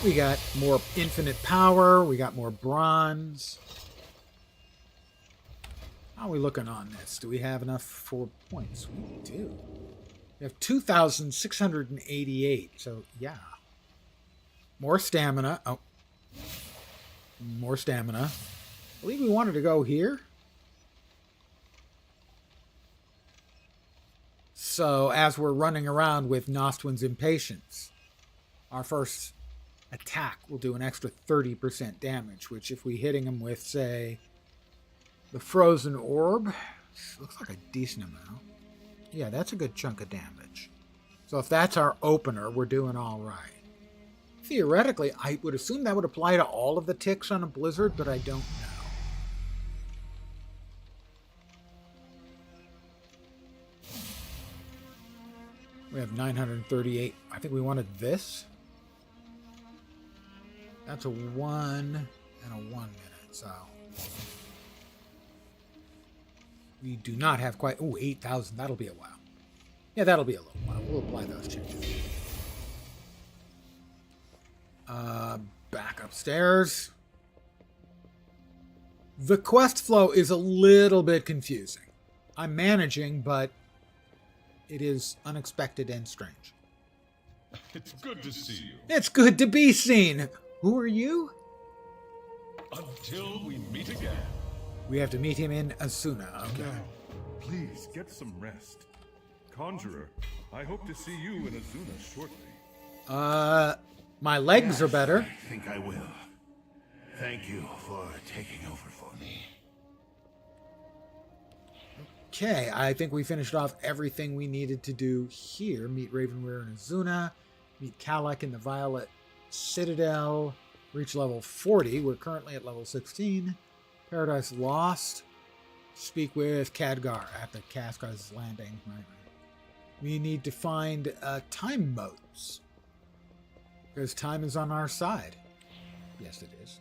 We got more infinite power. We got more bronze. How are we looking on this? Do we have enough for points? We do. We have 2,688. So, yeah. More stamina. Oh. More stamina. I believe we wanted to go here. So, as we're running around with Nostwin's Impatience, our first attack will do an extra 30% damage, which if we hitting him with, say, the Frozen Orb, looks like a decent amount. Yeah, that's a good chunk of damage. So if that's our opener, we're doing all right. Theoretically, I would assume that would apply to all of the ticks on a blizzard, but I don't know. We have 938. I think we wanted this. That's a 1 and a 1 minute, so... We do not have quite... Oh, 8,000. That'll be a while. Yeah, that'll be a little while. We'll apply those changes. Back upstairs. The quest flow is a little bit confusing. I'm managing, but it is unexpected and strange. It's good to see you. It's good to be seen. Who are you? Until we meet again. We have to meet him in Asuna. Okay. Now, please get some rest. Conjurer, I hope to see you in Asuna shortly. My legs are better. I think I will. Thank you for taking over for me. Okay, I think we finished off everything we needed to do here. Meet Ravenweir and Azuna. Meet Kalak in the Violet Citadel. Reach level 40. We're currently at level 16. Paradise Lost. Speak with Khadgar at the Casca's Landing. Right. We need to find time modes. Because time is on our side. Yes, it is.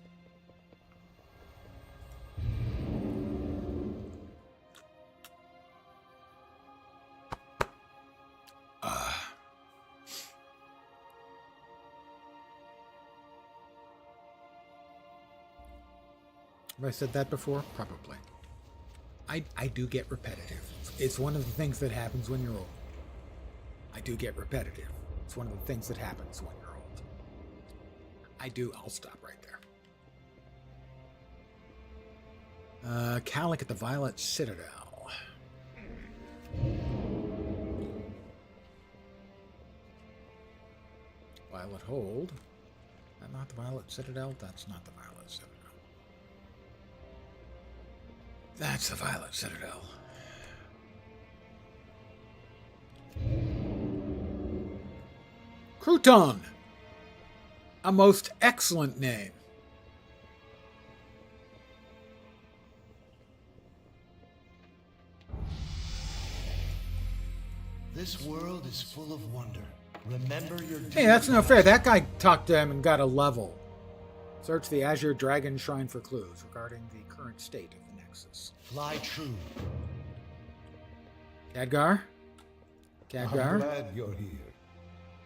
Have I said that before? Probably. I do get repetitive. It's one of the things that happens when you're old. I do get repetitive. It's one of the things that happens when you're old. I'll stop right there. Kalak at the Violet Citadel. Violet Hold. Is that not the Violet Citadel? That's not the Violet Citadel. That's the Violet Citadel. Crouton! A most excellent name. This world is full of wonder. Remember your... Hey, that's no fair. That guy talked to him and got a level. Search the Azure Dragon Shrine for clues regarding the current state of the Nexus. Fly true. Khadgar? I'm glad you're here.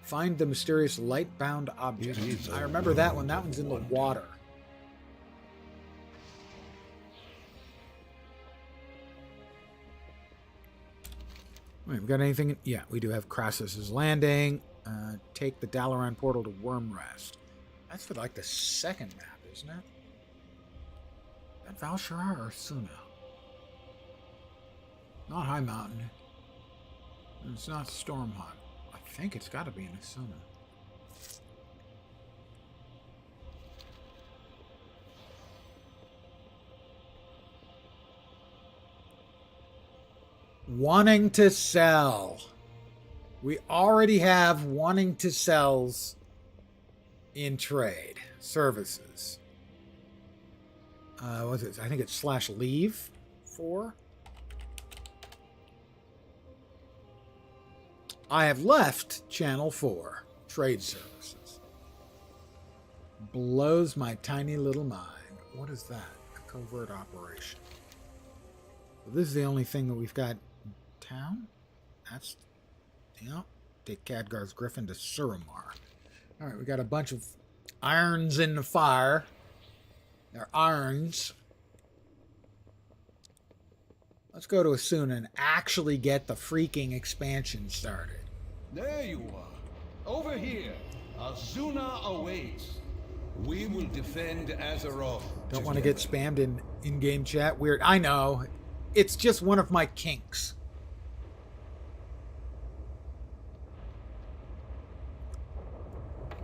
Find the mysterious light-bound object. I remember that one. That one's in the water. All right, we got anything? Yeah, we do have Crassus's Landing. Take the Dalaran portal to Wormrest. That's for like the second map, isn't it? That Val'sharah or Suna? Not High Mountain. It's not Stormhawk. I think it's got to be in Asuna. Wanting to sell. We already have wanting to sells in trade services. What's it? I think it's /leave 4. I have left channel 4 trade services. Blows my tiny little mind. What is that? A covert operation. Well, this is the only thing that we've got. Town? That's, take Khadgar's Griffin to Suramar. All right, we got a bunch of irons in the fire. They're irons. Let's go to Asuna and actually get the freaking expansion started. There you are. Over here. Azuna awaits. We will defend Azeroth. Don't want to get spammed in in-game chat. Weird. I know. It's just one of my kinks.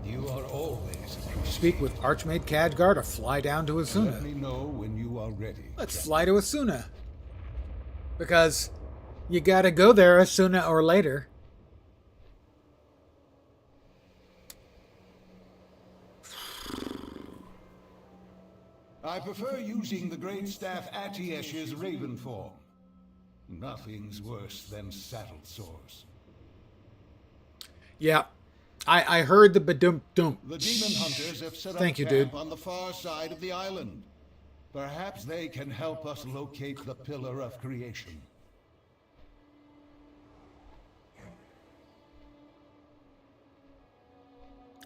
You are always. Speak with Archmage Khadgar to fly down to Asuna. Let me know when you are ready. Let's fly to Asuna. Because you gotta go there sooner or later. I prefer using the great staff Atiesh's raven form. Nothing's worse than saddle sores. Yeah. I heard the badum-dum. The demon hunters have set up Thank you, camp dude. on the far side of the island. Perhaps they can help us locate the Pillar of Creation.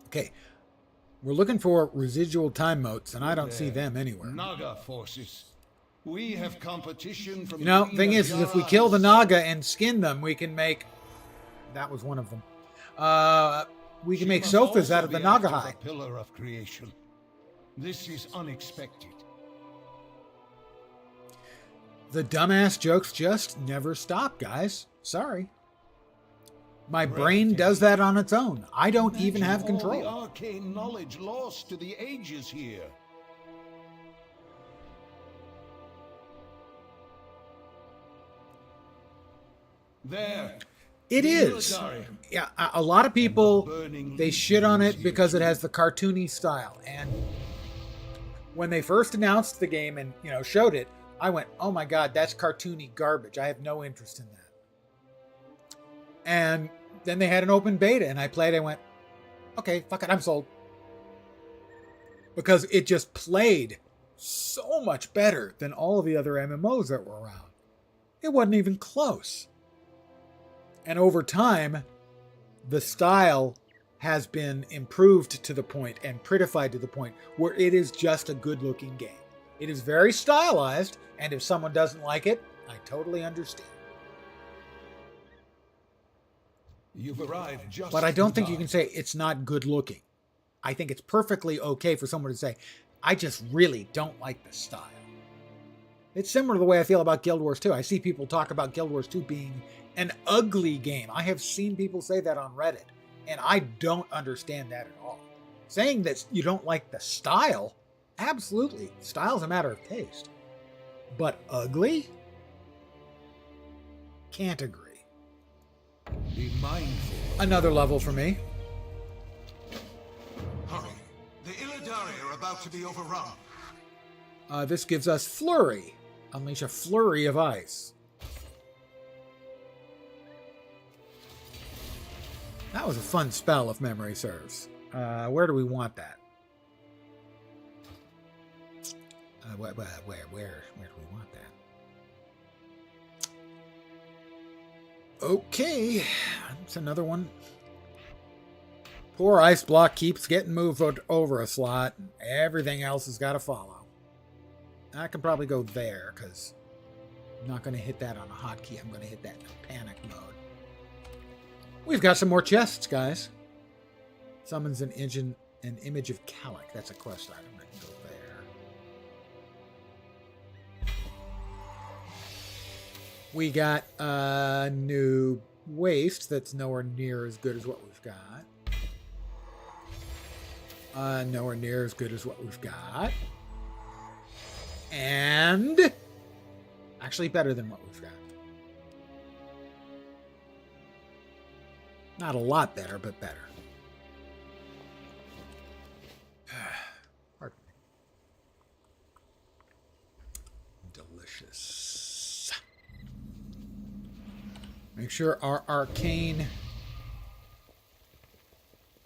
Okay. We're looking for residual time motes, and I don't see them anywhere. Naga forces. We have competition from... You know, thing is if we kill the Naga and skin them, we can make... That was one of them. We can make sofas out of the Naga hide. The Pillar of Creation. This is unexpected. The dumbass jokes just never stop, guys. Sorry. My brain does that on its own. I don't even have control. All the arcane knowledge lost to the ages here. There. It is. Yeah, a lot of people, they shit on it because it has the cartoony style. And when they first announced the game and, showed it, I went, oh my God, that's cartoony garbage. I have no interest in that. And then they had an open beta and I played. I went, okay, fuck it, I'm sold. Because it just played so much better than all of the other MMOs that were around. It wasn't even close. And over time, the style has been improved to the point and prettified to the point where it is just a good-looking game. It is very stylized, and if someone doesn't like it, I totally understand. You've arrived just But I don't think you can say it's not good-looking. I think it's perfectly okay for someone to say, I just really don't like the style. It's similar to the way I feel about Guild Wars 2. I see people talk about Guild Wars 2 being an ugly game. I have seen people say that on Reddit, and I don't understand that at all. Saying that you don't like the style, absolutely. Style's a matter of taste. But ugly? Can't agree. Be mindful. Another level for me. Hurry. The Illidari are about to be overrun. This gives us Flurry. Unleash a flurry of ice. That was a fun spell, if memory serves. Where do we want that? Where do we want that? Okay, that's another one. Poor ice block keeps getting moved over a slot, and everything else has got to follow. I can probably go there, because I'm not going to hit that on a hotkey. I'm going to hit that in panic mode. We've got some more chests, guys. Summons an image of Calic. That's a quest item. I can go there. We got a new waste that's nowhere near as good as what we've got. Nowhere near as good as what we've got. And actually better than what we've got. Not a lot better, but better. Pardon me. Delicious. Make sure our arcane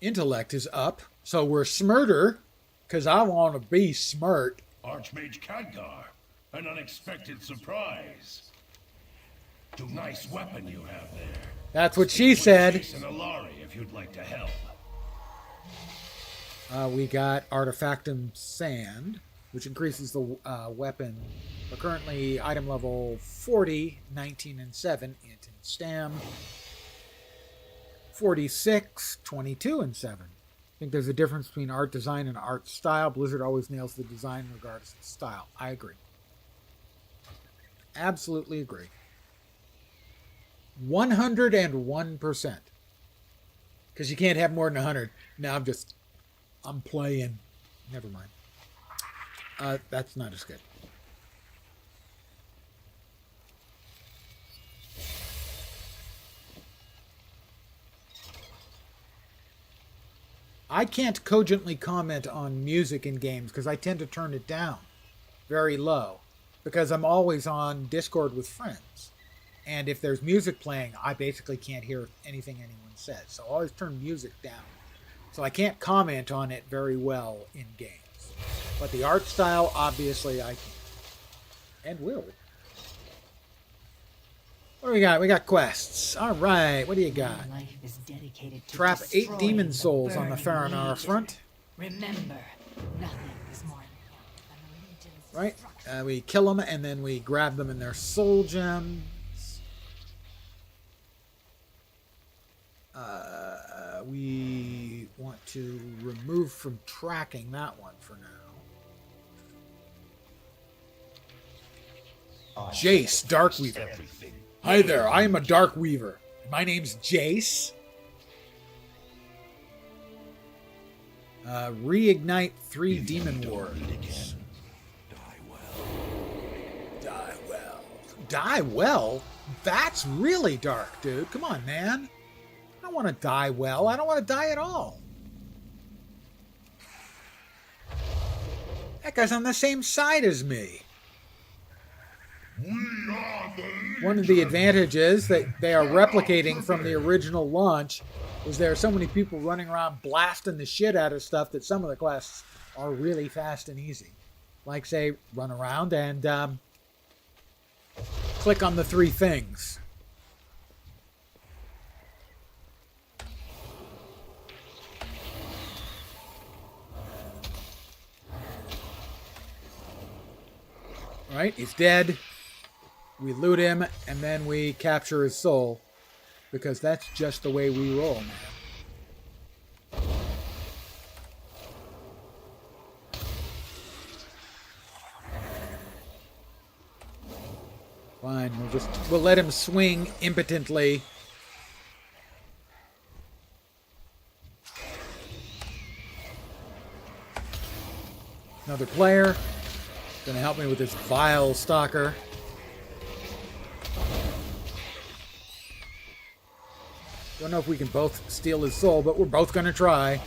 intellect is up. So we're smarter, because I want to be smart. Archmage Khadgar, an unexpected surprise. Nice weapon you have there. That's what she said. Jason Alari, if you'd like to help. We got Artifactum Sand, which increases the weapon. We're currently item level 40, 19 and 7, int and stam. 46, 22 and 7. I think there's a difference between art design and art style. Blizzard always nails the design regardless of style. I agree. Absolutely agree. 101%. Because you can't have more than 100. Now I'm playing. Never mind. That's not as good. I can't cogently comment on music in games because I tend to turn it down very low because I'm always on Discord with friends. And if there's music playing, I basically can't hear anything anyone says. So I always turn music down. So I can't comment on it very well in games. But the art style, obviously, I can. And will. What do we got? We got quests. All right. What do you got? Life is dedicated to Trap 8 destroying demon the souls on the burning Faranara legion. front. Remember, nothing is more important than the legion's Right? destruction. We kill them and then we grab them in their soul gems. We want to remove from tracking that one for now. Jace, Darkweaver. Hi there, I am a Darkweaver. My name's Jace. Reignite 3 demon wards. Die well. Die well? That's really dark, dude. Come on, man. I don't want to die well. I don't want to die at all. That guy's on the same side as me. One of the advantages that they are replicating from the original launch is there are so many people running around blasting the shit out of stuff that some of the quests are really fast and easy. Like, say, run around and click on the 3 things. Right, he's dead. We loot him, and then we capture his soul. Because that's just the way we roll, man. Fine, we'll let him swing impotently. Another player. Gonna help me with this vile stalker. Don't know if we can both steal his soul, but we're both gonna try.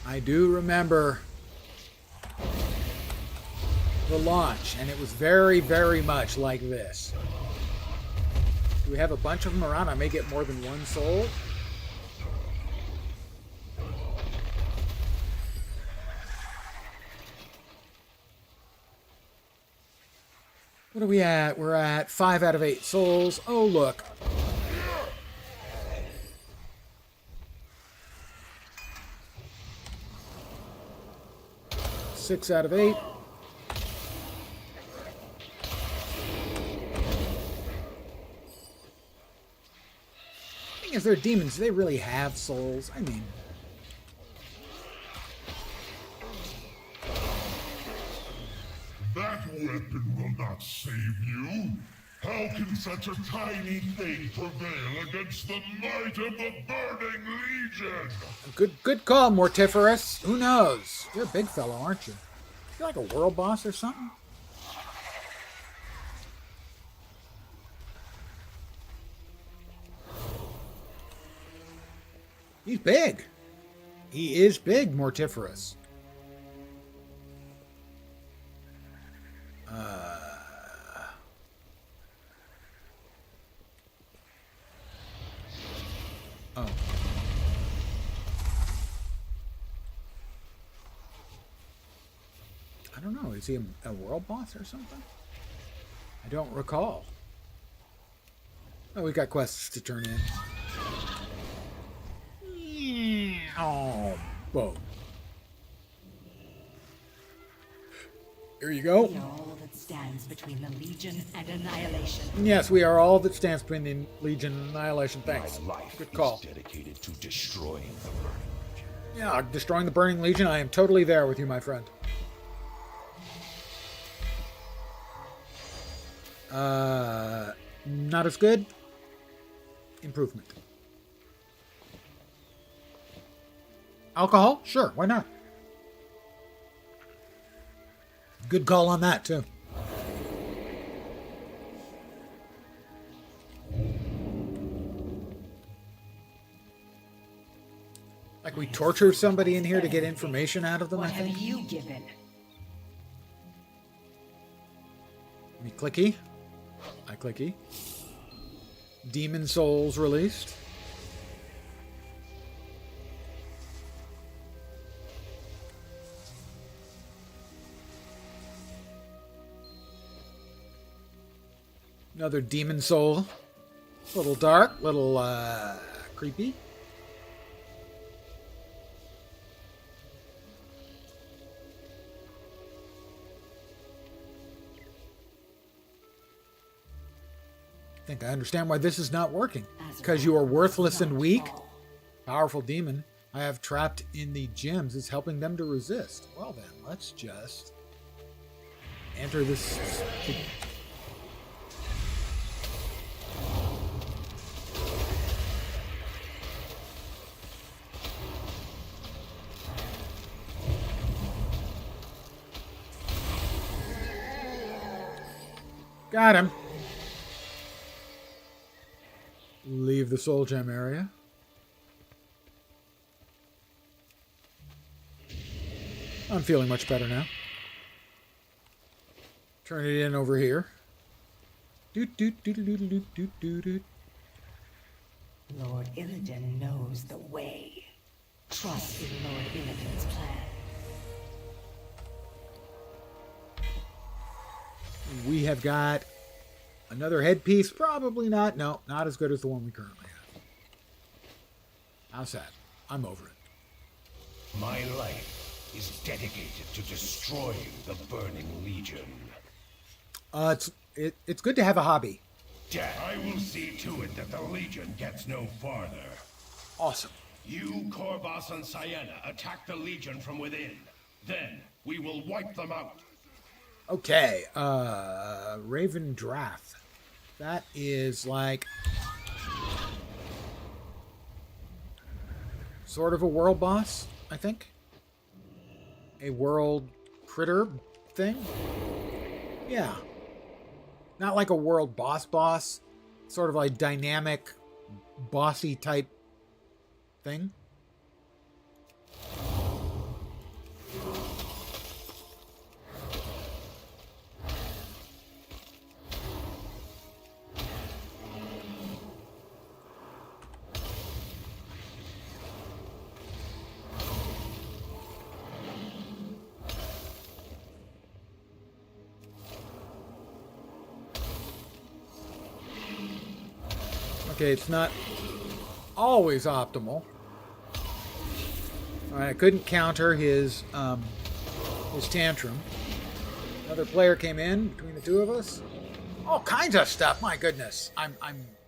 I do remember the launch, and it was very, very much like this. Do we have a bunch of them around? I may get more than 1 soul. What are we at? We're at 5 out of 8 souls. Oh, look. 6 out of 8. Thing is, they're demons. Do they really have souls? I mean... That weapon will not save you. How can such a tiny thing prevail against the might of the Burning Legion? Good call, Mortiferous. Who knows? You're a big fellow, aren't you? You're like a world boss or something? He's big. He is big, Mortiferous. Oh. I don't know. Is he a world boss or something? I don't recall. Oh, we got quests to turn in. Oh, whoa. Here you go. We are all that stands between the Legion and annihilation. Yes, we are all that stands between the Legion and annihilation. Thanks. My life Good call. is dedicated to destroying the Burning Legion. Yeah, destroying the Burning Legion. I am totally there with you, my friend. Not as good. Improvement. Alcohol? Sure, why not? Good call on that, too. Like we torture somebody in here to get information out of them, I think. What have you given? Me clicky. I clicky. Demon souls released. Another demon soul. Little dark, little creepy. I think I understand why this is not working. Because you are worthless and weak. Powerful demon I have trapped in the gems is helping them to resist. Well then, let's just enter this. Got him. Leave the soul gem area. I'm feeling much better now. Turn it in over here. Doot doot doot doot doot doot doot doot. Lord Illidan knows the way. Trust in Lord Illidan's plan. We have got another headpiece. Probably not. No, not as good as the one we currently have. How's that? I'm over it. My life is dedicated to destroying the Burning Legion. It's good to have a hobby. I will see to it that the Legion gets no farther. Awesome. You, Korvas, and Sienna attack the Legion from within. Then we will wipe them out. Okay, Raven Drath. That is like sort of a world boss, I think. A world critter thing. Yeah. Not like a world boss. Sort of like dynamic, bossy type thing. Okay, it's not always optimal. Alright, I couldn't counter his his tantrum. Another player came in between the two of us. All kinds of stuff. My goodness. I'm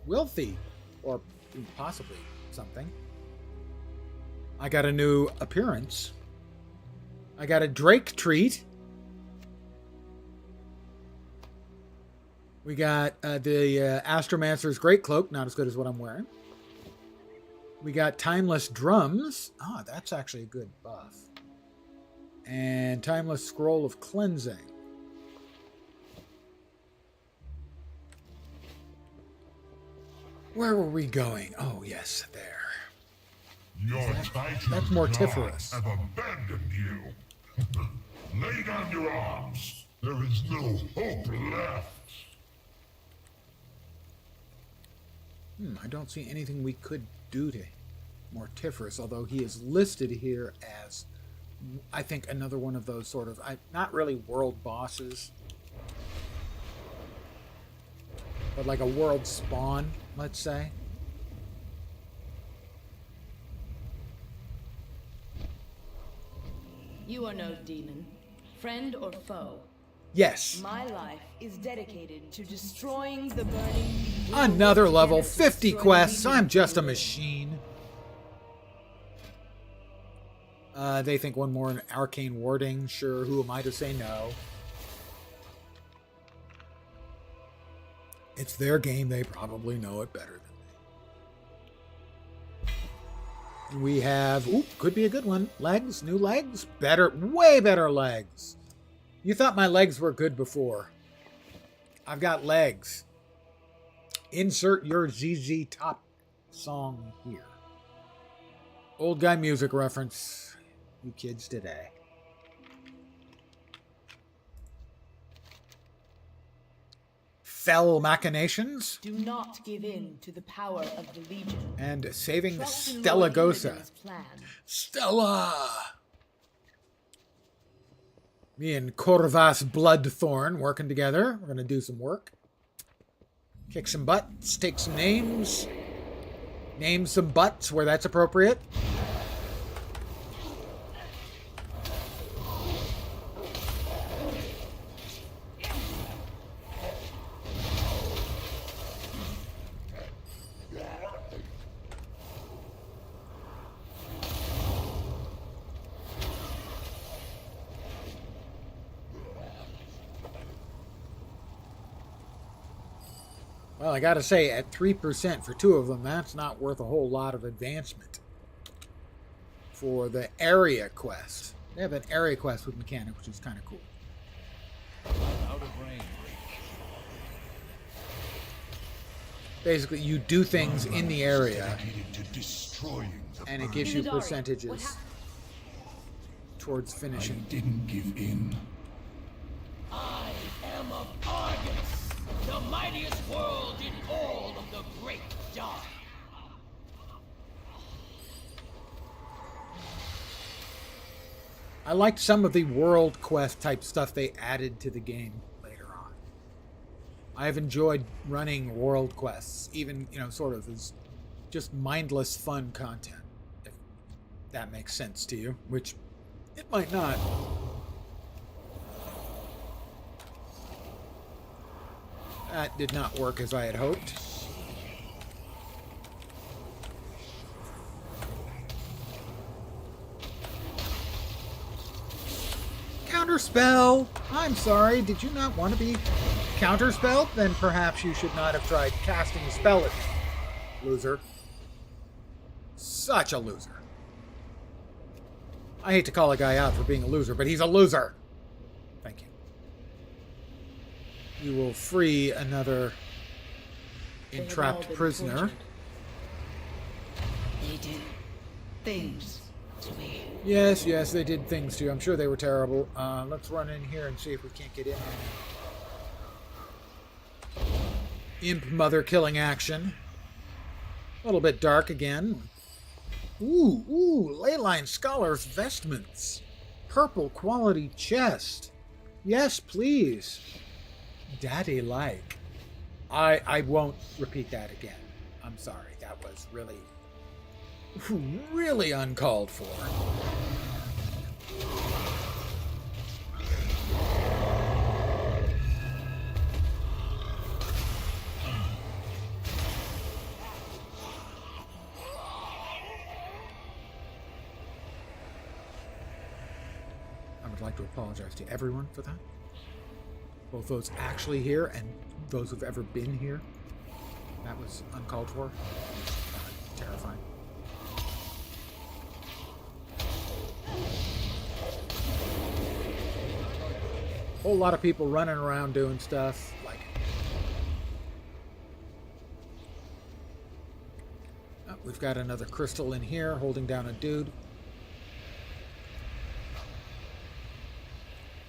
wealthy. Or possibly something. I got a new appearance. I got a Drake treat. We got the Astromancer's Great Cloak. Not as good as what I'm wearing. We got Timeless Drums. Ah, that's actually a good buff. And Timeless Scroll of Cleansing. Where were we going? Oh, yes, there. Your That's mortiferous. have abandoned you. Lay down your arms. There is no hope left. I don't see anything we could do to Mortiferous, although he is listed here as, I think, another one of those sort of, not really world bosses, but like a world spawn, let's say. You are no demon, friend or foe. Yes. My life is dedicated to destroying the burning. Another level, 50 quests. I'm just a machine. They think one more in arcane warding. Sure, who am I to say no? It's their game. They probably know it better than me. We have, could be a good one. Legs, new legs, better, way better legs. You thought my legs were good before. I've got legs. Insert your ZZ Top song here. Old guy music reference. You kids today. Fell Machinations. Do not give in to the power of the Legion. And Saving Trust in Stella Lord Gosa. Illidan's plan. Stella! Me and Corvas Bloodthorn working together. We're going to do some work. Kick some butts, take some names. Name some butts where that's appropriate. Well, I gotta say, at 3% for two of them, that's not worth a whole lot of advancement. For the area quest. They have an area quest with mechanic, which is kind of cool. Out of range. Basically, you do things in the area, and it gives you percentages towards finishing. I didn't give in. I am of Argus, the mightiest world in all of the great dark. I liked some of the world quest type stuff they added to the game later on. I've enjoyed running world quests, even, sort of as just mindless fun content, if that makes sense to you, which it might not. That did not work as I had hoped. Counterspell! I'm sorry, did you not want to be counterspelled? Then perhaps you should not have tried casting a spell at me. Loser. Such a loser. I hate to call a guy out for being a loser, but he's a loser! Thank you. You will free another entrapped prisoner. They did things to me. Yes, they did things to you. I'm sure they were terrible. Let's run in here and see if we can't get in there. Imp mother killing action. A little bit dark again. Ooh, Leyline Scholar's vestments. Purple quality chest. Yes, please. Daddy like. I won't repeat that again. I'm sorry. That was really uncalled for. like to apologize to everyone for that. Both those actually here and those who've ever been here. That was uncalled for. Terrifying. Whole lot of people running around doing stuff. Like it. Oh, we've got another crystal in here holding down a dude.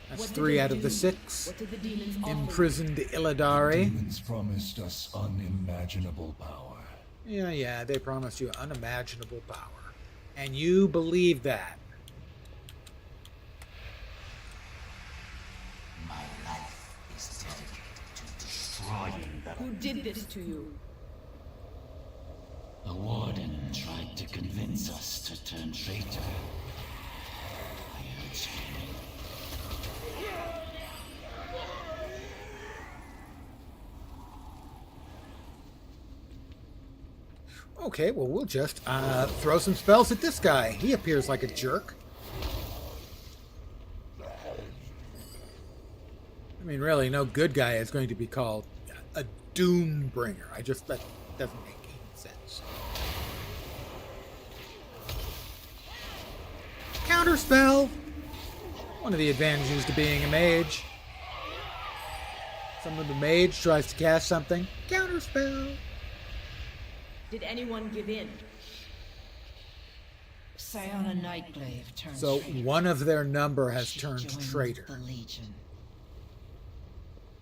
That's 3 out of the 6. What did the demons Imprisoned Illidari. Demons promised us unimaginable power. Yeah, they promised you unimaginable power. And you believe that. My life is dedicated to destroying them. Who did this to you? The Warden tried to convince us to turn traitor. I heard screaming. Okay, well, we'll just throw some spells at this guy. He appears like a jerk. I mean, really, no good guy is going to be called a Doombringer. That doesn't make any sense. Counterspell! One of the advantages to being a mage. Someone the mage tries to cast something. Counterspell! Did anyone give in? Sayana Nightglaive turned So traitor. one of their number has turned Joined traitor. The Legion.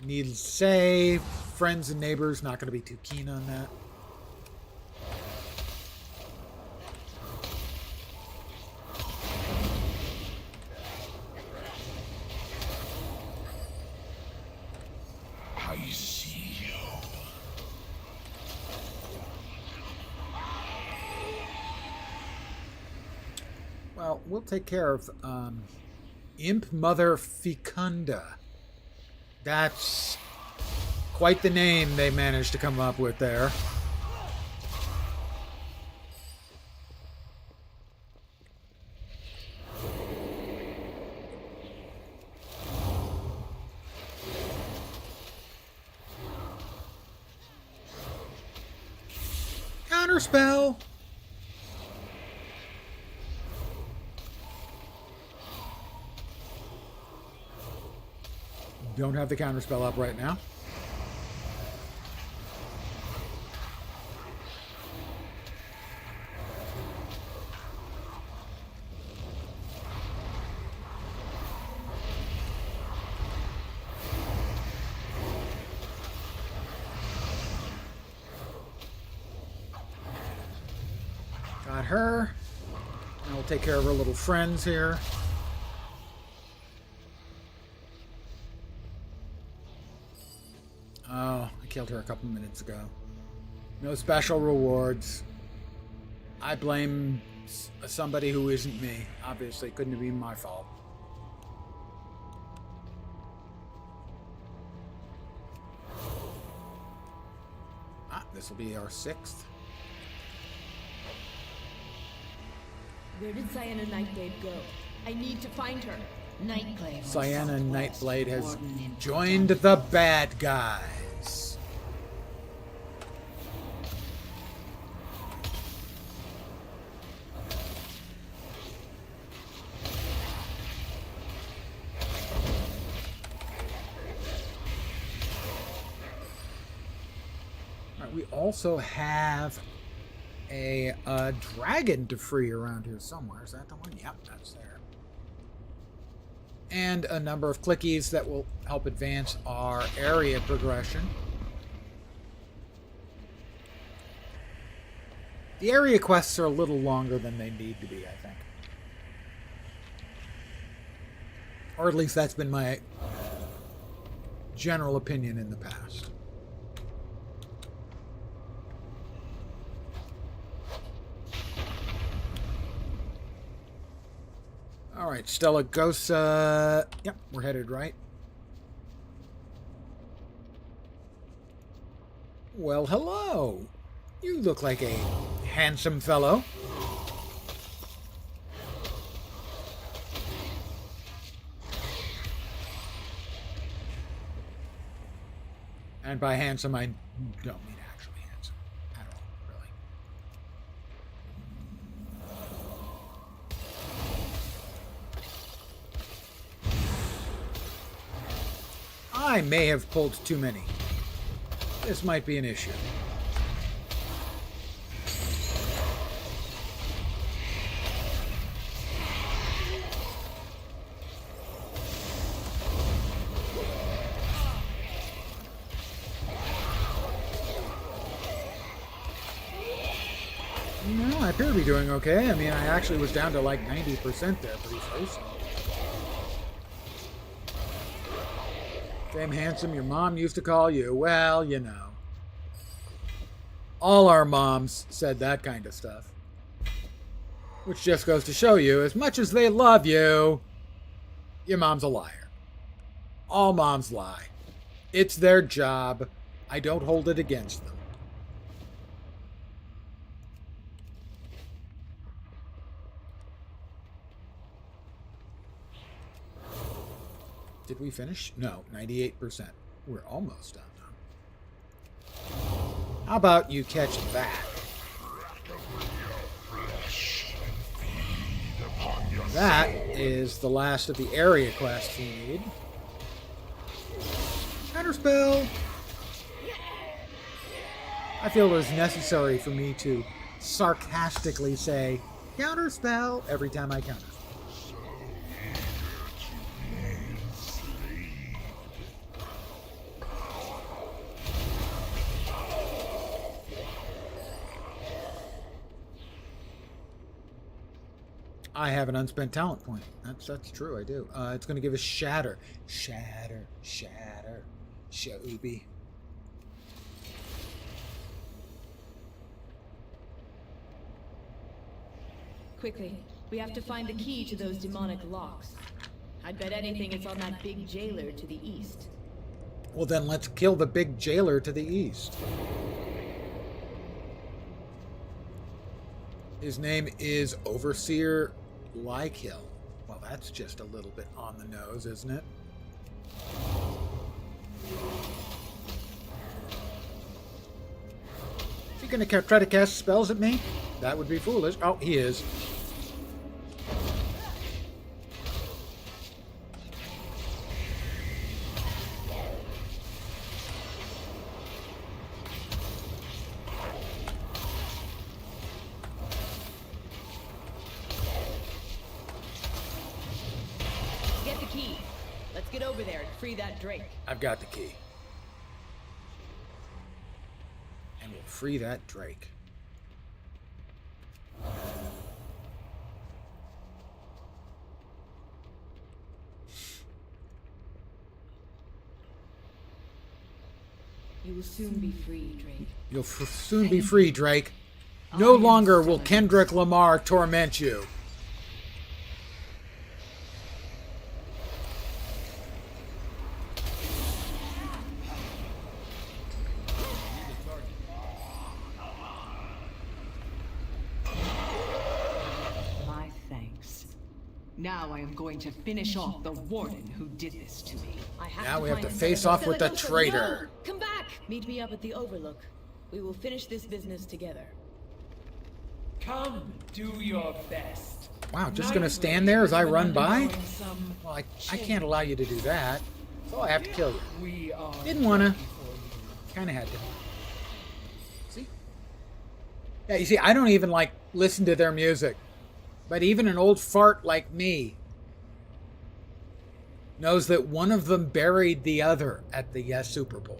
Needless to say, friends and neighbors not going to be too keen on that. I see you. Well, we'll take care of Imp Mother Fecunda. That's quite the name they managed to come up with there. Counterspell! Don't have the counterspell up right now. Got her. And we'll take care of her little friends here. Oh, I killed her a couple minutes ago. No special rewards. I blame somebody who isn't me. Obviously, couldn't have been my fault. This will be our 6th. Where did Sayana Nightglaive go? I need to find her. Nightglaive. Sayana Nightblade has joined the bad guys. All right, we also have a dragon to free around here somewhere. Is that the one? Yep, that's there. And a number of clickies that will help advance our area progression. The area quests are a little longer than they need to be, I think. Or at least that's been my general opinion in the past. All right, Stella Gosa. Yep, we're headed right. Well, hello. You look like a handsome fellow. And by handsome, I don't mean actually handsome at all, really. I may have pulled too many. This might be an issue. No, I appear to be doing okay. I mean, I actually was down to like 90% there pretty close. Same handsome your mom used to call you. Well, you know. All our moms said that kind of stuff. Which just goes to show you, as much as they love you, your mom's a liar. All moms lie. It's their job. I don't hold it against them. Did we finish? No, 98%. We're almost done now. How about you catch that? That is the last of the area quests we need. Counterspell! I feel it was necessary for me to sarcastically say counterspell every time I counterspell. I have an unspent talent point. That's true, I do. It's going to give us Shatter. Shatter. Shoubi. Quickly, we have to find the key to those demonic locks. I'd bet anything it's on that big jailer to the east. Well, then let's kill the big jailer to the east. His name is Overseer Lykill. Well, that's just a little bit on the nose, isn't it? Is he going to try to cast spells at me? That would be foolish. Oh, he is. Get the key. Let's get over there and free that Drake. I've got the key. And we'll free that Drake. You will soon be free, Drake. You'll soon be free, Drake. No longer will Kendrick Lamar torment you. My thanks. Now I am going to finish off the warden who did this to me. Now we have to face off with the traitor. No! Come back! Meet me up at the Overlook. We will finish this business together. Come, do your best. Wow, just gonna stand there as I run by? Well, I can't allow you to do that. So I have to kill you. Didn't wanna. Kinda had to. See? Yeah, you see, I don't even, like, listen to their music. But even an old fart like me knows that one of them buried the other at the Super Bowl.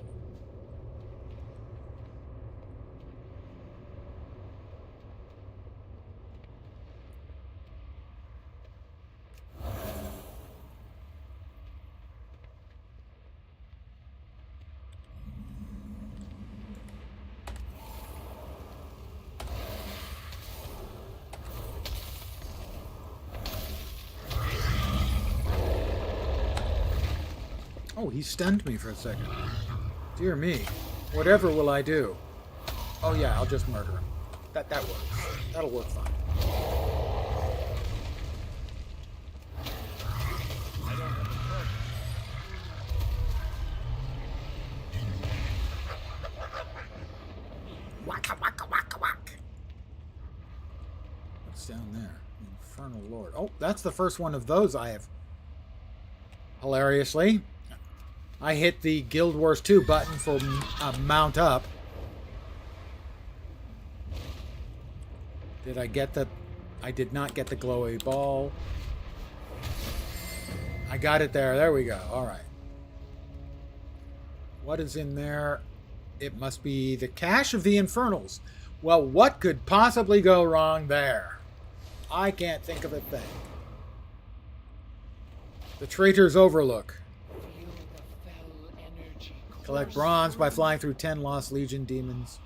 Oh, he stunned me for a second. Dear me. Whatever will I do? Oh yeah, I'll just murder him. That works. That'll work fine. Lord. Oh, that's the first one of those I have. Hilariously, I hit the Guild Wars 2 button for mount up. Did I get the... I did not get the glowy ball. I got it there. There we go. All right. What is in there? It must be the Cache of the Infernals. Well, what could possibly go wrong there? I can't think of a thing. The Traitor's Overlook. Collect bronze by flying through 10 Lost Legion demons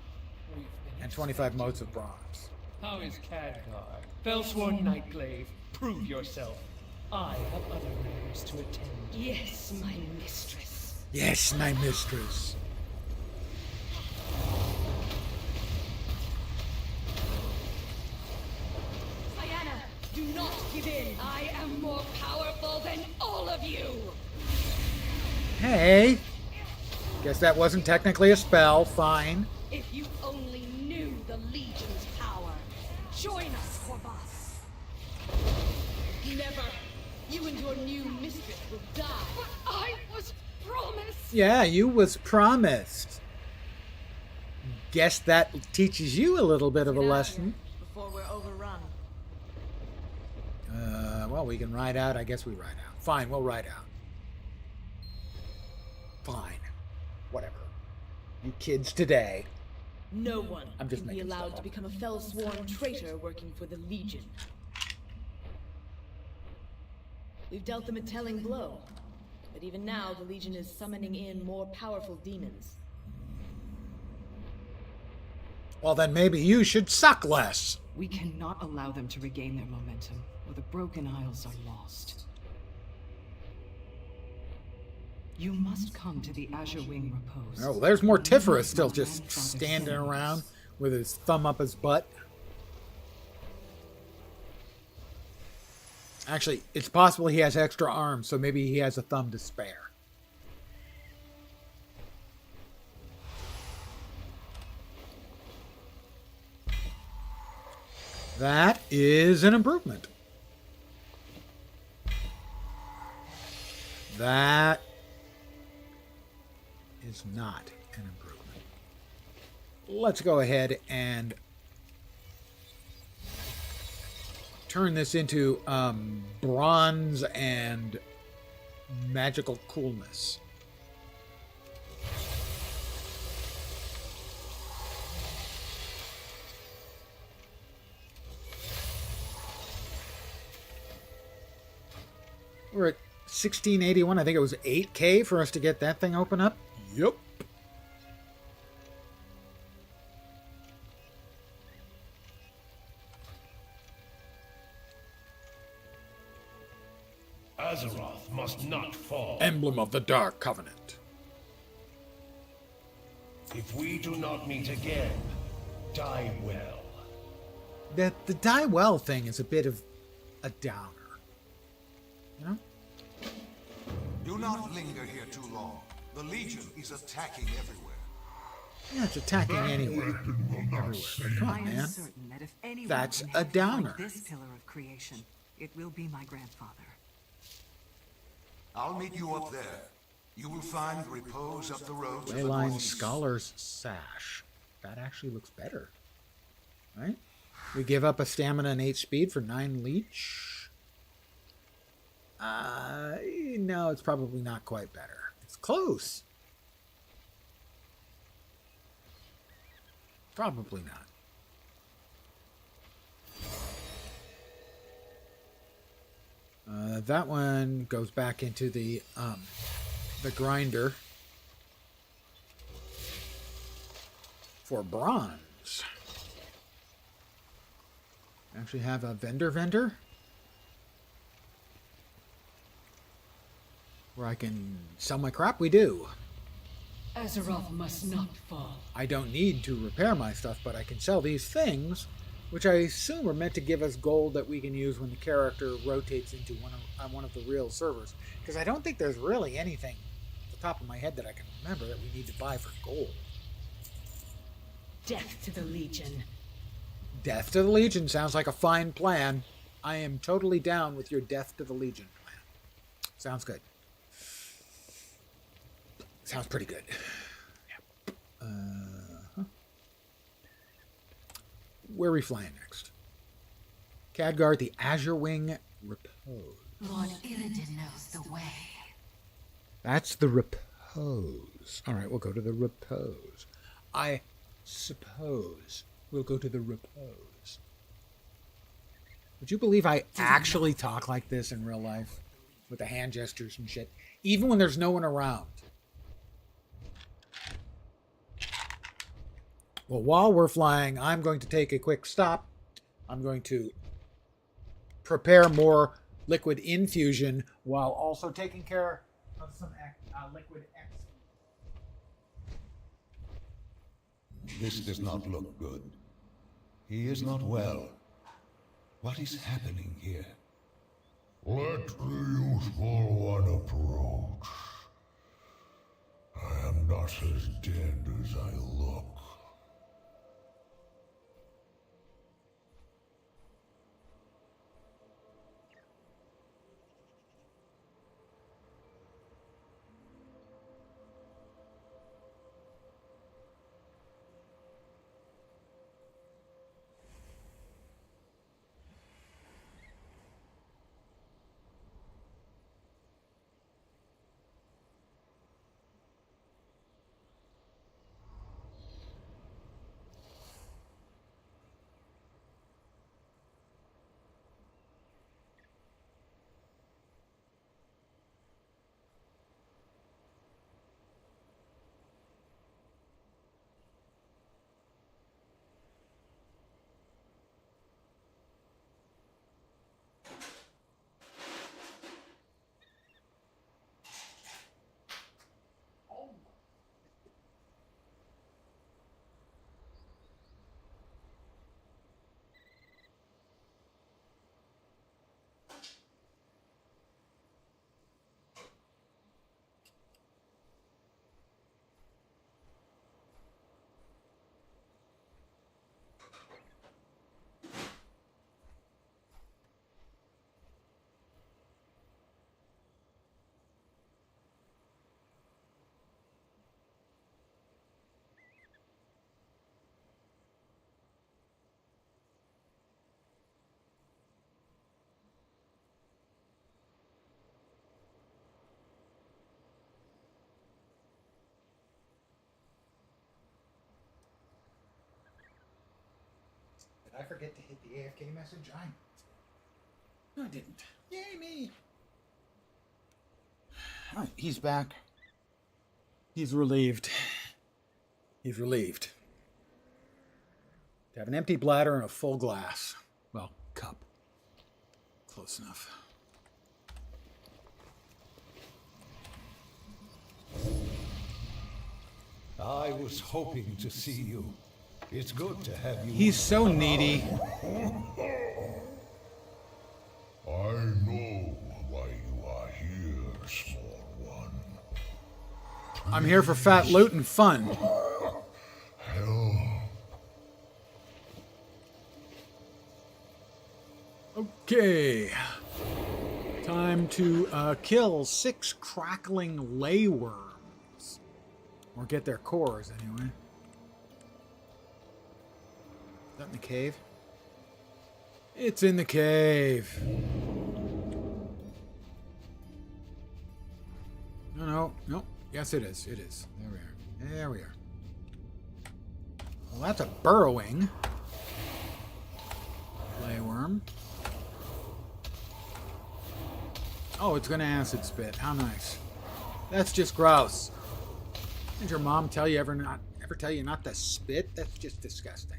and 25 motes of bronze. How is Khadgar? Fellsworn Nightglaive, prove yourself. I have other matters to attend. Yes, my mistress. Yes, my mistress. Diana, do not give in. I am more powerful than all of you. Hey. Guess that wasn't technically a spell. Fine. If you only knew the Legion's power. Join us, Corvus. Never. You and your new mistress will die. But I was promised. Yeah, you was promised. Guess that teaches you a little bit of a lesson. Before we're overrun. Well, we can ride out. I guess we ride out. Fine, we'll ride out. Fine. Whatever. You kids today. No one I'm just can be making allowed stuff to up. become a fell-sworn traitor working for the Legion. We've dealt them a telling blow, but even now the Legion is summoning in more powerful demons. Well, then maybe you should suck less. We cannot allow them to regain their momentum, or the Broken Isles are lost. You must come to the Azure Wing Repose. Oh, there's more Tiferus still just standing around with his thumb up his butt. Actually, it's possible he has extra arms, so maybe he has a thumb to spare. That is an improvement. That is not an improvement. Let's go ahead and turn this into bronze and magical coolness. We're at 1681. I think it was 8K for us to get that thing open up. Yep. Azeroth must not fall. Emblem of the Dark Covenant. If we do not meet again, die well. The die well thing is a bit of a downer. You know? Do not linger here too long. The Legion is attacking everywhere. Yeah, it's attacking anywhere. Everywhere. Come I on, am man. certain that if anyone That's can a help downer. find this pillar of creation, it will be my grandfather. I'll meet you up there. You will find repose up the road to the Leyline northeast. Scholar's Sash. That actually looks better. Right? We give up a stamina and 8 speed for 9 leech. No, it's probably not quite better. It's close. Probably not. That one goes back into the grinder for bronze. Actually have a vendor where I can sell my crap. We do. Azeroth must not fall. I don't need to repair my stuff, but I can sell these things, which I assume are meant to give us gold that we can use when the character rotates into one of the real servers. Because I don't think there's really anything off the top of my head that I can remember that we need to buy for gold. Death to the Legion. Death to the Legion sounds like a fine plan. I am totally down with your death to the Legion plan. Sounds good. Sounds pretty good. Where are we flying next? Khadgar, the Azure Wing Repose. Lord Illidan knows the way. That's the Repose. All right, we'll go to the Repose. I suppose we'll go to the Repose. Would you believe I actually talk like this in real life? With the hand gestures and shit. Even when there's no one around. Well, while we're flying, I'm going to take a quick stop. I'm going to prepare more liquid infusion while also taking care of some liquid X. This does not look good. He is not well. What is happening here? Let the useful one approach. I am not as dead as I look. Did I forget to hit the AFK message? No, I didn't. Yay me! All right, he's back. He's relieved. He's relieved. To have an empty bladder and a full glass. Well, cup. Close enough. I was hoping to see you. It's good to have you. He's so needy. I know why you are here, small one. I'm here for fat loot and fun. Hell. Okay. Time to kill 6 crackling layworms. Or get their cores, anyway. Is that in the cave? It's in the cave. No. Yes, it is. It is. There we are. There we are. Well, that's a burrowing layworm. Oh, it's gonna acid spit. How nice. That's just gross. Did your mom tell you ever tell you not to spit? That's just disgusting.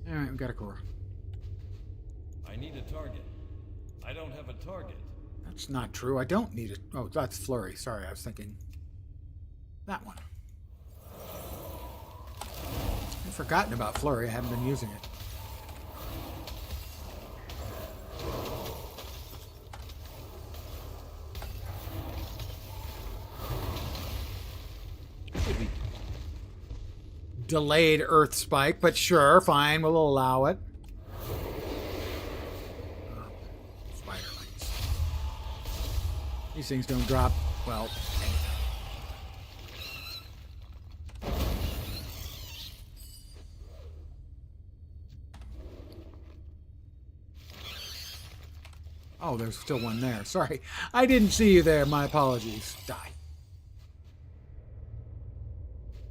All right, we got a core. I need a target. I don't have a target. That's not true. I don't need it. Oh, that's Flurry. Sorry, I was thinking that one. I've forgotten about Flurry. I haven't been using it. Delayed Earth Spike, but sure, fine, we'll allow it. These things don't drop, well, anything. Oh, there's still one there. Sorry. I didn't see you there. My apologies. Die.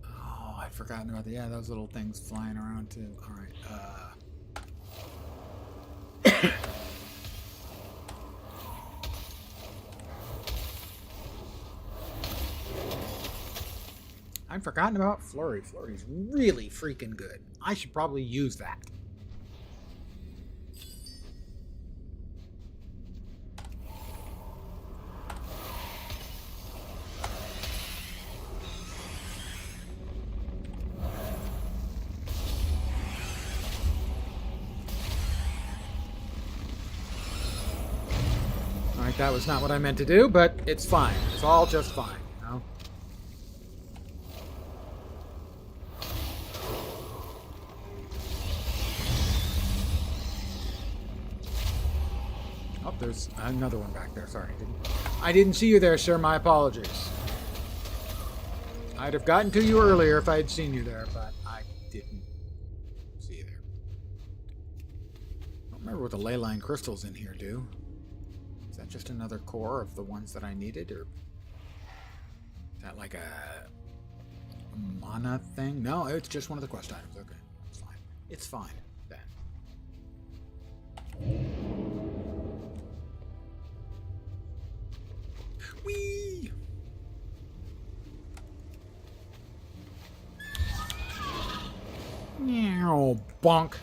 Oh, I'd forgotten about those little things flying around too. All right. I'd forgotten about Flurry. Flurry's really freaking good. I should probably use that. Alright, that was not what I meant to do, but it's fine. It's all just fine, you know? Oh, there's another one back there. Sorry. I didn't see you there, sir. My apologies. I'd have gotten to you earlier if I had seen you there, but I didn't see you there. I don't remember what the ley line crystals in here do. Is that just another core of the ones that I needed, or is that like a mana thing? No, it's just one of the quest items. Okay, it's fine. It's fine then. Whee! Meow, bonk.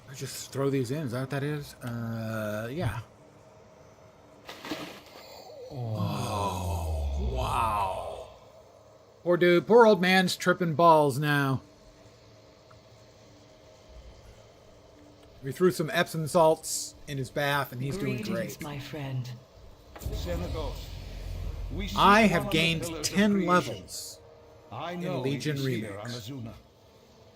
I just throw these in. Is that what that is? Yeah. Oh, wow. Poor dude. Poor old man's tripping balls now. We threw some Epsom salts in his bath, and he's doing great. My friend. I have gained 10 levels in Legion Remix.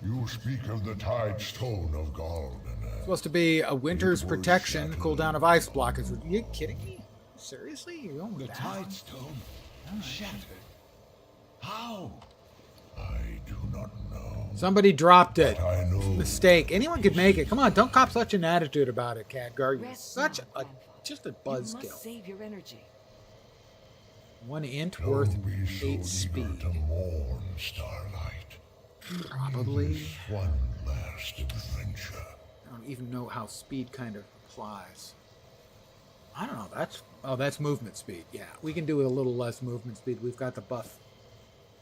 You speak of the Tide Stone of Galden. Supposed to be a winter's protection, cooldown of ice blockers. Are you kidding me? Seriously? You're going The down? Tide Stone shattered. How? I do not know. Somebody dropped it. I know. Mistake. Anyone could make it. Come on, don't cop such an attitude about it, Khadgar. You're such a just a buzzkill. Save your energy. 1 int worth Don't be so 8 eager speed. to mourn, Starlight. Probably. This one last adventure. I don't even know how speed kind of applies. I don't know. That's movement speed. Yeah, we can do with a little less movement speed. We've got the buff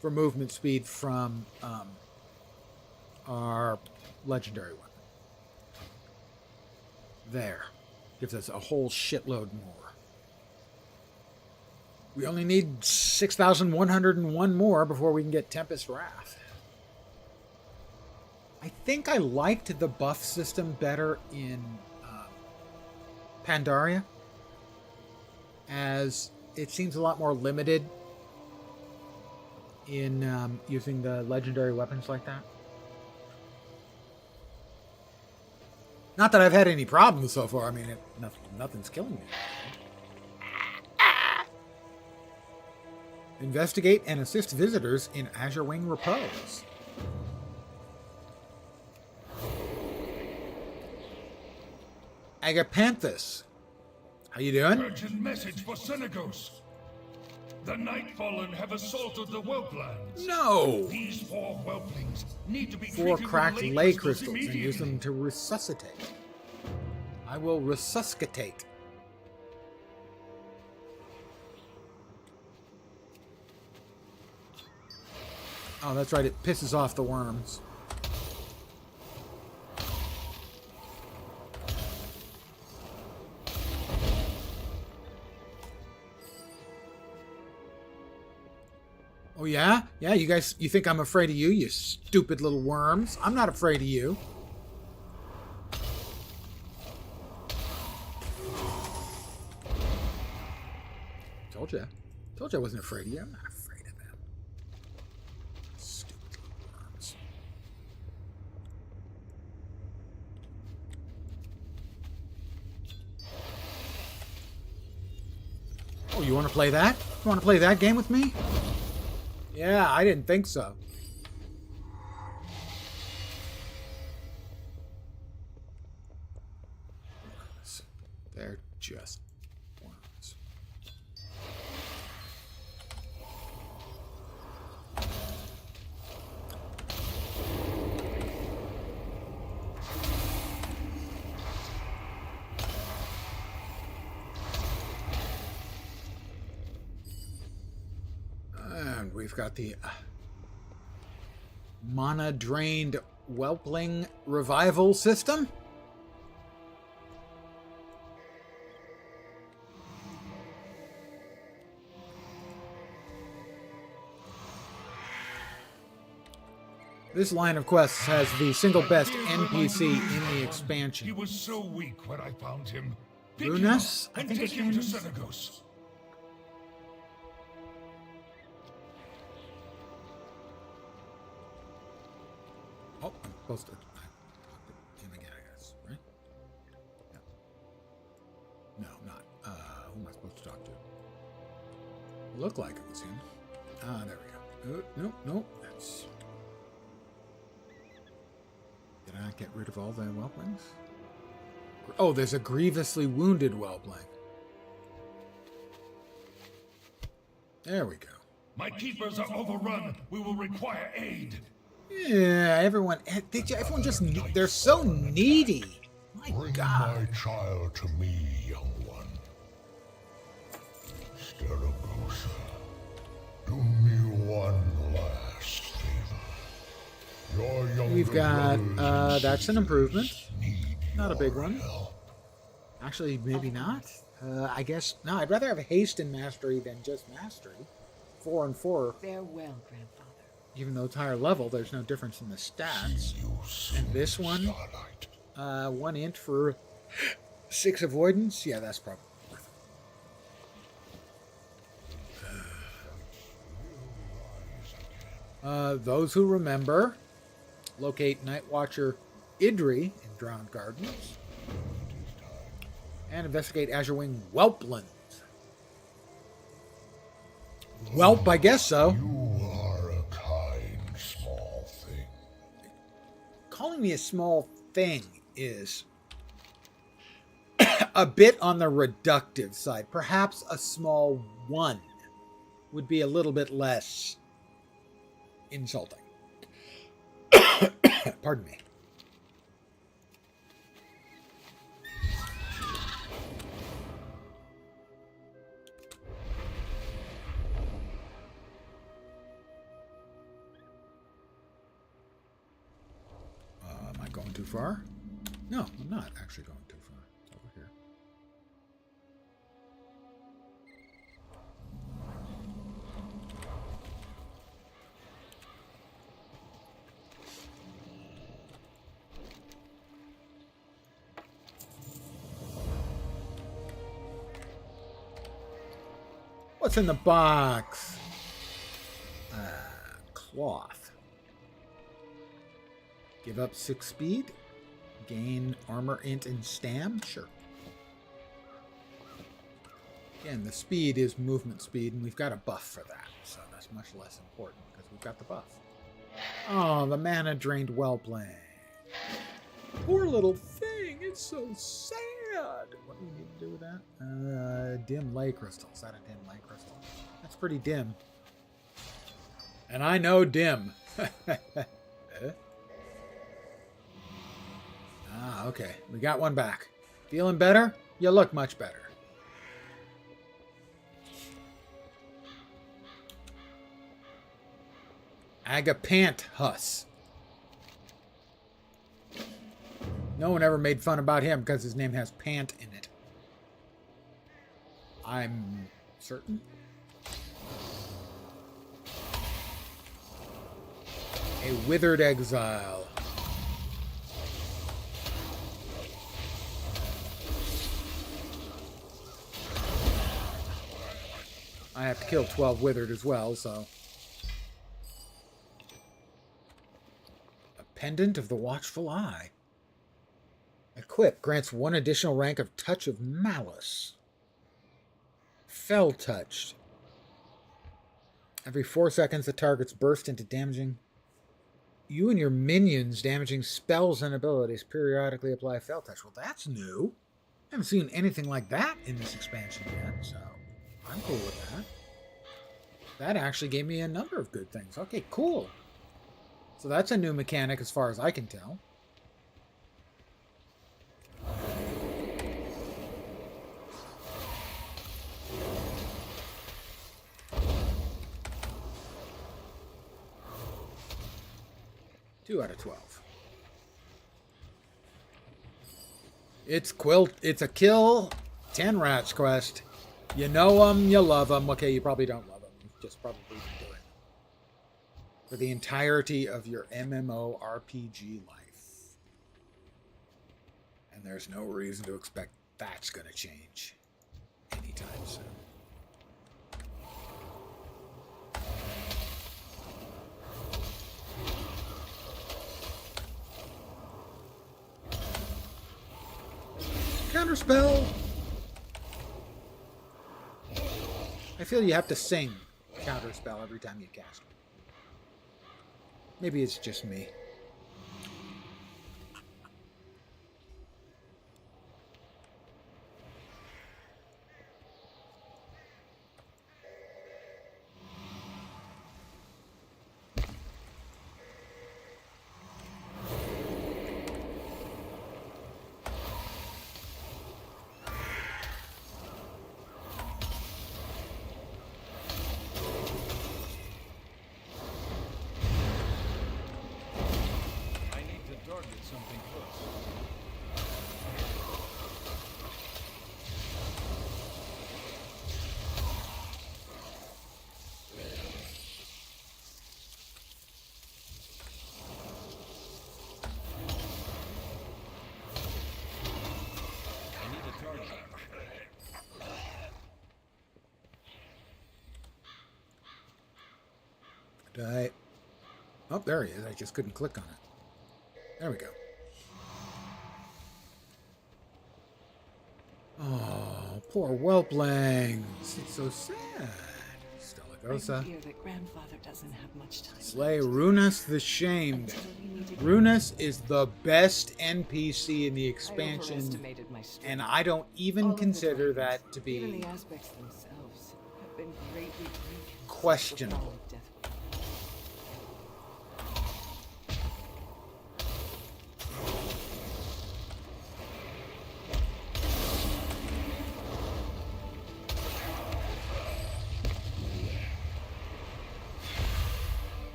for movement speed from our legendary one. There. Gives us a whole shitload more. We only need 6,101 more before we can get Tempest Wrath. I think I liked the buff system better in Pandaria, as it seems a lot more limited in using the legendary weapons like that. Not that I've had any problems so far. I mean, nothing's killing me. Investigate and assist visitors in Azure Wing Repose. Agapanthus. How you doing? Urgent message for Senegos. The Nightfallen have assaulted the Whelplands. No! These 4 Whelplings need to be 4 treated cracked with ley crystals crystals and use them to resuscitate. I will resuscitate. Oh, that's right. It pisses off the worms. Oh, yeah? Yeah, you guys, you think I'm afraid of you, you stupid little worms? I'm not afraid of you. Told you. Told you I wasn't afraid of you. I'm not afraid of them. Stupid little worms. you want to play that? You want to play that game with me? Yeah, I didn't think so. They're just worms. And we've got the mana-drained whelpling revival system. This line of quests has the single best NPC in the expansion. He was so weak when I found him. Runas, I and think take his him name to is. Senegos. Oh, I'm supposed to talk to him again, I guess, right? No, not. Who am I supposed to talk to? Looked like it was him. Ah, there we go. No, that's. Did I not get rid of all the whelplings? Oh, there's a grievously wounded whelpling. There we go. My keepers are overrun. We will require aid. Yeah, everyone just, they're so needy. My Bring God. my child to me, young one. Steragosa, do me one last favor. Your younger We've got, brothers that's an improvement. need Not a big your one. help. Actually, maybe not. I guess, no, I'd rather have haste and mastery than just mastery. 4 and 4. Farewell, grandfather. Even though it's higher level, there's no difference in the stats. And this one, 1 int for 6 avoidance. Yeah, that's probably worth it. Those who remember, locate Night Watcher Idri in Drowned Gardens. And investigate Azurewing Whelplands. Welp, I guess so. You are a kind small thing. Calling me a small thing is a bit on the reductive side. Perhaps a small one would be a little bit less insulting. Pardon me. Am I going too far? No, I'm not actually going too far. It's over here. What's in the box? Cloth. Give up 6 speed. Gain armor, int, and stam. Sure. Again, the speed is movement speed, and we've got a buff for that, so that's much less important because we've got the buff. Oh, the mana drained whelpling. Poor little thing. It's so sad. What do we need to do with that? Dim ley crystal. Is that a dim ley crystal? That's pretty dim. And I know dim. Ah, okay. We got one back. Feeling better? You look much better. Agapanthus. No one ever made fun about him because his name has pant in it. I'm certain. A withered exile. I have to kill 12 withered as well, so. A pendant of the watchful eye. Equip grants 1 additional rank of Touch of Malice. Fell touched. Every 4 seconds, the targets burst into damaging. You and your minions damaging spells and abilities periodically apply Fell Touch. Well, that's new. I haven't seen anything like that in this expansion yet, so I'm cool with that. That actually gave me a number of good things. Okay, cool. So that's a new mechanic as far as I can tell. Two out of 12. It's a kill 10 rats quest. You know them, you love them. Okay, you probably don't love them. You've just probably been doing them for the entirety of your MMORPG life. And there's no reason to expect that's going to change anytime soon. Counterspell! I feel you have to sing Counterspell every time you cast it. Maybe it's just me. Something close. I need a target. Oh, there he is. I just couldn't click on it. There we go. Oh, poor whelplings. It's so sad. Stelagosa. I fear that grandfather doesn't have much time. Slay Runus the Shamed. Runus is the best NPC in the expansion, and I don't even consider that to be even the aspects themselves have been greatly questionable.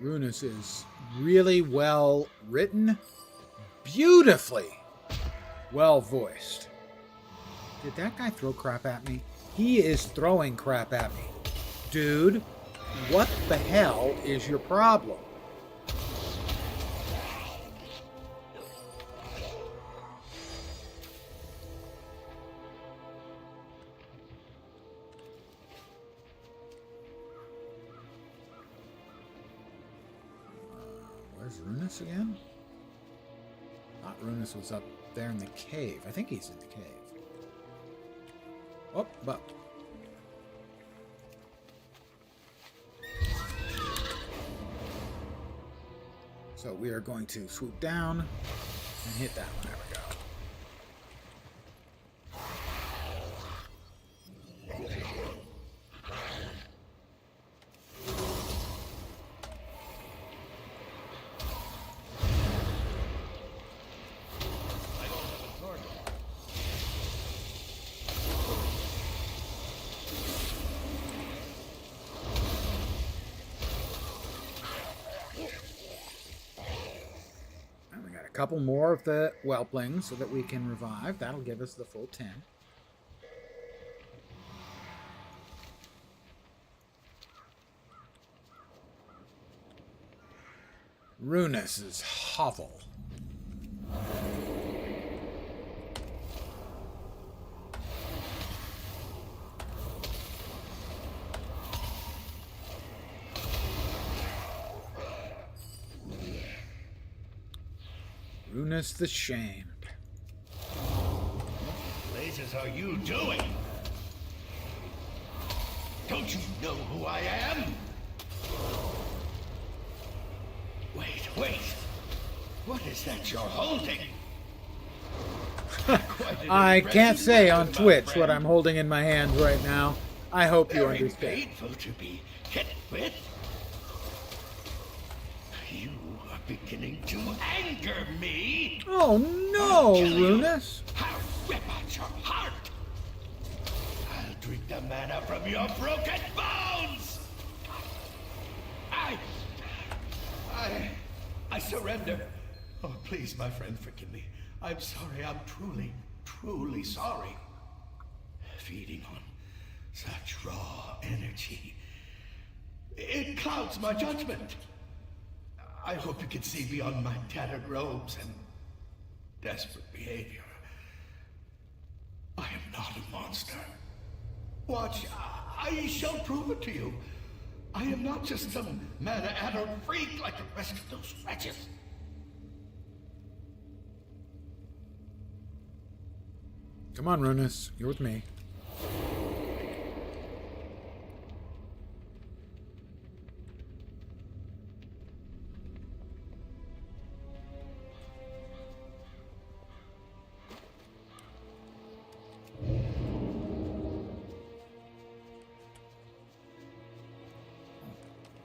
Runus is really well written, beautifully well voiced. Did that guy throw crap at me? He is throwing crap at me. Dude, what the hell is your problem? Where's Runus again? Thought Runus was up there in the cave. I think he's in the cave. Oh, but so we are going to swoop down and hit that one. There we go. Couple more of the whelplings so that we can revive. That'll give us the full 10. Runus's hovel. Runus the Shamed. What blazes are you doing? Don't you know who I am? Wait. What is that you're holding? I can't say on Twitch what I'm holding in my hand right now. I hope you understand. Very painful to be hit with. You are beginning to anger me. Oh no, Runus! I'll rip out your heart. I'll drink the mana from your broken bones. I surrender. Oh, please, my friend, forgive me. I'm sorry. I'm truly sorry. Feeding on such raw energy, it clouds my judgment. I hope you can see beyond my tattered robes and desperate behavior. I am not a monster. Watch, I shall prove it to you. I am not just some mana-adder freak like the rest of those wretches. Come on, Runus. You're with me.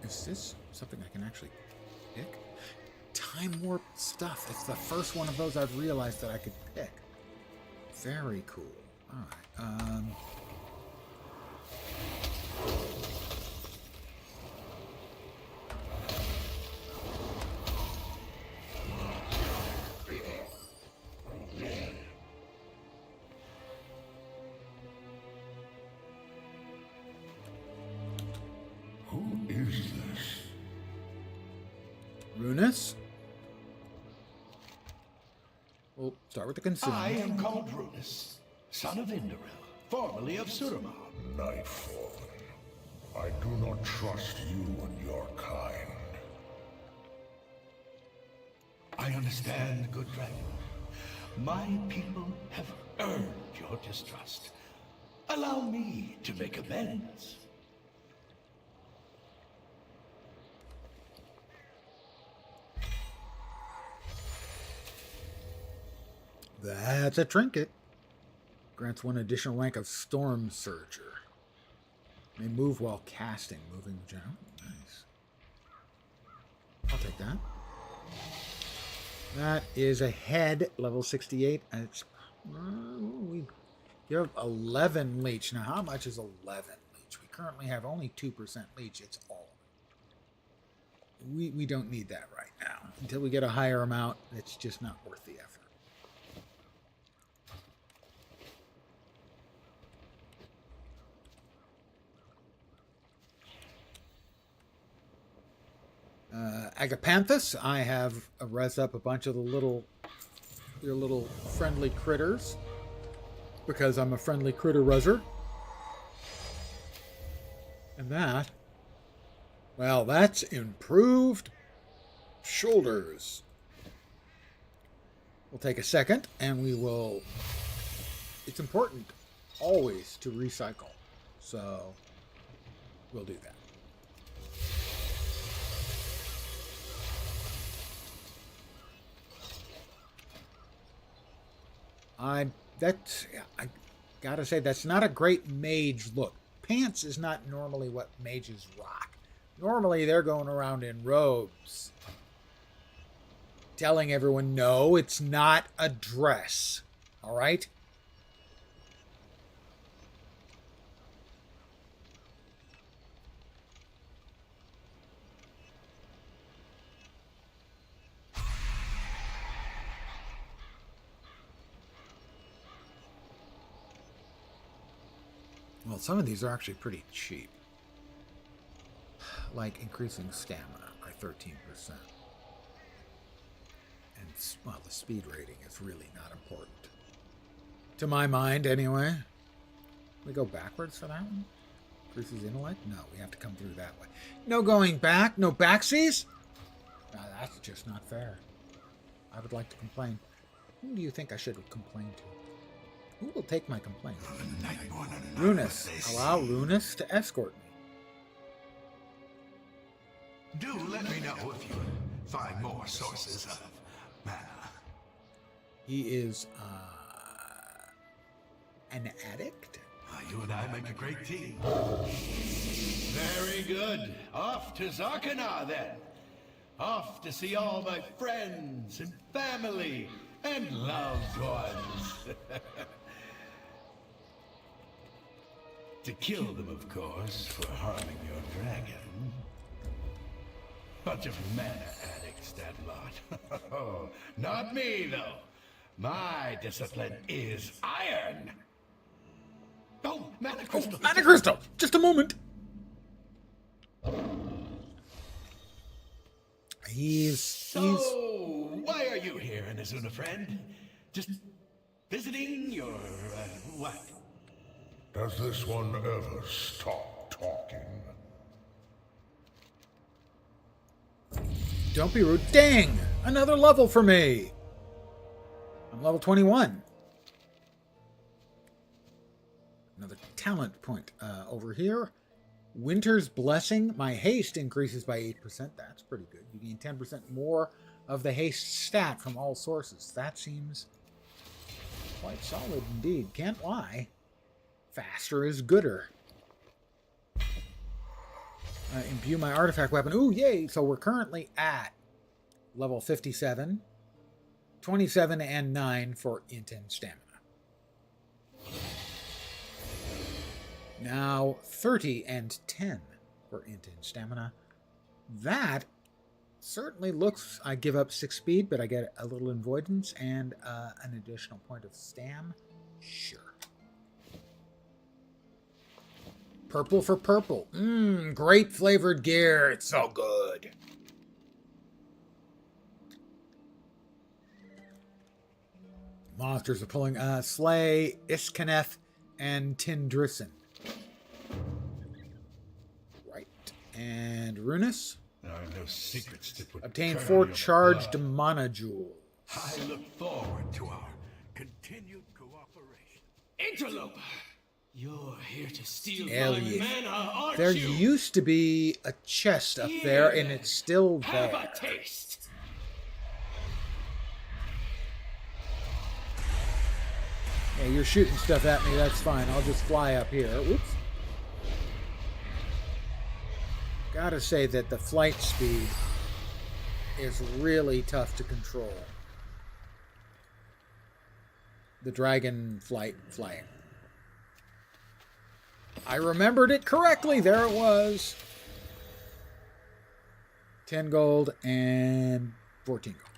Is this something I can actually pick? Time warp stuff. It's the first one of those I've realized that I could pick. Very cool. Alright, Who is this? Runus? We'll start with the consumer. I am called Runus, son of Indoril, formerly of Surima. Nightfall. I do not trust you and your kind. I understand, good dragon. My people have earned your distrust. Allow me to make amends. That's a trinket. Grants one additional rank of Storm Surger. May move while casting. Moving general. Nice. I'll take that. That is a head, level 68. It's, you have 11 leech. Now, how much is 11 leech? We currently have only 2% leech. It's all. We don't need that right now. Until we get a higher amount, it's just not worth the effort. Agapanthus, I have res up a bunch of your little friendly critters because I'm a friendly critter reser. And that, well, that's improved shoulders. We'll take a second and we will, it's important always to recycle. So we'll do that. I gotta say, that's not a great mage look. Pants is not normally what mages rock. Normally, they're going around in robes. Telling everyone, no, it's not a dress. All right? Well, some of these are actually pretty cheap. Like increasing stamina by 13%. And, well, the speed rating is really not important. To my mind, anyway. We go backwards for that one? Increases intellect? No, we have to come through that way. No going back? No backsies? No, that's just not fair. I would like to complain. Who do you think I should complain to? Who will take my complaint? Runus. Allow Runus to escort me. Do let me know if you find more sources of mana. He is an addict? You and I make a great team. Very good. Off to Zarkana then. Off to see all my friends and family and loved ones. To kill them, of course, for harming your dragon. Bunch of mana addicts, that lot. Not me, though. My discipline is iron. Oh, mana crystal. Mana crystal! Just a moment. So, why are you here, Inazuna friend? Just visiting your, what? Does this one ever stop talking? Don't be rude. Dang! Another level for me! I'm level 21. Another talent point over here. Winter's Blessing. My haste increases by 8%. That's pretty good. You gain 10% more of the haste stat from all sources. That seems quite solid indeed. Can't lie. Faster is gooder. Imbue my artifact weapon. Ooh, yay! So we're currently at level 57, 27, and 9 for int and stamina. Now 30 and 10 for int and stamina. That certainly looks... I give up 6 speed, but I get a little avoidance and an additional point of stam. Sure. Purple for purple. Grape flavored gear. It's so good. Monsters are pulling Slay, Ishkaneth, and Tindrissen. Right. And Runus. There are no secrets that would obtain curdle 4 your charged blood. mana jewels. I look forward to our continued cooperation. Interloper! You're here to steal Alien. my mana, aren't There you? used to be a chest up there, and it's still Have there. a taste. Yeah, you're shooting stuff at me, that's fine. I'll just fly up here. Whoops. Gotta say that the flight speed is really tough to control. The dragon flying. I remembered it correctly. There it was. 10 gold and 14 gold.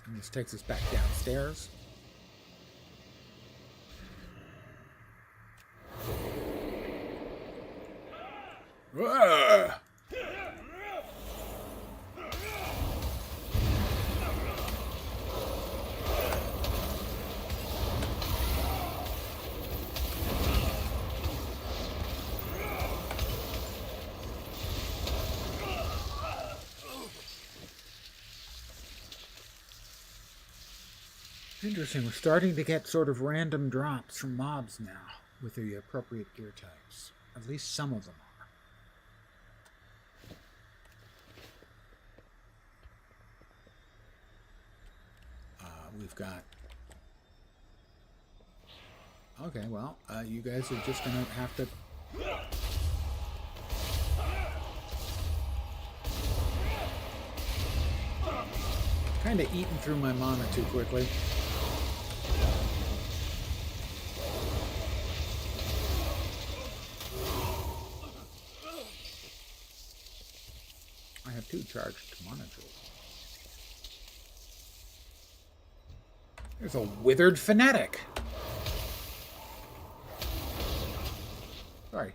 And this takes us back downstairs. Ah! Interesting, we're starting to get sort of random drops from mobs now with the appropriate gear types. At least some of them are. We've got... Okay, well, you guys are just going to have to... Kind of eating through my mana too quickly. I have 2 charged mana jewels. There's a withered fanatic. Sorry.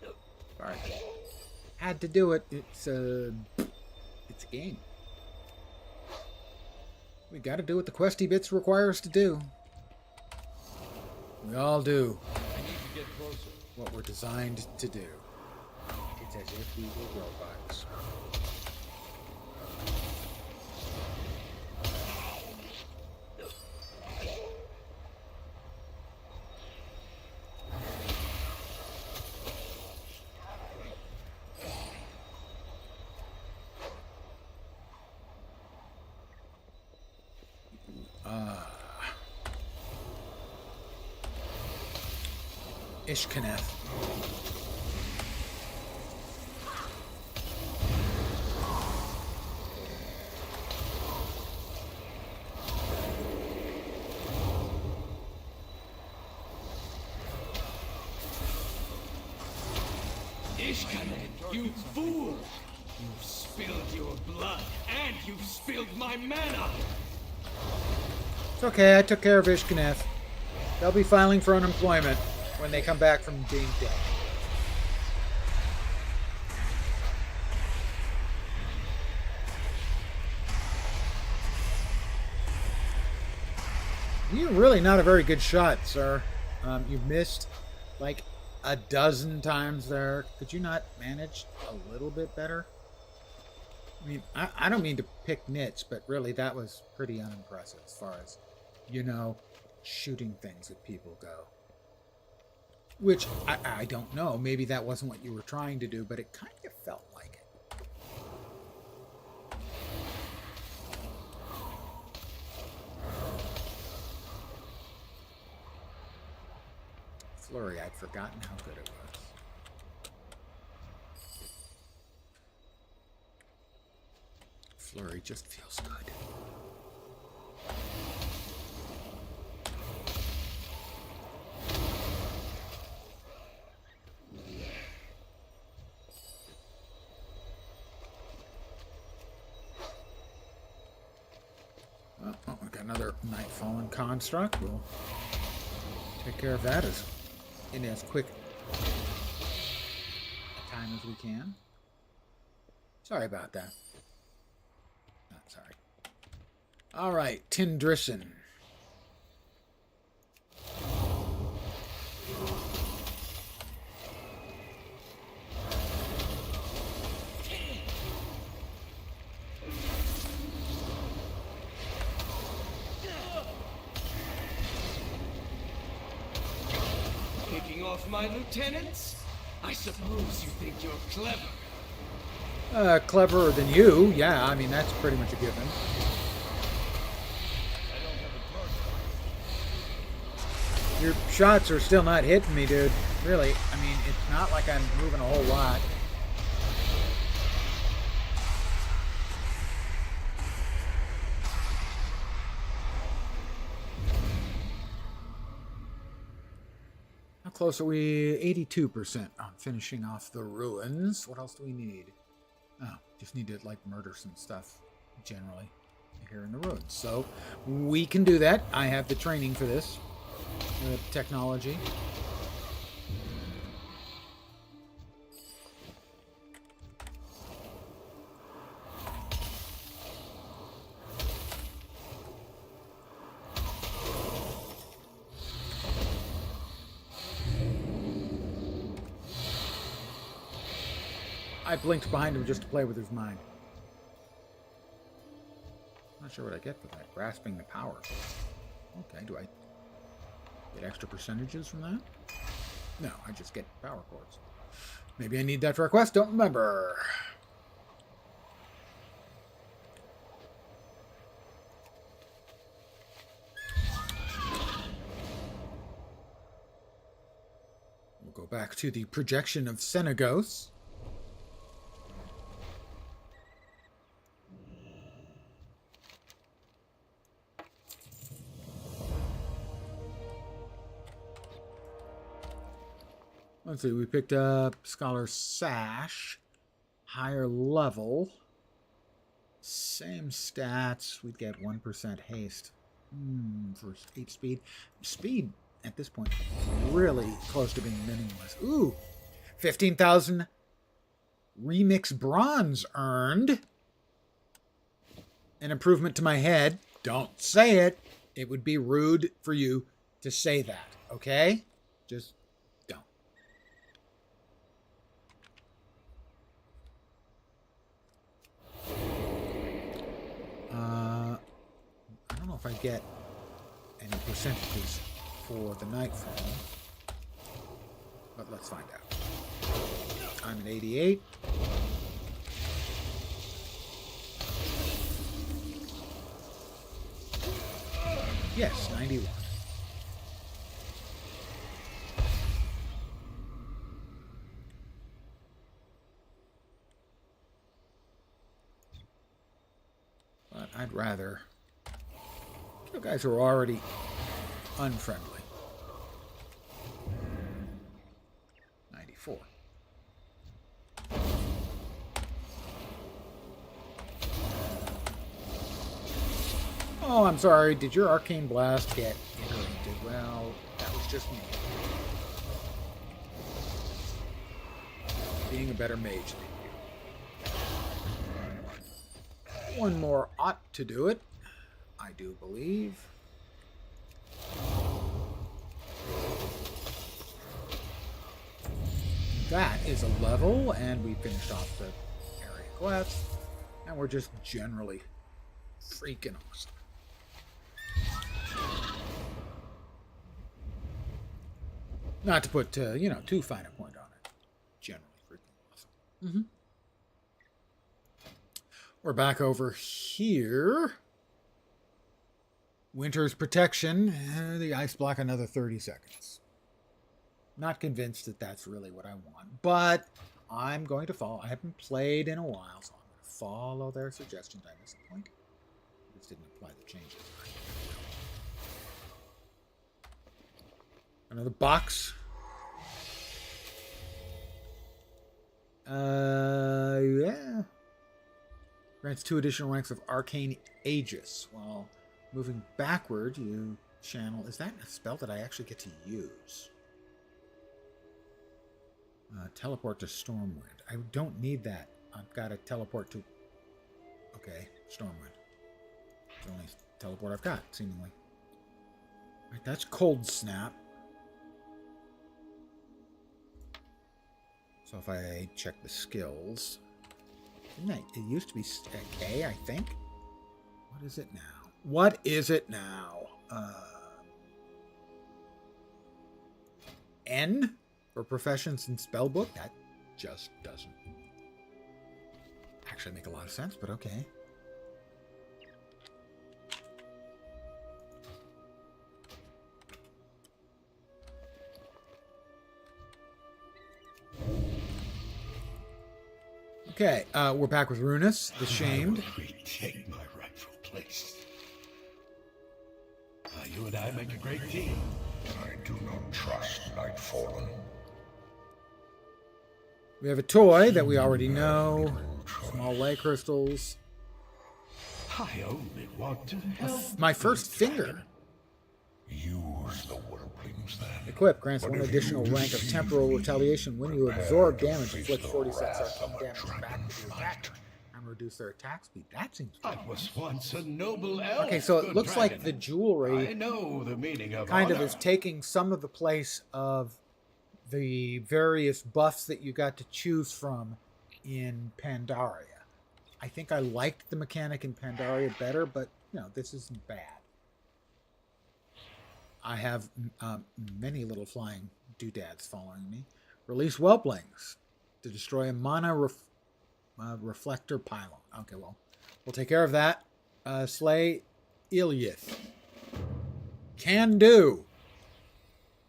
Had to do it. It's a game. We gotta do what the questy bits require us to do. We all do. I need to get closer. What we're designed to do. It's as if we were robots. Ishkaneth. Ishkanen, you fool! You've spilled your blood, and you've spilled my mana! It's okay, I took care of Ishkaneth. They'll be filing for unemployment when they come back from being dead. You're really not a very good shot, sir. You missed like a dozen times there. Could you not manage a little bit better? I mean, I don't mean to pick nits, but really that was pretty unimpressive as far as, you know, shooting things at people go. Which, I don't know. Maybe that wasn't what you were trying to do, but it kind of felt like it. Flurry, I'd forgotten how good it was. Flurry just feels good. Oh, we got another Nightfallen construct. We'll take care of that in as quick a time as we can. Sorry about that. Not sorry. All right, Tindrissen. Picking off my lieutenants? I suppose you think you're clever. Cleverer than you. Yeah, I mean, that's pretty much a given. Your shots are still not hitting me, dude. Really. I mean, it's not like I'm moving a whole lot. How close are we? 82% on finishing off the ruins. What else do we need? Oh, just need to, like, murder some stuff, generally, here in the ruins. So, we can do that. I have the training for this. Technology. I blinked behind him just to play with his mind. Not sure what I get for that. Grasping the power. Okay, do I get extra percentages from that? No, I just get power chords. Maybe I need that for a quest, don't remember. We'll go back to the projection of Senegos. Let's see, we picked up Scholar Sash, higher level, same stats, we'd get 1% haste for 8 speed. Speed, at this point, really close to being meaningless. Ooh, 15,000 remix bronze earned. An improvement to my head. Don't say it. It would be rude for you to say that, okay? Just I don't know if I get any percentages for the Nightfall, but let's find out. I'm at 88. Yes, 91. But I'd rather kill guys who are already unfriendly. 94. Oh, I'm sorry. Did your arcane blast get interrupted? Well, that was just me. Being a better mage than you. One more ought to do it, I do believe. That is a level, and we finished off the area quest, and we're just generally freaking awesome. Not to put, too fine a point on it. Generally freaking awesome. We're back over here. Winter's protection. The ice block another 30 seconds. Not convinced that that's really what I want, but I'm going to follow. I haven't played in a while, so I'm going to follow their suggestions. I missed the point. This didn't apply the changes. Another box. Yeah. Grants 2 additional ranks of Arcane Aegis. While moving backward, you channel... Is that a spell that I actually get to use? Teleport to Stormwind. I don't need that. I've got to teleport to... Okay, Stormwind. It's the only teleport I've got, seemingly. Right, that's Cold Snap. So if I check the skills... It used to be a K, I think. What is it now? What is it now? N for professions and spellbook? That just doesn't actually make a lot of sense, but okay. Okay, we're back with Runus, the Shamed. Retake my rightful place. You and I make a great team. I do not trust Nightfallen. We have a toy that we already know. Small ley crystals. I only want to help. My first finger. Use the whelplings then. Equip grants 1 additional rank of temporal retaliation when you absorb damage. Inflict 46 arcane damage back to your attacker and reduce their attack speed. That seems good. I was once a noble elf. Okay, so it looks like the jewelry I know the meaning of kind of honor. is taking some of the place of the various buffs that you got to choose from in Pandaria. I think I liked the mechanic in Pandaria better, but this isn't bad. I have many little flying doodads following me. Release whelplings to destroy a mana reflector pylon. Okay, well, we'll take care of that. Slay Ilyith. Can do.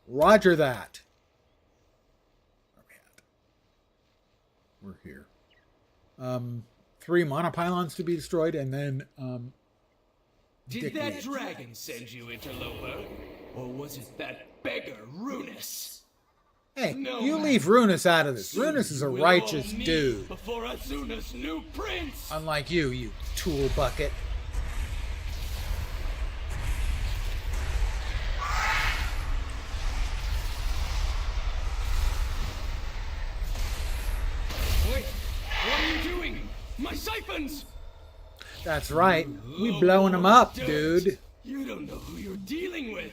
Roger that. We're here. 3 mana pylons to be destroyed, and then Did that dragon send you, interloper? Or was it that beggar, Runus? Hey, No you matter. leave Runus out of this. Soon Runus is a we'll righteous all meet dude. Before Azuna's new prince! Unlike you, you tool bucket. Wait, what are you doing? My siphons! That's right. We blowing them up, dude. You don't know who you're dealing with.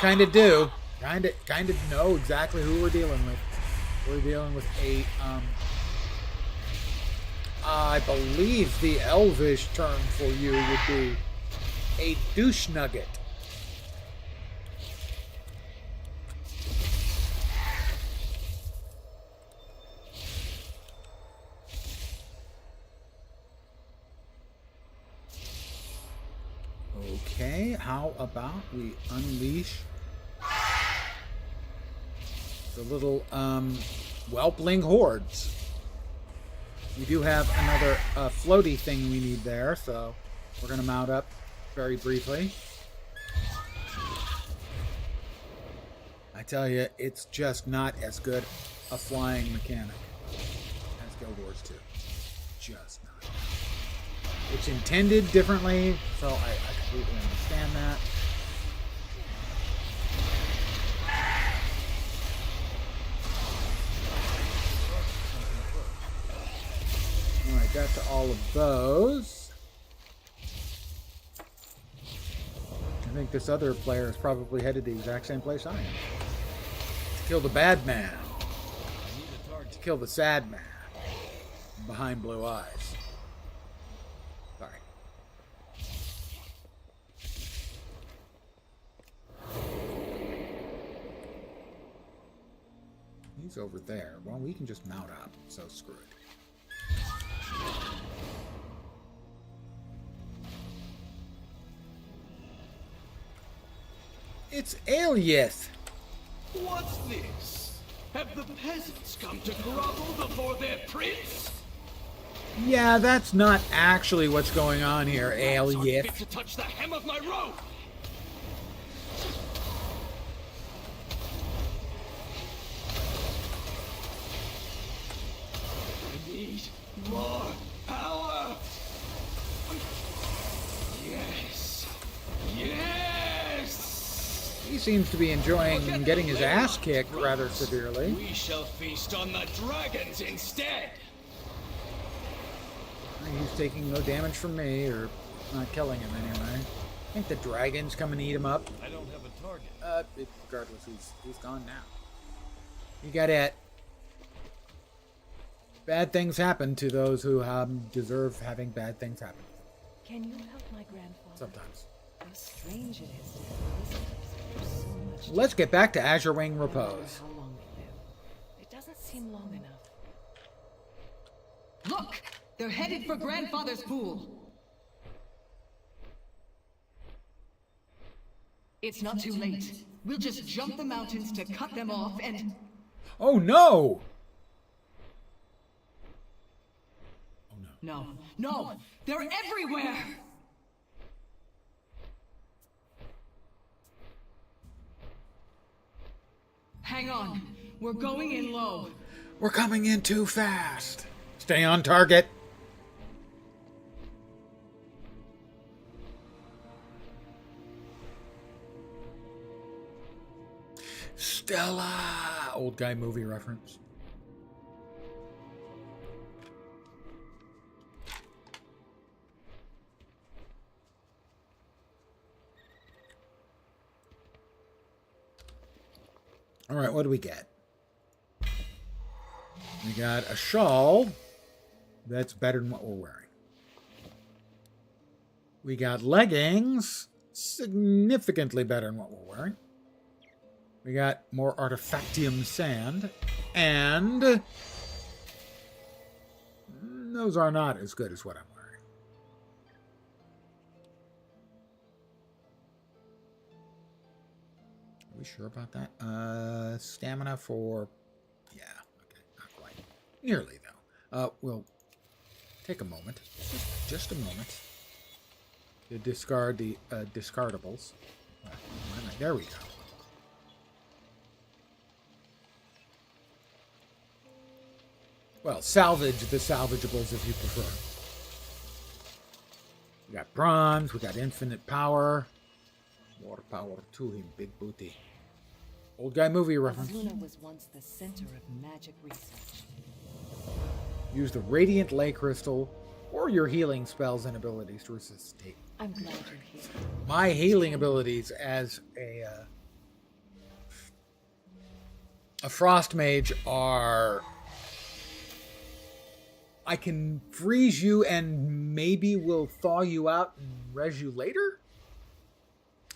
Kind of do. Kind of know exactly who we're dealing with. We're dealing with a, I believe the Elvish term for you would be a douche nugget. Okay, how about we unleash the little whelpling hordes? We do have another floaty thing we need there, so we're going to mount up very briefly. I tell you, it's just not as good a flying mechanic as Guild Wars 2. Just not. It's intended differently, so I completely understand that. Alright, got to all of those. I think this other player is probably headed the exact same place I am. To kill the bad man. To kill the sad man. Behind blue eyes. Sorry. He's over there. Well, we can just mount up, so screw it. It's Alias! What's this? Have the peasants come to grovel before their prince? Yeah, that's not actually what's going on here, Alias. Fit to touch the hem of my robe. I need more power. Yes. Yes. He seems to be enjoying getting his ass kicked rather severely. We shall feast on the dragons instead. He's taking no damage from me, or not killing him anyway. I think the dragons come and eat him up. I don't have a target. Regardless, he's gone now. You got it. Bad things happen to those who deserve having bad things happen. Can you help my grandfather? Sometimes. How strange it is to listen to so much. Let's get back to Azure Wing Repose. How long they live. It doesn't seem long enough. Look! They're headed for Grandfather's pool. It's not too late. We'll just jump the mountains to cut them off and... Oh no! No, no! They're everywhere! Hang on. We're going in low. We're coming in too fast. Stay on target. Stella! Old guy movie reference. All right, what do we get? We got a shawl. That's better than what we're wearing. We got leggings. Significantly better than what we're wearing. We got more artifactium sand. And those are not as good as what I'm wearing. Are we sure about that? Stamina for... Yeah, okay, not quite. Nearly, though. We'll take a moment. Just a moment. To discard the discardables. There we go. Well, salvage the salvageables if you prefer. We got bronze, we got infinite power. More power to him, big booty. Old guy movie reference. Azuna was once the center of magic research. Use the Radiant Lay Crystal or your healing spells and abilities to resuscitate. I'm glad you're here. My healing abilities as a frost mage are... I can freeze you and maybe will thaw you out and res you later?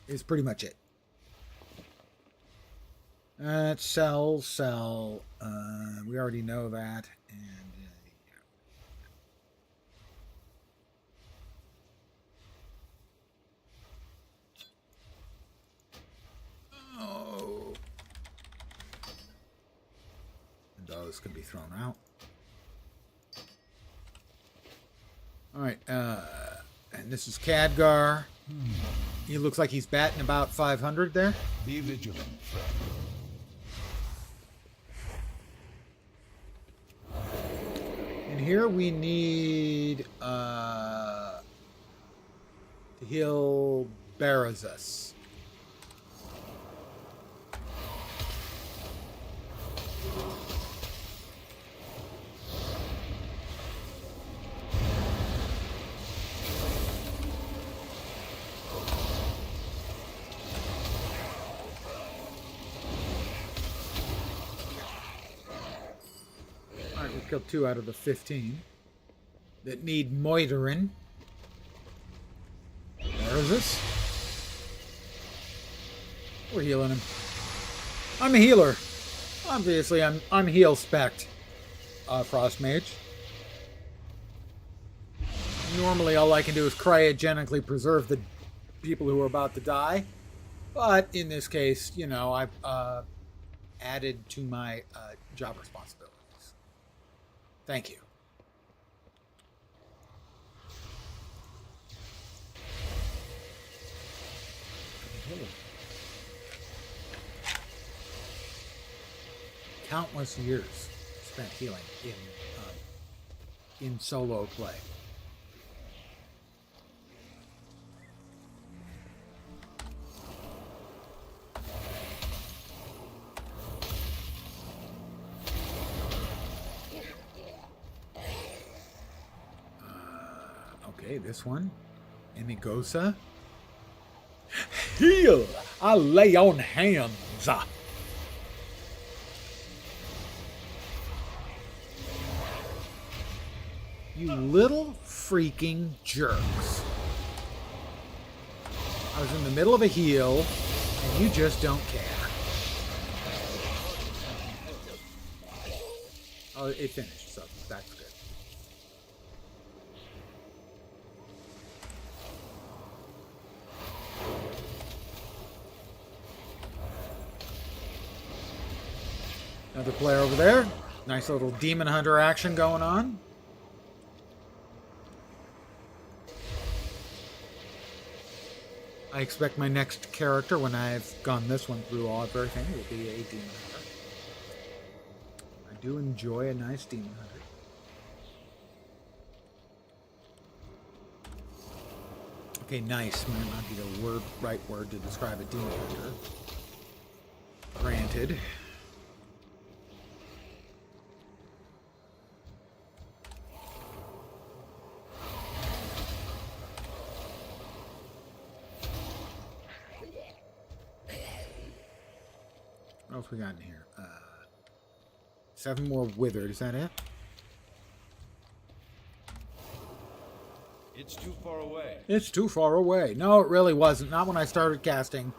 Is pretty much it. Sell. We already know that. And those can be thrown out. Alright, and this is Khadgar. He looks like he's batting about 500 there. Be vigilant, friend. And here we need to heal Barazus. Alright, we killed 2 out of the 15 that need moitering. Barazus. We're healing him. I'm a healer. Obviously, I'm heal spec'd. Frost Mage. Normally, all I can do is cryogenically preserve the people who are about to die. But in this case, you know, I've added to my job responsibilities. Thank you. Countless years spent healing in solo play. Okay, this one. Emigosa. Heal! I lay on hands. You little freaking jerks. I was in the middle of a heal, and you just don't care. Oh, it finished, so that's good. Another player over there. Nice little Demon Hunter action going on. I expect my next character, when I've gone this one through all of everything, will be a Demon Hunter. I do enjoy a nice Demon Hunter. Okay, nice might not be the right word to describe a Demon Hunter. Granted. What else we got in here? 7 more withered. Is that it? It's too far away. It's too far away. No, it really wasn't. Not when I started casting.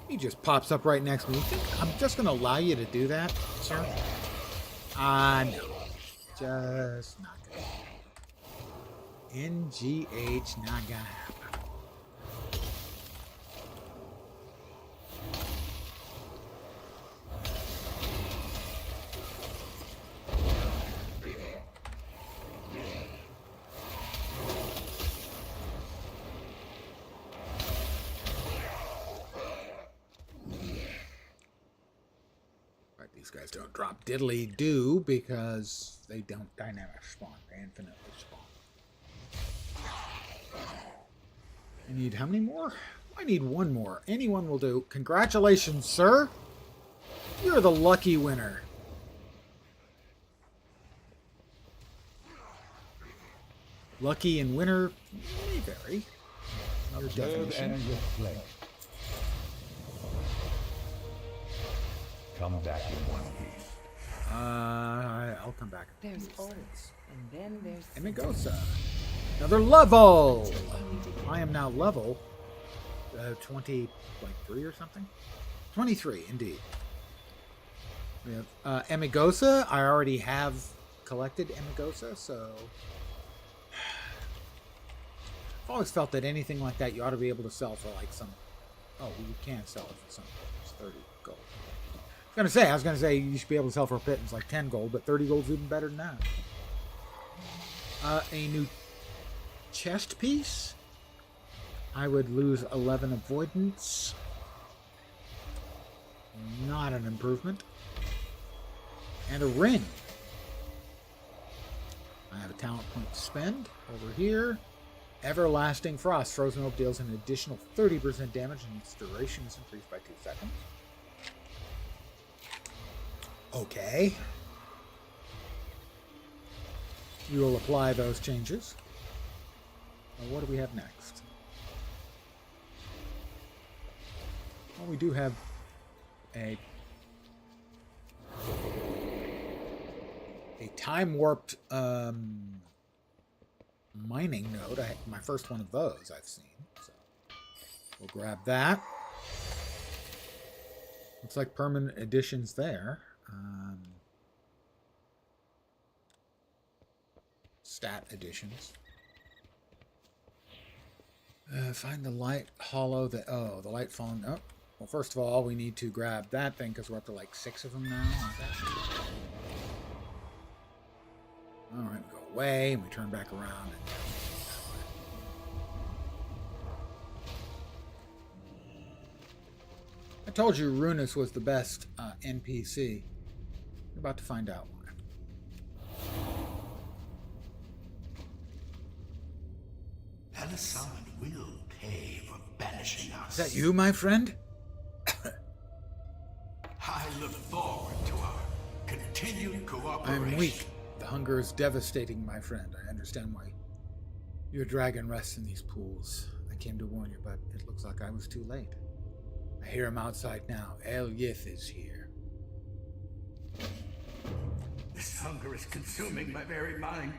He just pops up right next to me. You think I'm just going to allow you to do that, sir? No. Just not going to happen. NGH, not going to happen. These guys don't drop diddly do because they don't dynamic spawn. They infinitely spawn. I need how many more? I need 1 more. Anyone will do. Congratulations, sir. You're the lucky winner. Lucky and winner may vary. Another definition. Come back in one piece. I'll come back. There's Olds, and then there's Emigosa. Another level! I am now level 23 or something? 23, indeed. We have Emigosa. I already have collected Emigosa, so... I've always felt that anything like that you ought to be able to sell for like some... Oh, you can sell it for some. It's 30 gold. I was gonna say you should be able to sell for a pittance like 10 gold, but 30 gold's even better than that. A new chest piece. I would lose 11 avoidance. Not an improvement. And a ring. I have a talent point to spend over here. Everlasting Frost. Frozen Orb deals an additional 30% damage and its duration is increased by 2 seconds. Okay. We will apply those changes. Now, what do we have next? Well, we do have a time warped mining node. My first one of those I've seen. So we'll grab that. Looks like permanent additions there. Stat additions. Find the light hollow. The light falling. Oh, well, first of all, we need to grab that thing because we're up to like 6 of them now. All right, we go away and we turn back around. I told you Runus was the best NPC. You're about to find out why. Pelisan will pay for banishing us. Is that you, my friend? I look forward to our continued cooperation. I'm weak. The hunger is devastating, my friend. I understand why your dragon rests in these pools. I came to warn you, but it looks like I was too late. I hear him outside now. El Yith is here. This hunger is consuming my very mind.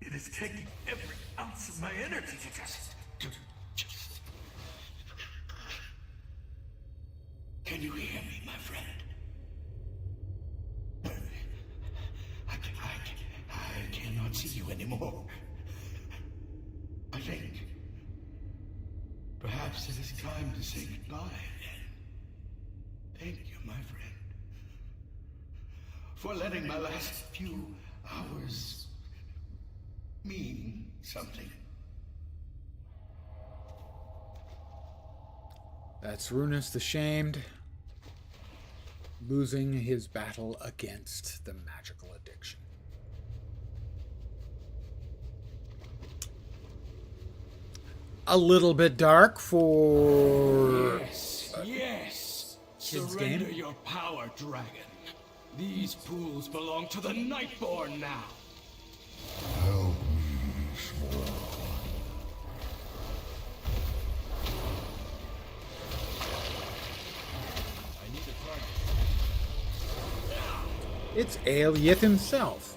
It is taking every ounce of my energy to just... Can you hear me, my friend? I cannot see you anymore. I think perhaps it is time to say goodbye again. Thank you, my friend, for letting my last few hours mean something. That's Runus the Shamed, losing his battle against the magical addiction. A little bit dark for Yes. kids' Surrender game. your power, dragon. These pools belong to the Nightborn now. Help me, small. I need a target. It's El Yith himself.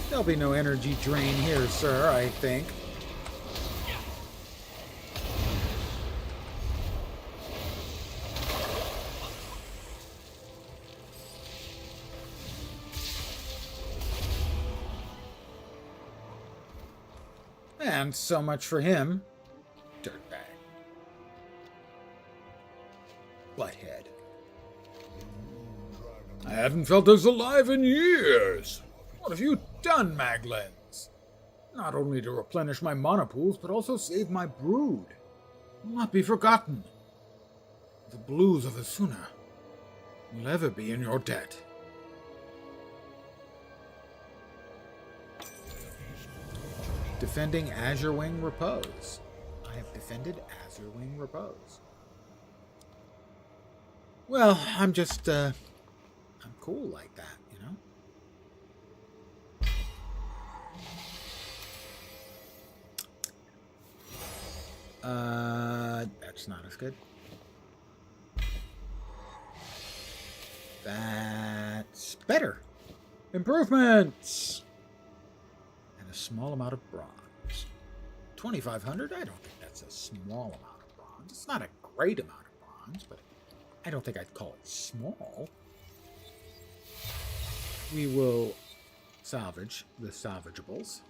There'll be no energy drain here, sir, I think. And so much for him. Dirtbag. Butthead. I haven't felt as alive in years. What have you done, Maglens? Not only to replenish my mana pools, but also save my brood. Will not be forgotten. The blues of Asuna will ever be in your debt. Defending Azure Wing Repose. I have defended Azure Wing Repose. Well, I'm just, I'm cool like that, you know? That's not as good. That's better. Improvements! And a small amount of bronze. 2,500? I don't think that's a small amount of bronze. It's not a great amount of bronze, but I don't think I'd call it small. We will salvage the salvageables.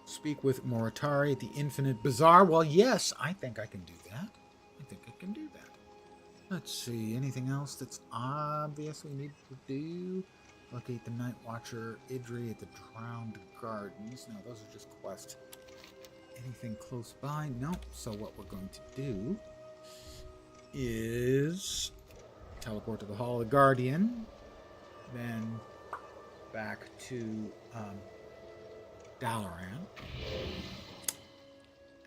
Speak with Moritari at the Infinite Bazaar. Well, yes, I think I can do that. Let's see, anything else that's obvious we need to do? Locate the Night Watcher, Idri at the Drowned Gardens. No, those are just quests. Anything close by? No. So what we're going to do is teleport to the Hall of the Guardian, then back to Dalaran,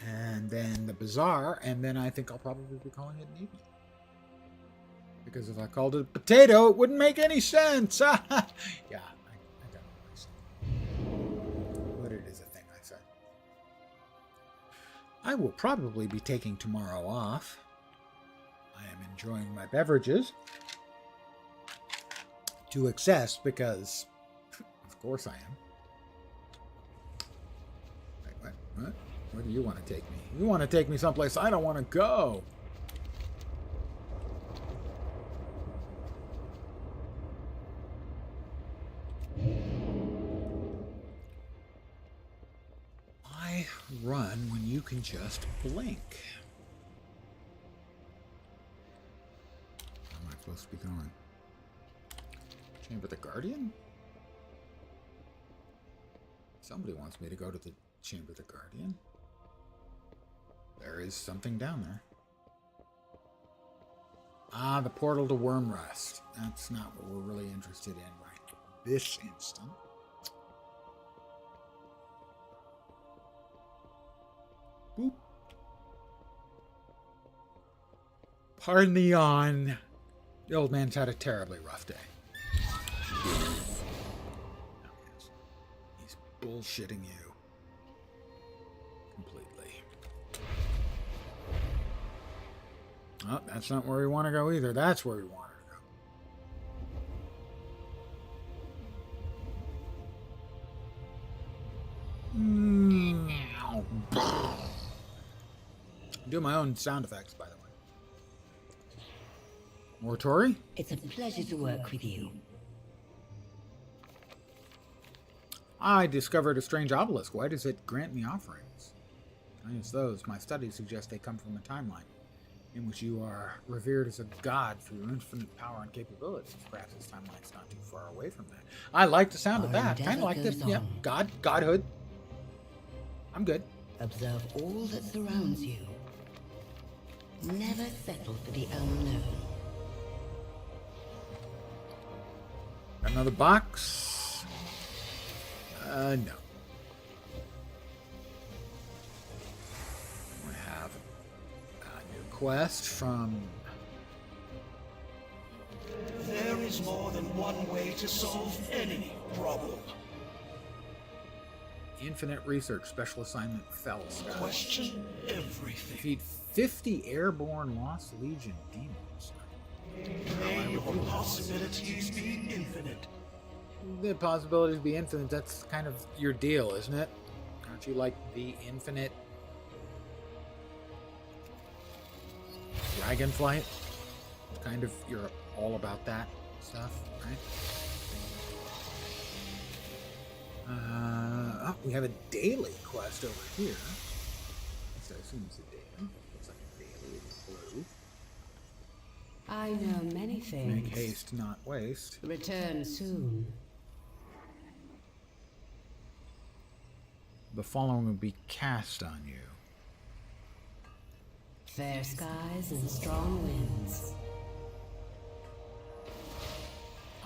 and then the Bazaar, and then I think I'll probably be calling it an evening. Because if I called it a potato, it wouldn't make any sense. Yeah, I don't know what I said. But it is a thing I said. I will probably be taking tomorrow off. I am enjoying my beverages to excess because, of course I am. Wait, what? Where do you want to take me? You want to take me someplace I don't want to go. Run when you can just blink. Where am I supposed to be going? Chamber of the Guardian? Somebody wants me to go to the Chamber of the Guardian. There is something down there. Ah, the portal to Wormrest. That's not what we're really interested in right this instant. Boop. Pardon the yawn. The old man's had a terribly rough day. He's bullshitting you. Completely. Oh, that's not where we want to go either. That's where we want to go. Do my own sound effects, by the way. Moritari? It's a pleasure to work with you. I discovered a strange obelisk. Why does it grant me offerings? I use those. My studies suggest they come from a timeline in which you are revered as a god for your infinite power and capabilities. Perhaps this timeline's not too far away from that. I like the sound of that. Kind of like this. Yeah, godhood. I'm good. Observe all that surrounds you. Never settle for the unknown. Another box? No. We have a new quest from... There is more than one way to solve any problem. Infinite Research Special Assignment Fellsky. Question everything. Defeat 50 airborne Lost Legion demons. May your possibilities be infinite. The possibilities be infinite. That's kind of your deal, isn't it? Aren't you like the infinite Dragonflight? Kind of, you're all about that stuff, right? Oh, we have a daily quest over here. So I assume it's a daily. Looks like a daily in blue. I know many things. Make haste, not waste. Return soon. The following will be cast on you. Fair skies and strong winds.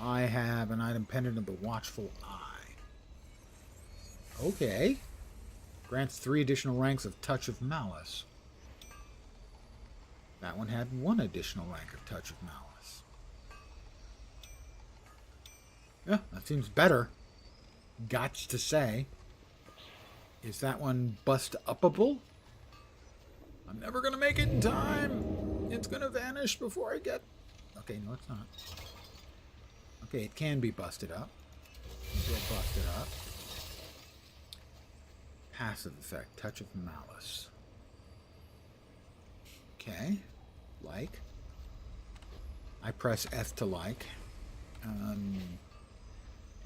I have an item pendant of the Watchful Eye. Okay. Grants 3 additional ranks of Touch of Malice. That one had 1 additional rank of Touch of Malice. Yeah, that seems better. Gots to say. Is that one bust-upable? I'm never going to make it in time. It's gonna vanish before I get... Okay, no it's not. Okay, it can be busted up. We'll bust it up. Passive effect, Touch of Malice. Okay, like. I press F to like.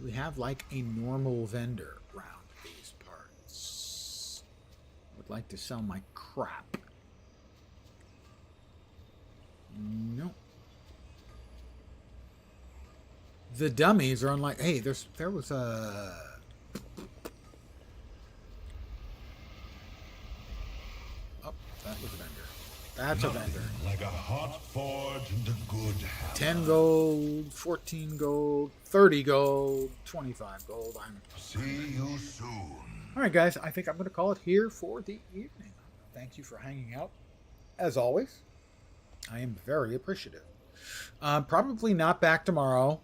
We have like a normal vendor around these parts. Would like to sell my crap. Nope. The dummies are unlike. Hey, there was a. Oh, that was a vendor. That's a vendor. Like a hot forge and a good hammer. 10 gold, 14 gold, 30 gold, 25 gold. See you soon. All right, guys. I think I'm going to call it here for the evening. Thank you for hanging out. As always, I am very appreciative. Probably not back tomorrow,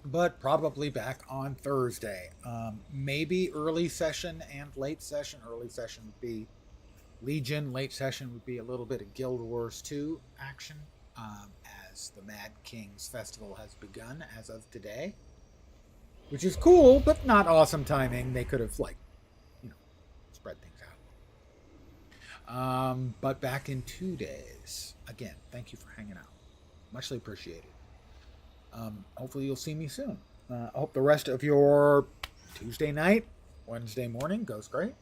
but probably back on Thursday. Maybe early session and late session. Early session would be Legion, late session would be a little bit of Guild Wars 2 action, as the Mad Kings Festival has begun as of today, which is cool, but not awesome timing. They could have, spread things out. But back in 2 days. Again, thank you for hanging out. Muchly appreciated. Hopefully you'll see me soon. I hope the rest of your Tuesday night, Wednesday morning goes great.